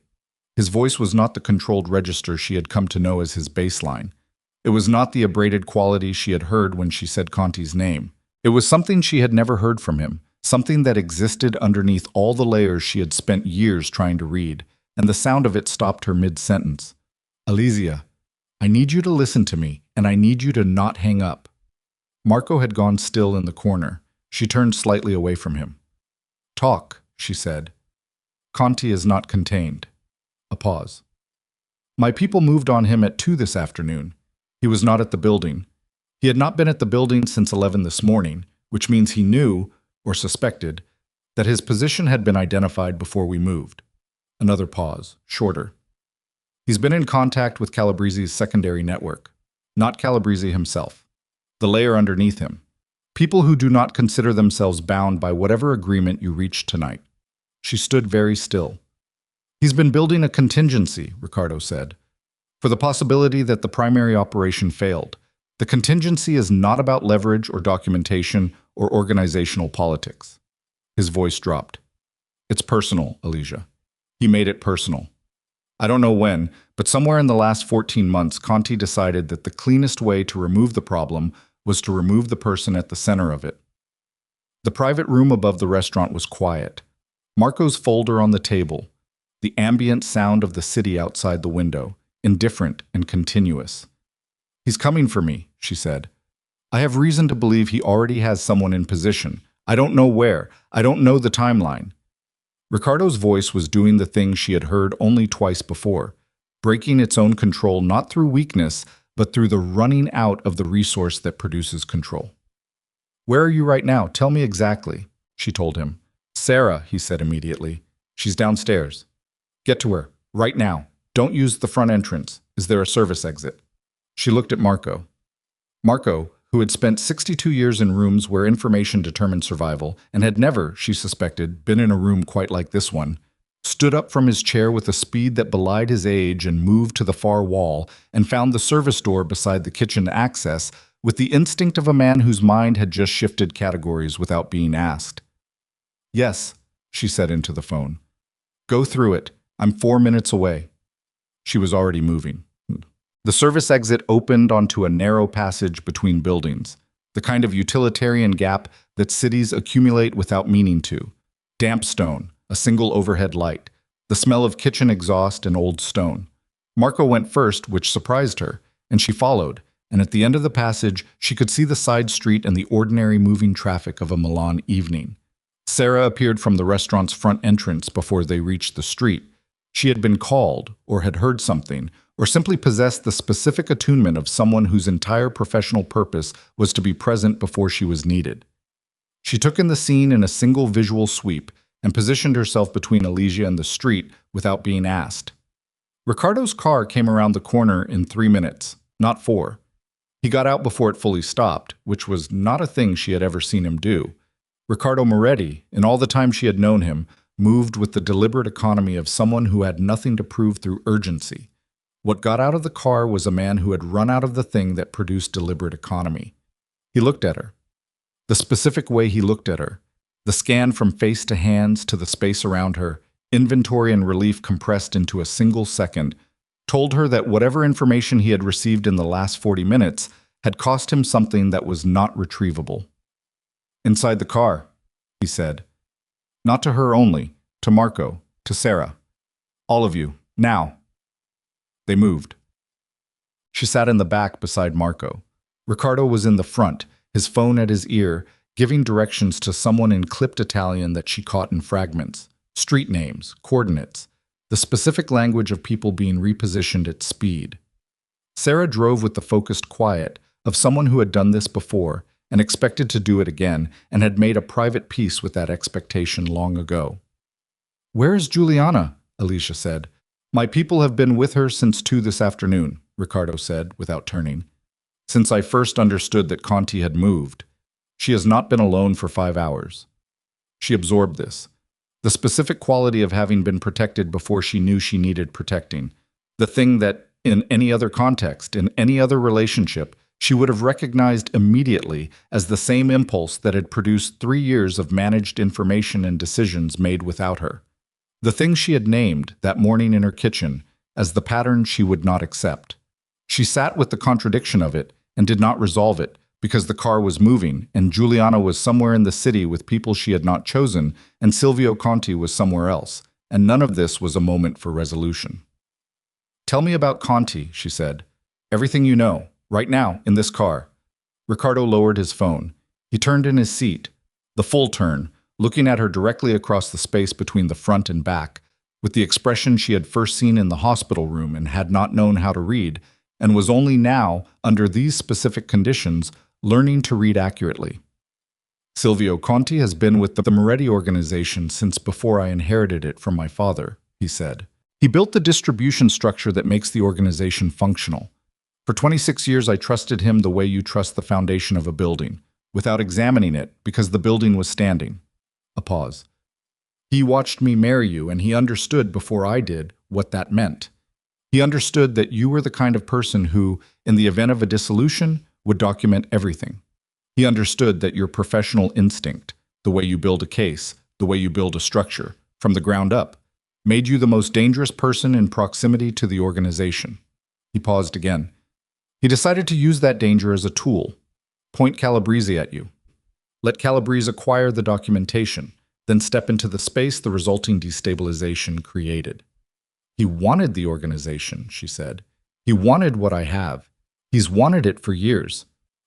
Speaker 1: His voice was not the controlled register she had come to know as his baseline. It was not the abraded quality she had heard when she said Conti's name. It was something she had never heard from him, something that existed underneath all the layers she had spent years trying to read, and the sound of it stopped her mid-sentence. "Alicia, I need you to listen to me, and I need you to not hang up." Marco had gone still in the corner. She turned slightly away from him. "Talk," she said. "Conti is not contained." A pause. "My people moved on him at 2 this afternoon. He was not at the building. He had not been at the building since 11 this morning, which means he knew, or suspected, that his position had been identified before we moved." Another pause, shorter. "He's been in contact with Calabresi's secondary network, not Calabresi himself. The layer underneath him. People who do not consider themselves bound by whatever agreement you reached tonight." She stood very still. "He's been building a contingency," Riccardo said, "for the possibility that the primary operation failed. The contingency is not about leverage or documentation or organizational politics." His voice dropped. "It's personal, Alicia. He made it personal. I don't know when, but somewhere in the last 14 months, Conti decided that the cleanest way to remove the problem was to remove the person at the center of it." The private room above the restaurant was quiet. Marco's folder on the table, the ambient sound of the city outside the window, indifferent and continuous. "He's coming for me," she said. "I have reason to believe he already has someone in position. I don't know where. I don't know the timeline." Riccardo's voice was doing the thing she had heard only twice before, breaking its own control not through weakness, but through the running out of the resource that produces control. "Where are you right now? Tell me exactly," she told him. "Sarah," he said immediately. "She's downstairs." "Get to her, right now. Don't use the front entrance. Is there a service exit?" She looked at Marco. Marco, who had spent 62 years in rooms where information determined survival, and had never, she suspected, been in a room quite like this one, stood up from his chair with a speed that belied his age and moved to the far wall and found the service door beside the kitchen access with the instinct of a man whose mind had just shifted categories without being asked. "Yes," she said into the phone. "Go through it. I'm 4 minutes away." She was already moving. The service exit opened onto a narrow passage between buildings, the kind of utilitarian gap that cities accumulate without meaning to. Damp stone, a single overhead light, the smell of kitchen exhaust and old stone. Marco went first, which surprised her, and she followed, and at the end of the passage, she could see the side street and the ordinary moving traffic of a Milan evening. Sarah appeared from the restaurant's front entrance before they reached the street. She had been called, or had heard something, or simply possessed the specific attunement of someone whose entire professional purpose was to be present before she was needed. She took in the scene in a single visual sweep and positioned herself between Alicia and the street without being asked. Ricardo's car came around the corner in 3 minutes, not 4. He got out before it fully stopped, which was not a thing she had ever seen him do. Ricardo Moretti, in all the time she had known him, moved with the deliberate economy of someone who had nothing to prove through urgency. What got out of the car was a man who had run out of the thing that produced deliberate economy. He looked at her. The specific way he looked at her, the scan from face to hands to the space around her, inventory and relief compressed into a single second, told her that whatever information he had received in the last 40 minutes had cost him something that was not retrievable. "Inside the car," he said. Not to her only, to Marco, to Sarah. "All of you, now." They moved. She sat in the back beside Marco. Ricardo was in the front, his phone at his ear, giving directions to someone in clipped Italian that she caught in fragments, street names, coordinates, the specific language of people being repositioned at speed. Sarah drove with the focused quiet of someone who had done this before and expected to do it again and had made a private peace with that expectation long ago. "Where is Juliana?" Alicia said. "My people have been with her since 2 this afternoon," Ricardo said, without turning. "Since I first understood that Conti had moved. She has not been alone for 5 hours." She absorbed this. The specific quality of having been protected before she knew she needed protecting. The thing that, in any other context, in any other relationship, she would have recognized immediately as the same impulse that had produced 3 years of managed information and decisions made without her. The thing she had named, that morning in her kitchen, as the pattern she would not accept. She sat with the contradiction of it and did not resolve it, because the car was moving, and Giuliana was somewhere in the city with people she had not chosen, and Silvio Conti was somewhere else, and none of this was a moment for resolution. "Tell me about Conti," she said. "Everything you know, right now, in this car." Ricardo lowered his phone. He turned in his seat, the full turn, looking at her directly across the space between the front and back, with the expression she had first seen in the hospital room and had not known how to read, and was only now, under these specific conditions, learning to read accurately. "Silvio Conti has been with the Moretti organization since before I inherited it from my father," he said. "He built the distribution structure that makes the organization functional. For 26 years I trusted him the way you trust the foundation of a building, without examining it, because the building was standing." A pause. "He watched me marry you, and he understood before I did what that meant. He understood that you were the kind of person who, in the event of a dissolution, would document everything. He understood that your professional instinct, the way you build a case, the way you build a structure, from the ground up, made you the most dangerous person in proximity to the organization." He paused again. "He decided to use that danger as a tool. Point Calabrese at you. Let Calabrese acquire the documentation, then step into the space the resulting destabilization created." "He wanted the organization," she said. "He wanted what I have. He's wanted it for years.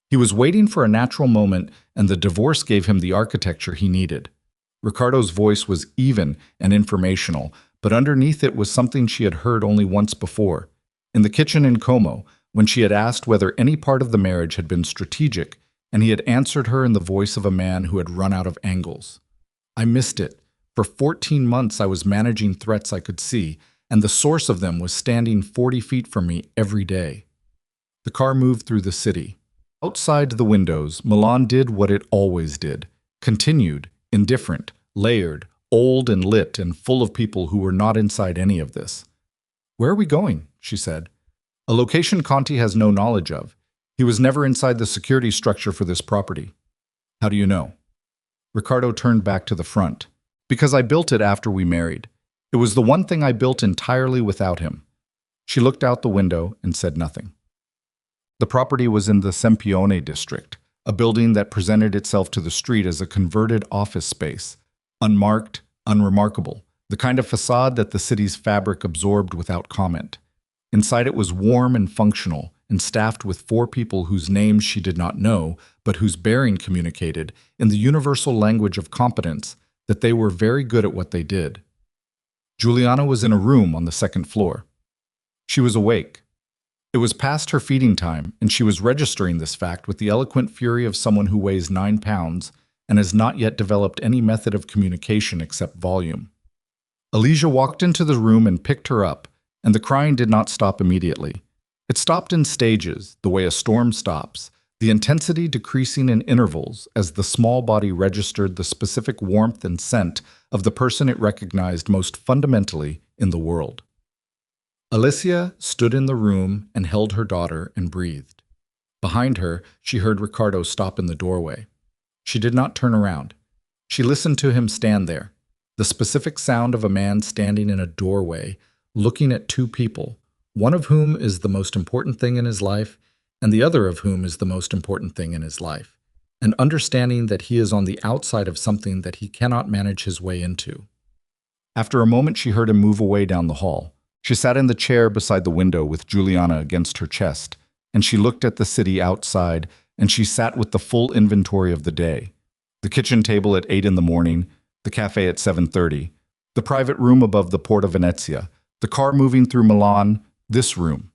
Speaker 1: He was waiting for a natural moment, and the divorce gave him the architecture he needed." Ricardo's voice was even and informational, but underneath it was something she had heard only once before. In the kitchen in Como, when she had asked whether any part of the marriage had been strategic, and he had answered her in the voice of a man who had run out of angles. "I missed it. For 14 months I was managing threats I could see, and the source of them was standing 40 feet from me every day." The car moved through the city. Outside the windows, Milan did what it always did, continued, indifferent, layered, old and lit and full of people who were not inside any of this. "Where are we going?" she said. "A location Conti has no knowledge of. He was never inside the security structure for this property." "How do you know?" Ricardo turned back to the front. "Because I built it after we married. It was the one thing I built entirely without him." She looked out the window and said nothing. The property was in the Sempione district, a building that presented itself to the street as a converted office space, unmarked, unremarkable, the kind of facade that the city's fabric absorbed without comment. Inside it was warm and functional, and staffed with 4 people whose names she did not know, but whose bearing communicated, in the universal language of competence, that they were very good at what they did. Juliana was in a room on the 2nd floor. She was awake. It was past her feeding time, and she was registering this fact with the eloquent fury of someone who weighs 9 pounds and has not yet developed any method of communication except volume. Alicia walked into the room and picked her up, and the crying did not stop immediately. It stopped in stages, the way a storm stops, the intensity decreasing in intervals as the small body registered the specific warmth and scent of the person it recognized most fundamentally in the world. Alicia stood in the room and held her daughter and breathed. Behind her, she heard Ricardo stop in the doorway. She did not turn around. She listened to him stand there, the specific sound of a man standing in a doorway, looking at 2 people, one of whom is the most important thing in his life, and the other of whom is the most important thing in his life, and understanding that he is on the outside of something that he cannot manage his way into. After a moment, she heard him move away down the hall. She sat in the chair beside the window with Juliana against her chest, and she looked at the city outside, and she sat with the full inventory of the day. The kitchen table at 8 in the morning, the cafe at 7:30, the private room above the Porta Venezia, the car moving through Milan, this room.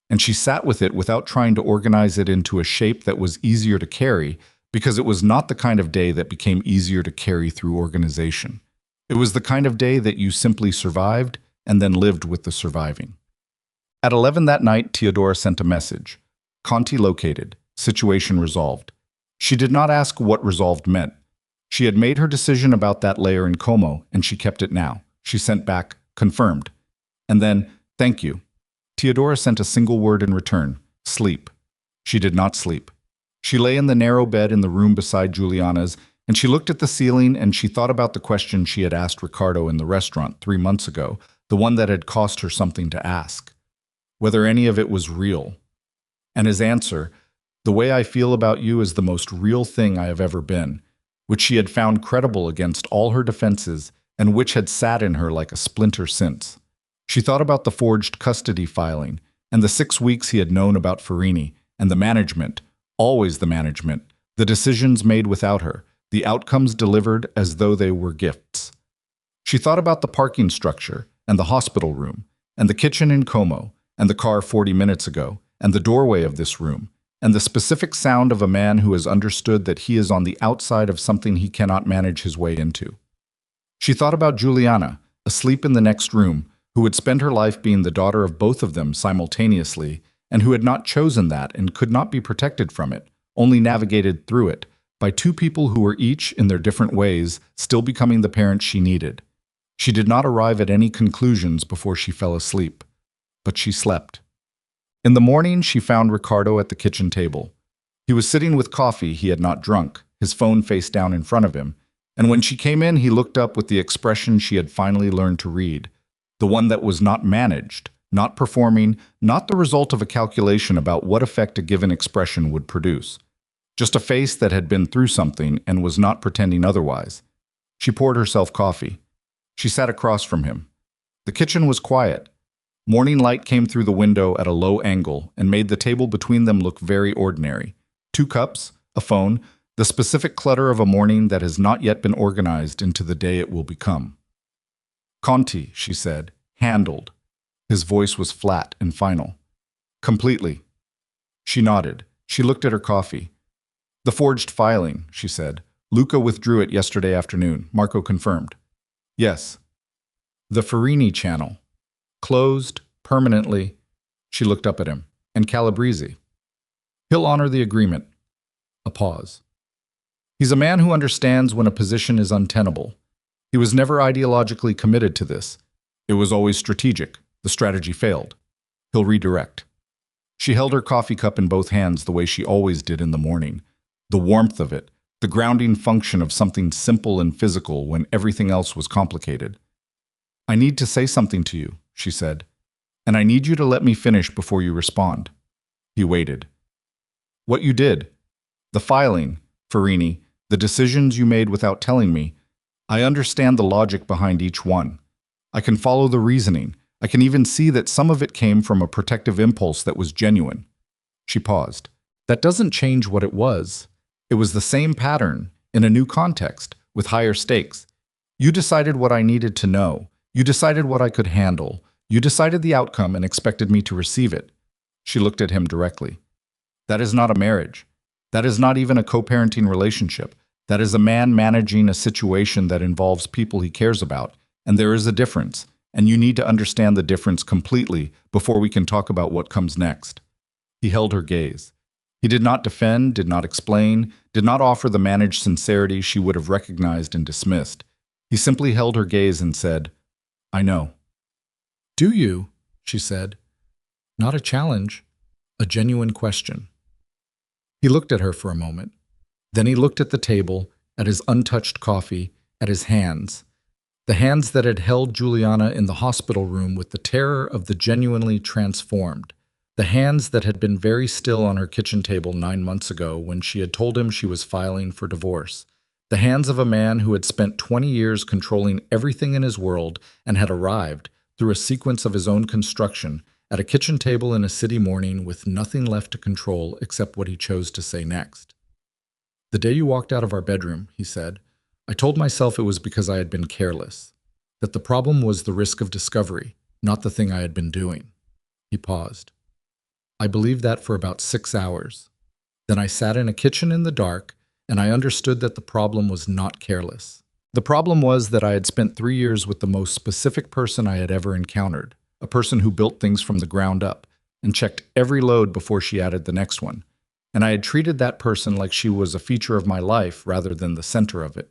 Speaker 1: And she sat with it without trying to organize it into a shape that was easier to carry, because it was not the kind of day that became easier to carry through organization. It was the kind of day that you simply survived and then lived with the surviving. At 11 that night, Teodora sent a message. Conti located. Situation resolved. She did not ask what resolved meant. She had made her decision about that layer in Como, and she kept it now. She sent back, confirmed. And then, thank you. Teodora sent a single word in return, sleep. She did not sleep. She lay in the narrow bed in the room beside Juliana's, and she looked at the ceiling and she thought about the question she had asked Ricardo in the restaurant 3 months ago, the one that had cost her something to ask. Whether any of it was real. And his answer, the way I feel about you is the most real thing I have ever been, which she had found credible against all her defenses and which had sat in her like a splinter since. She thought about the forged custody filing and the 6 weeks he had known about Farini and the management, always the management, the decisions made without her, the outcomes delivered as though they were gifts. She thought about the parking structure and the hospital room and the kitchen in Como and the car 40 minutes ago and the doorway of this room and the specific sound of a man who has understood that he is on the outside of something he cannot manage his way into. She thought about Juliana, asleep in the next room, who would spend her life being the daughter of both of them simultaneously, and who had not chosen that and could not be protected from it, only navigated through it, by 2 people who were each, in their different ways, still becoming the parent she needed. She did not arrive at any conclusions before she fell asleep, but she slept. In the morning, she found Ricardo at the kitchen table. He was sitting with coffee he had not drunk, his phone face down in front of him, and when she came in, he looked up with the expression she had finally learned to read, the one that was not managed, not performing, not the result of a calculation about what effect a given expression would produce. Just a face that had been through something and was not pretending otherwise. She poured herself coffee. She sat across from him. The kitchen was quiet. Morning light came through the window at a low angle and made the table between them look very ordinary. 2 cups, a phone, the specific clutter of a morning that has not yet been organized into the day it will become. Conti, she said, handled. His voice was flat and final. Completely. She nodded. She looked at her coffee. The forged filing, she said. Luca withdrew it yesterday afternoon. Marco confirmed. Yes. The Farini channel. Closed, permanently. She looked up at him. And Calabrese. He'll honor the agreement. A pause. He's a man who understands when a position is untenable. He was never ideologically committed to this. It was always strategic. The strategy failed. He'll redirect. She held her coffee cup in both hands the way she always did in the morning. The warmth of it, the grounding function of something simple and physical when everything else was complicated. I need to say something to you, she said, and I need you to let me finish before you respond. He waited. What you did, the filing, Farini, the decisions you made without telling me, I understand the logic behind each one. I can follow the reasoning. I can even see that some of it came from a protective impulse that was genuine. She paused. That doesn't change what it was. It was the same pattern, in a new context, with higher stakes. You decided what I needed to know. You decided what I could handle. You decided the outcome and expected me to receive it. She looked at him directly. That is not a marriage. That is not even a co-parenting relationship. That is a man managing a situation that involves people he cares about. And there is a difference, and you need to understand the difference completely before we can talk about what comes next. He held her gaze. He did not defend, did not explain, did not offer the managed sincerity she would have recognized and dismissed. He simply held her gaze and said, I know. Do you? She said. Not a challenge, a genuine question. He looked at her for a moment. Then he looked at the table, at his untouched coffee, at his hands. The hands that had held Juliana in the hospital room with the terror of the genuinely transformed. The hands that had been very still on her kitchen table 9 months ago when she had told him she was filing for divorce. The hands of a man who had spent 20 years controlling everything in his world and had arrived, through a sequence of his own construction, at a kitchen table in a city morning with nothing left to control except what he chose to say next. The day you walked out of our bedroom, he said, I told myself it was because I had been careless, that the problem was the risk of discovery, not the thing I had been doing. He paused. I believed that for about 6 hours. Then I sat in a kitchen in the dark, and I understood that the problem was not careless. The problem was that I had spent 3 years with the most specific person I had ever encountered, a person who built things from the ground up and checked every load before she added the next one. And I had treated that person like she was a feature of my life rather than the center of it.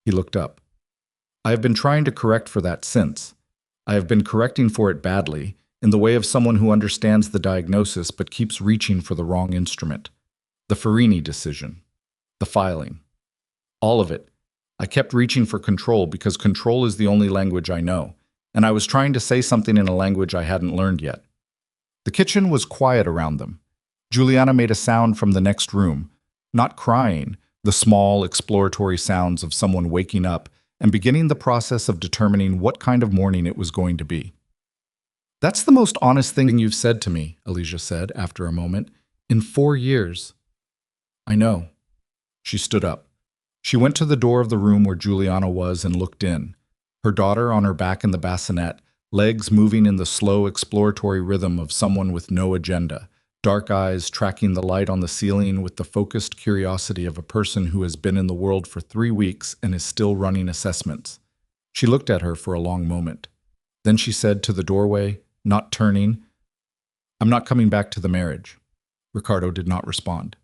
Speaker 1: He looked up. I have been trying to correct for that since. I have been correcting for it badly, in the way of someone who understands the diagnosis but keeps reaching for the wrong instrument. The Farini decision. The filing. All of it. I kept reaching for control because control is the only language I know, and I was trying to say something in a language I hadn't learned yet. The kitchen was quiet around them. Juliana made a sound from the next room, not crying, the small, exploratory sounds of someone waking up and beginning the process of determining what kind of morning it was going to be. That's the most honest thing you've said to me, Alicia said after a moment, in 4 years. I know. She stood up. She went to the door of the room where Juliana was and looked in, her daughter on her back in the bassinet, legs moving in the slow, exploratory rhythm of someone with no agenda, dark eyes tracking the light on the ceiling with the focused curiosity of a person who has been in the world for 3 weeks and is still running assessments. She looked at her for a long moment. Then she said to the doorway, not turning, I'm not coming back to the marriage. Ricardo did not respond.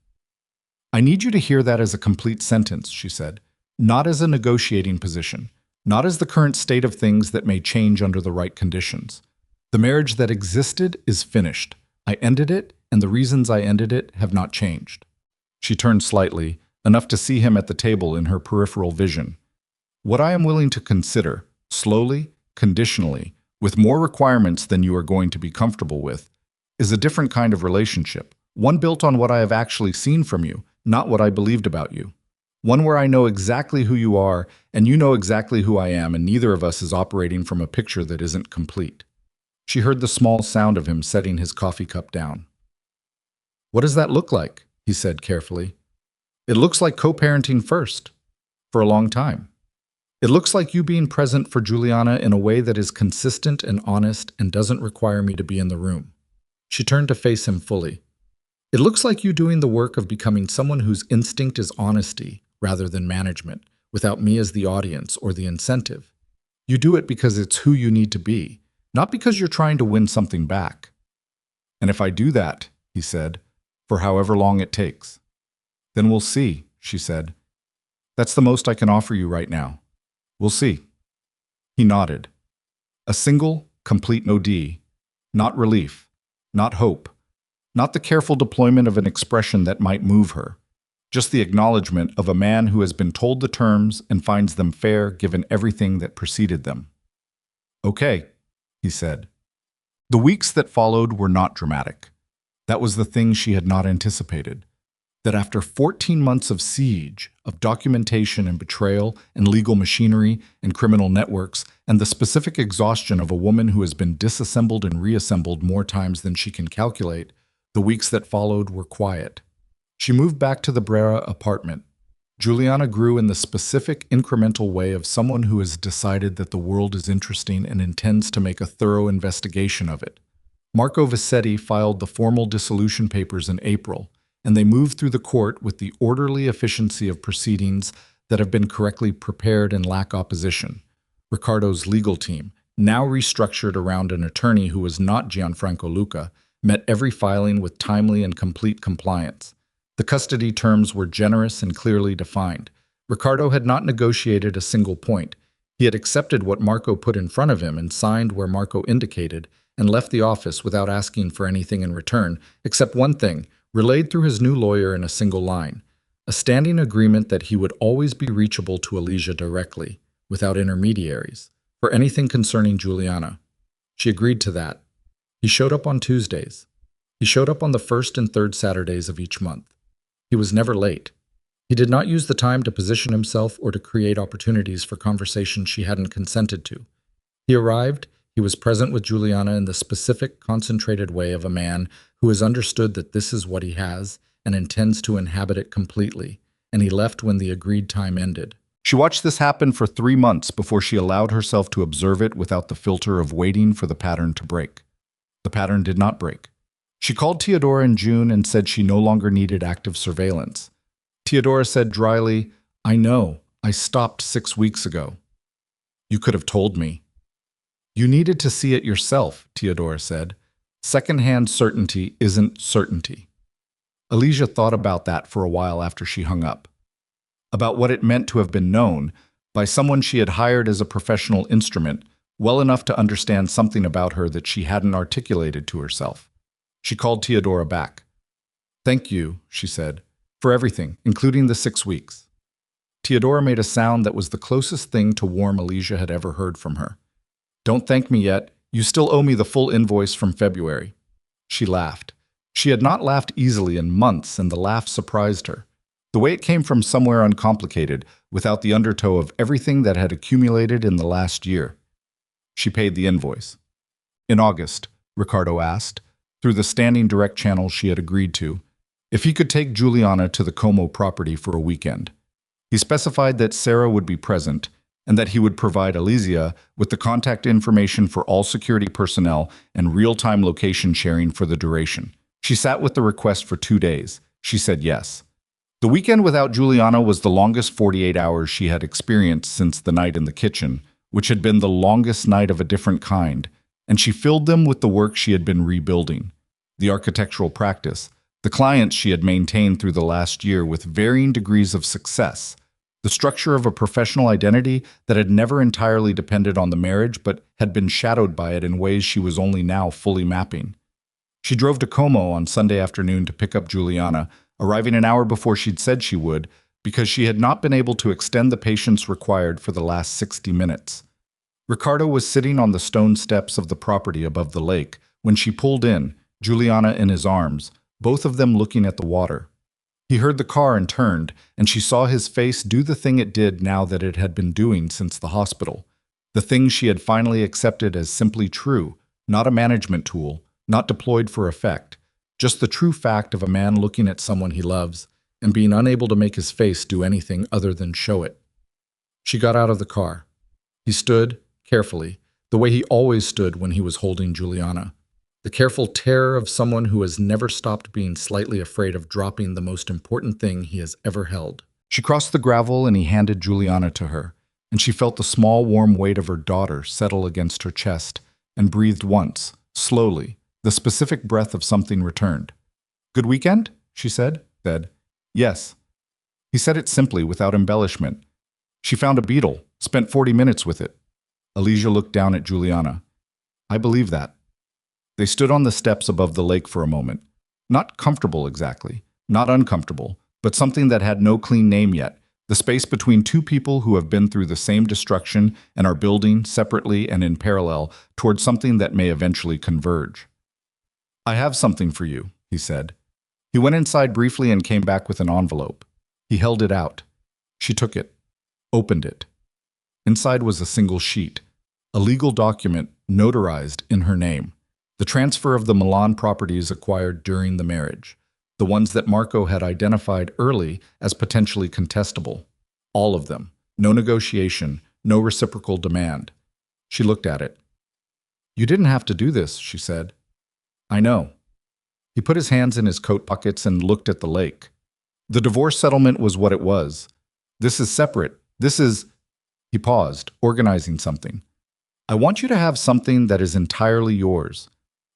Speaker 1: I need you to hear that as a complete sentence, she said, not as a negotiating position, not as the current state of things that may change under the right conditions. The marriage that existed is finished. I ended it, and the reasons I ended it have not changed. She turned slightly, enough to see him at the table in her peripheral vision. What I am willing to consider, slowly, conditionally, with more requirements than you are going to be comfortable with, is a different kind of relationship, one built on what I have actually seen from you, not what I believed about you. One where I know exactly who you are, and you know exactly who I am, and neither of us is operating from a picture that isn't complete. She heard the small sound of him setting his coffee cup down. What does that look like? He said carefully. It looks like co-parenting first, for a long time. It looks like you being present for Juliana in a way that is consistent and honest and doesn't require me to be in the room. She turned to face him fully. It looks like you doing the work of becoming someone whose instinct is honesty rather than management, without me as the audience or the incentive. You do it because it's who you need to be, not because you're trying to win something back. And if I do that, he said, for however long it takes, then we'll see, she said. That's the most I can offer you right now. We'll see. He nodded. A single, complete no-D, not relief, not hope, not the careful deployment of an expression that might move her, just the acknowledgement of a man who has been told the terms and finds them fair given everything that preceded them. Okay, he said. The weeks that followed were not dramatic. That was the thing she had not anticipated. that after 14 months of siege, of documentation and betrayal and legal machinery and criminal networks, and the specific exhaustion of a woman who has been disassembled and reassembled more times than she can calculate, the weeks that followed were quiet. She moved back to the Brera apartment. Juliana grew in the specific, incremental way of someone who has decided that the world is interesting and intends to make a thorough investigation of it. Marco Vassetti filed the formal dissolution papers in April, and they moved through the court with the orderly efficiency of proceedings that have been correctly prepared and lack opposition. Riccardo's legal team, now restructured around an attorney who was not Gianfranco Luca, met every filing with timely and complete compliance. The custody terms were generous and clearly defined. Riccardo had not negotiated a single point. He had accepted what Marco put in front of him and signed where Marco indicated, and left the office without asking for anything in return, except one thing, relayed through his new lawyer in a single line: a standing agreement that he would always be reachable to Alicia directly, without intermediaries, for anything concerning Juliana. She agreed to that. He showed up on Tuesdays. He showed up on the first and third Saturdays of each month. He was never late. He did not use the time to position himself or to create opportunities for conversation she hadn't consented to. He arrived, he was present with Juliana in the specific, concentrated way of a man who has understood that this is what he has and intends to inhabit it completely, and he left when the agreed time ended. She watched this happen for 3 months before she allowed herself to observe it without the filter of waiting for the pattern to break. The pattern did not break. She called Teodora in June and said she no longer needed active surveillance. Teodora said dryly, "I know, I stopped 6 weeks ago." "You could have told me." "You needed to see it yourself," Teodora said. "Second-hand certainty isn't certainty." Alicia thought about that for a while after she hung up. About what it meant to have been known, by someone she had hired as a professional instrument, well enough to understand something about her that she hadn't articulated to herself. She called Teodora back. "Thank you," she said, "for everything, including the 6 weeks." Teodora made a sound that was the closest thing to warm Alicia had ever heard from her. "Don't thank me yet. You still owe me the full invoice from February." She laughed. She had not laughed easily in months, and the laugh surprised her. The way it came from somewhere uncomplicated, without the undertow of everything that had accumulated in the last year. She paid the invoice. In August, Riccardo asked, through the standing direct channel she had agreed to, if he could take Juliana to the Como property for a weekend. He specified that Sarah would be present, and that he would provide Alicia with the contact information for all security personnel and real-time location sharing for the duration. She sat with the request for 2 days. She said yes. The weekend without Juliana was the longest 48 hours she had experienced since the night in the kitchen, which had been the longest night of a different kind, and she filled them with the work she had been rebuilding. The architectural practice, the clients she had maintained through the last year with varying degrees of success, the structure of a professional identity that had never entirely depended on the marriage but had been shadowed by it in ways she was only now fully mapping. She drove to Como on Sunday afternoon to pick up Juliana, arriving an hour before she'd said she would, because she had not been able to extend the patience required for the last 60 minutes. Riccardo was sitting on the stone steps of the property above the lake when she pulled in, Juliana in his arms, both of them looking at the water. He heard the car and turned, and she saw his face do the thing it did now that it had been doing since the hospital, the thing she had finally accepted as simply true, not a management tool, not deployed for effect, just the true fact of a man looking at someone he loves and being unable to make his face do anything other than show it. She got out of the car. He stood, carefully, the way he always stood when he was holding Juliana. The careful terror of someone who has never stopped being slightly afraid of dropping the most important thing he has ever held. She crossed the gravel and he handed Juliana to her, and she felt the small warm weight of her daughter settle against her chest and breathed once, slowly, the specific breath of something returned. "Good weekend?" she said. "Yes." He said it simply, without embellishment. "She found a beetle, spent 40 minutes with it." Alicia looked down at Juliana. "I believe that." They stood on the steps above the lake for a moment. Not comfortable exactly, not uncomfortable, but something that had no clean name yet, the space between two people who have been through the same destruction and are building, separately and in parallel, towards something that may eventually converge. "I have something for you," he said. He went inside briefly and came back with an envelope. He held it out. She took it, opened it. Inside was a single sheet, a legal document notarized in her name. The transfer of the Milan properties acquired during the marriage, the ones that Marco had identified early as potentially contestable. All of them. No negotiation, no reciprocal demand. She looked at it. "You didn't have to do this," she said. "I know." He put his hands in his coat pockets and looked at the lake. The divorce settlement was what it was. This is separate. This is... He paused, organizing something. "I want you to have something that is entirely yours,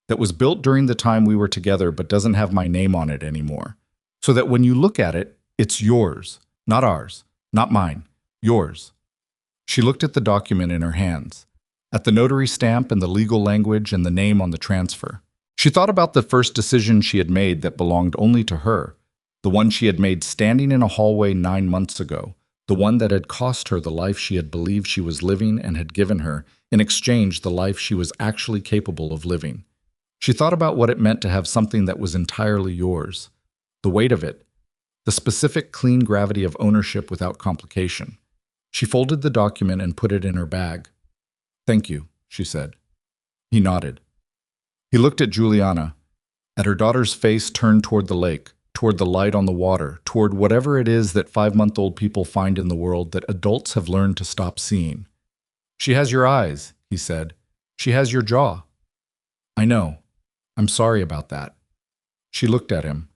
Speaker 1: that was built during the time we were together but doesn't have my name on it anymore, so that when you look at it, it's yours, not ours, not mine, yours." She looked at the document in her hands, at the notary stamp and the legal language and the name on the transfer. She thought about the first decision she had made that belonged only to her, the one she had made standing in a hallway 9 months ago, the one that had cost her the life she had believed she was living and had given her, in exchange, the life she was actually capable of living. She thought about what it meant to have something that was entirely yours, the weight of it, the specific clean gravity of ownership without complication. She folded the document and put it in her bag. "Thank you," she said. He nodded. He looked at Juliana, at her daughter's face turned toward the lake, toward the light on the water, toward whatever it is that 5-month-old people find in the world that adults have learned to stop seeing. "She has your eyes," he said. "She has your jaw." "I know. I'm sorry about that." She looked at him.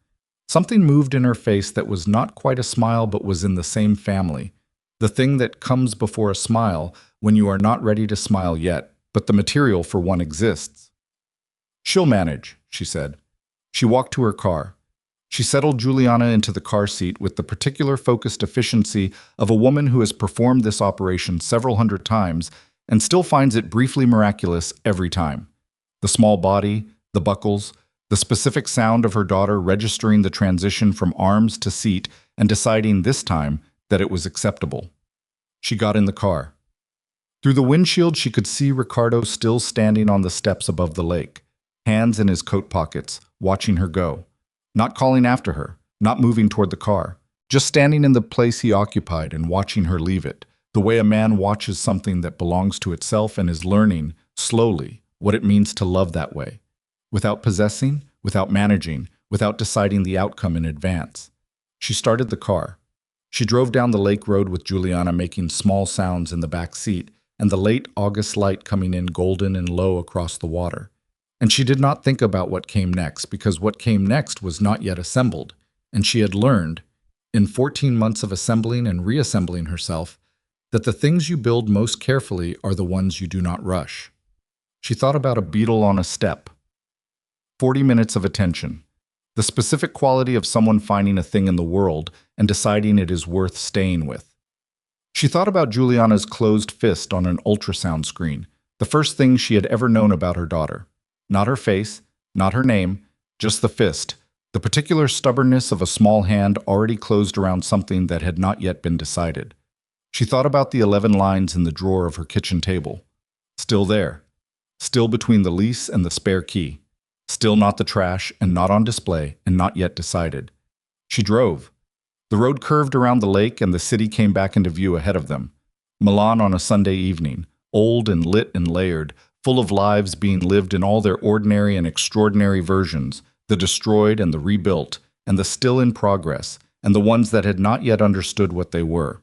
Speaker 1: Something moved in her face that was not quite a smile but was in the same family, the thing that comes before a smile when you are not ready to smile yet, but the material for one exists. "She'll manage," she said. She walked to her car. She settled Juliana into the car seat with the particular focused efficiency of a woman who has performed this operation several hundred times and still finds it briefly miraculous every time. The small body, the buckles, the specific sound of her daughter registering the transition from arms to seat and deciding this time that it was acceptable. She got in the car. Through the windshield, she could see Ricardo still standing on the steps above the lake, hands in his coat pockets, watching her go. Not calling after her, not moving toward the car, just standing in the place he occupied and watching her leave it, the way a man watches something that belongs to itself and is learning, slowly, what it means to love that way, without possessing, without managing, without deciding the outcome in advance. She started the car. She drove down the lake road with Juliana making small sounds in the back seat and the late August light coming in golden and low across the water. And she did not think about what came next, because what came next was not yet assembled, and she had learned, in 14 months of assembling and reassembling herself, that the things you build most carefully are the ones you do not rush. She thought about a beetle on a step. 40 minutes of attention. The specific quality of someone finding a thing in the world and deciding it is worth staying with. She thought about Juliana's closed fist on an ultrasound screen, the first thing she had ever known about her daughter. Not her face, not her name, just the fist, the particular stubbornness of a small hand already closed around something that had not yet been decided. She thought about the 11 lines in the drawer of her kitchen table. Still there. Still between the lease and the spare key. Still not the trash and not on display and not yet decided. She drove. The road curved around the lake and the city came back into view ahead of them. Milan on a Sunday evening, old and lit and layered, full of lives being lived in all their ordinary and extraordinary versions, the destroyed and the rebuilt, and the still in progress, and the ones that had not yet understood what they were.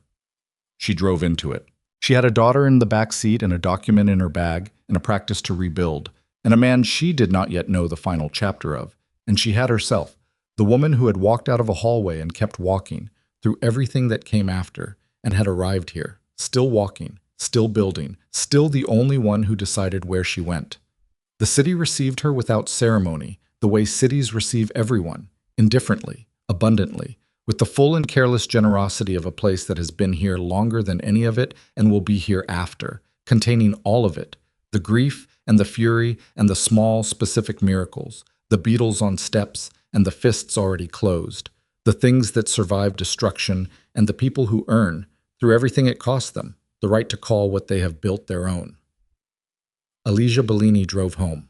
Speaker 1: She drove into it. She had a daughter in the back seat and a document in her bag and a practice to rebuild, and a man she did not yet know the final chapter of, and she had herself, the woman who had walked out of a hallway and kept walking, through everything that came after, and had arrived here, still walking, still building, still the only one who decided where she went. The city received her without ceremony, the way cities receive everyone, indifferently, abundantly, with the full and careless generosity of a place that has been here longer than any of it and will be here after, containing all of it, the grief and the fury and the small, specific miracles, the beetles on steps and the fists already closed, the things that survive destruction and the people who earn, through everything it cost them, the right to call what they have built their own. Alicia Bellini drove home.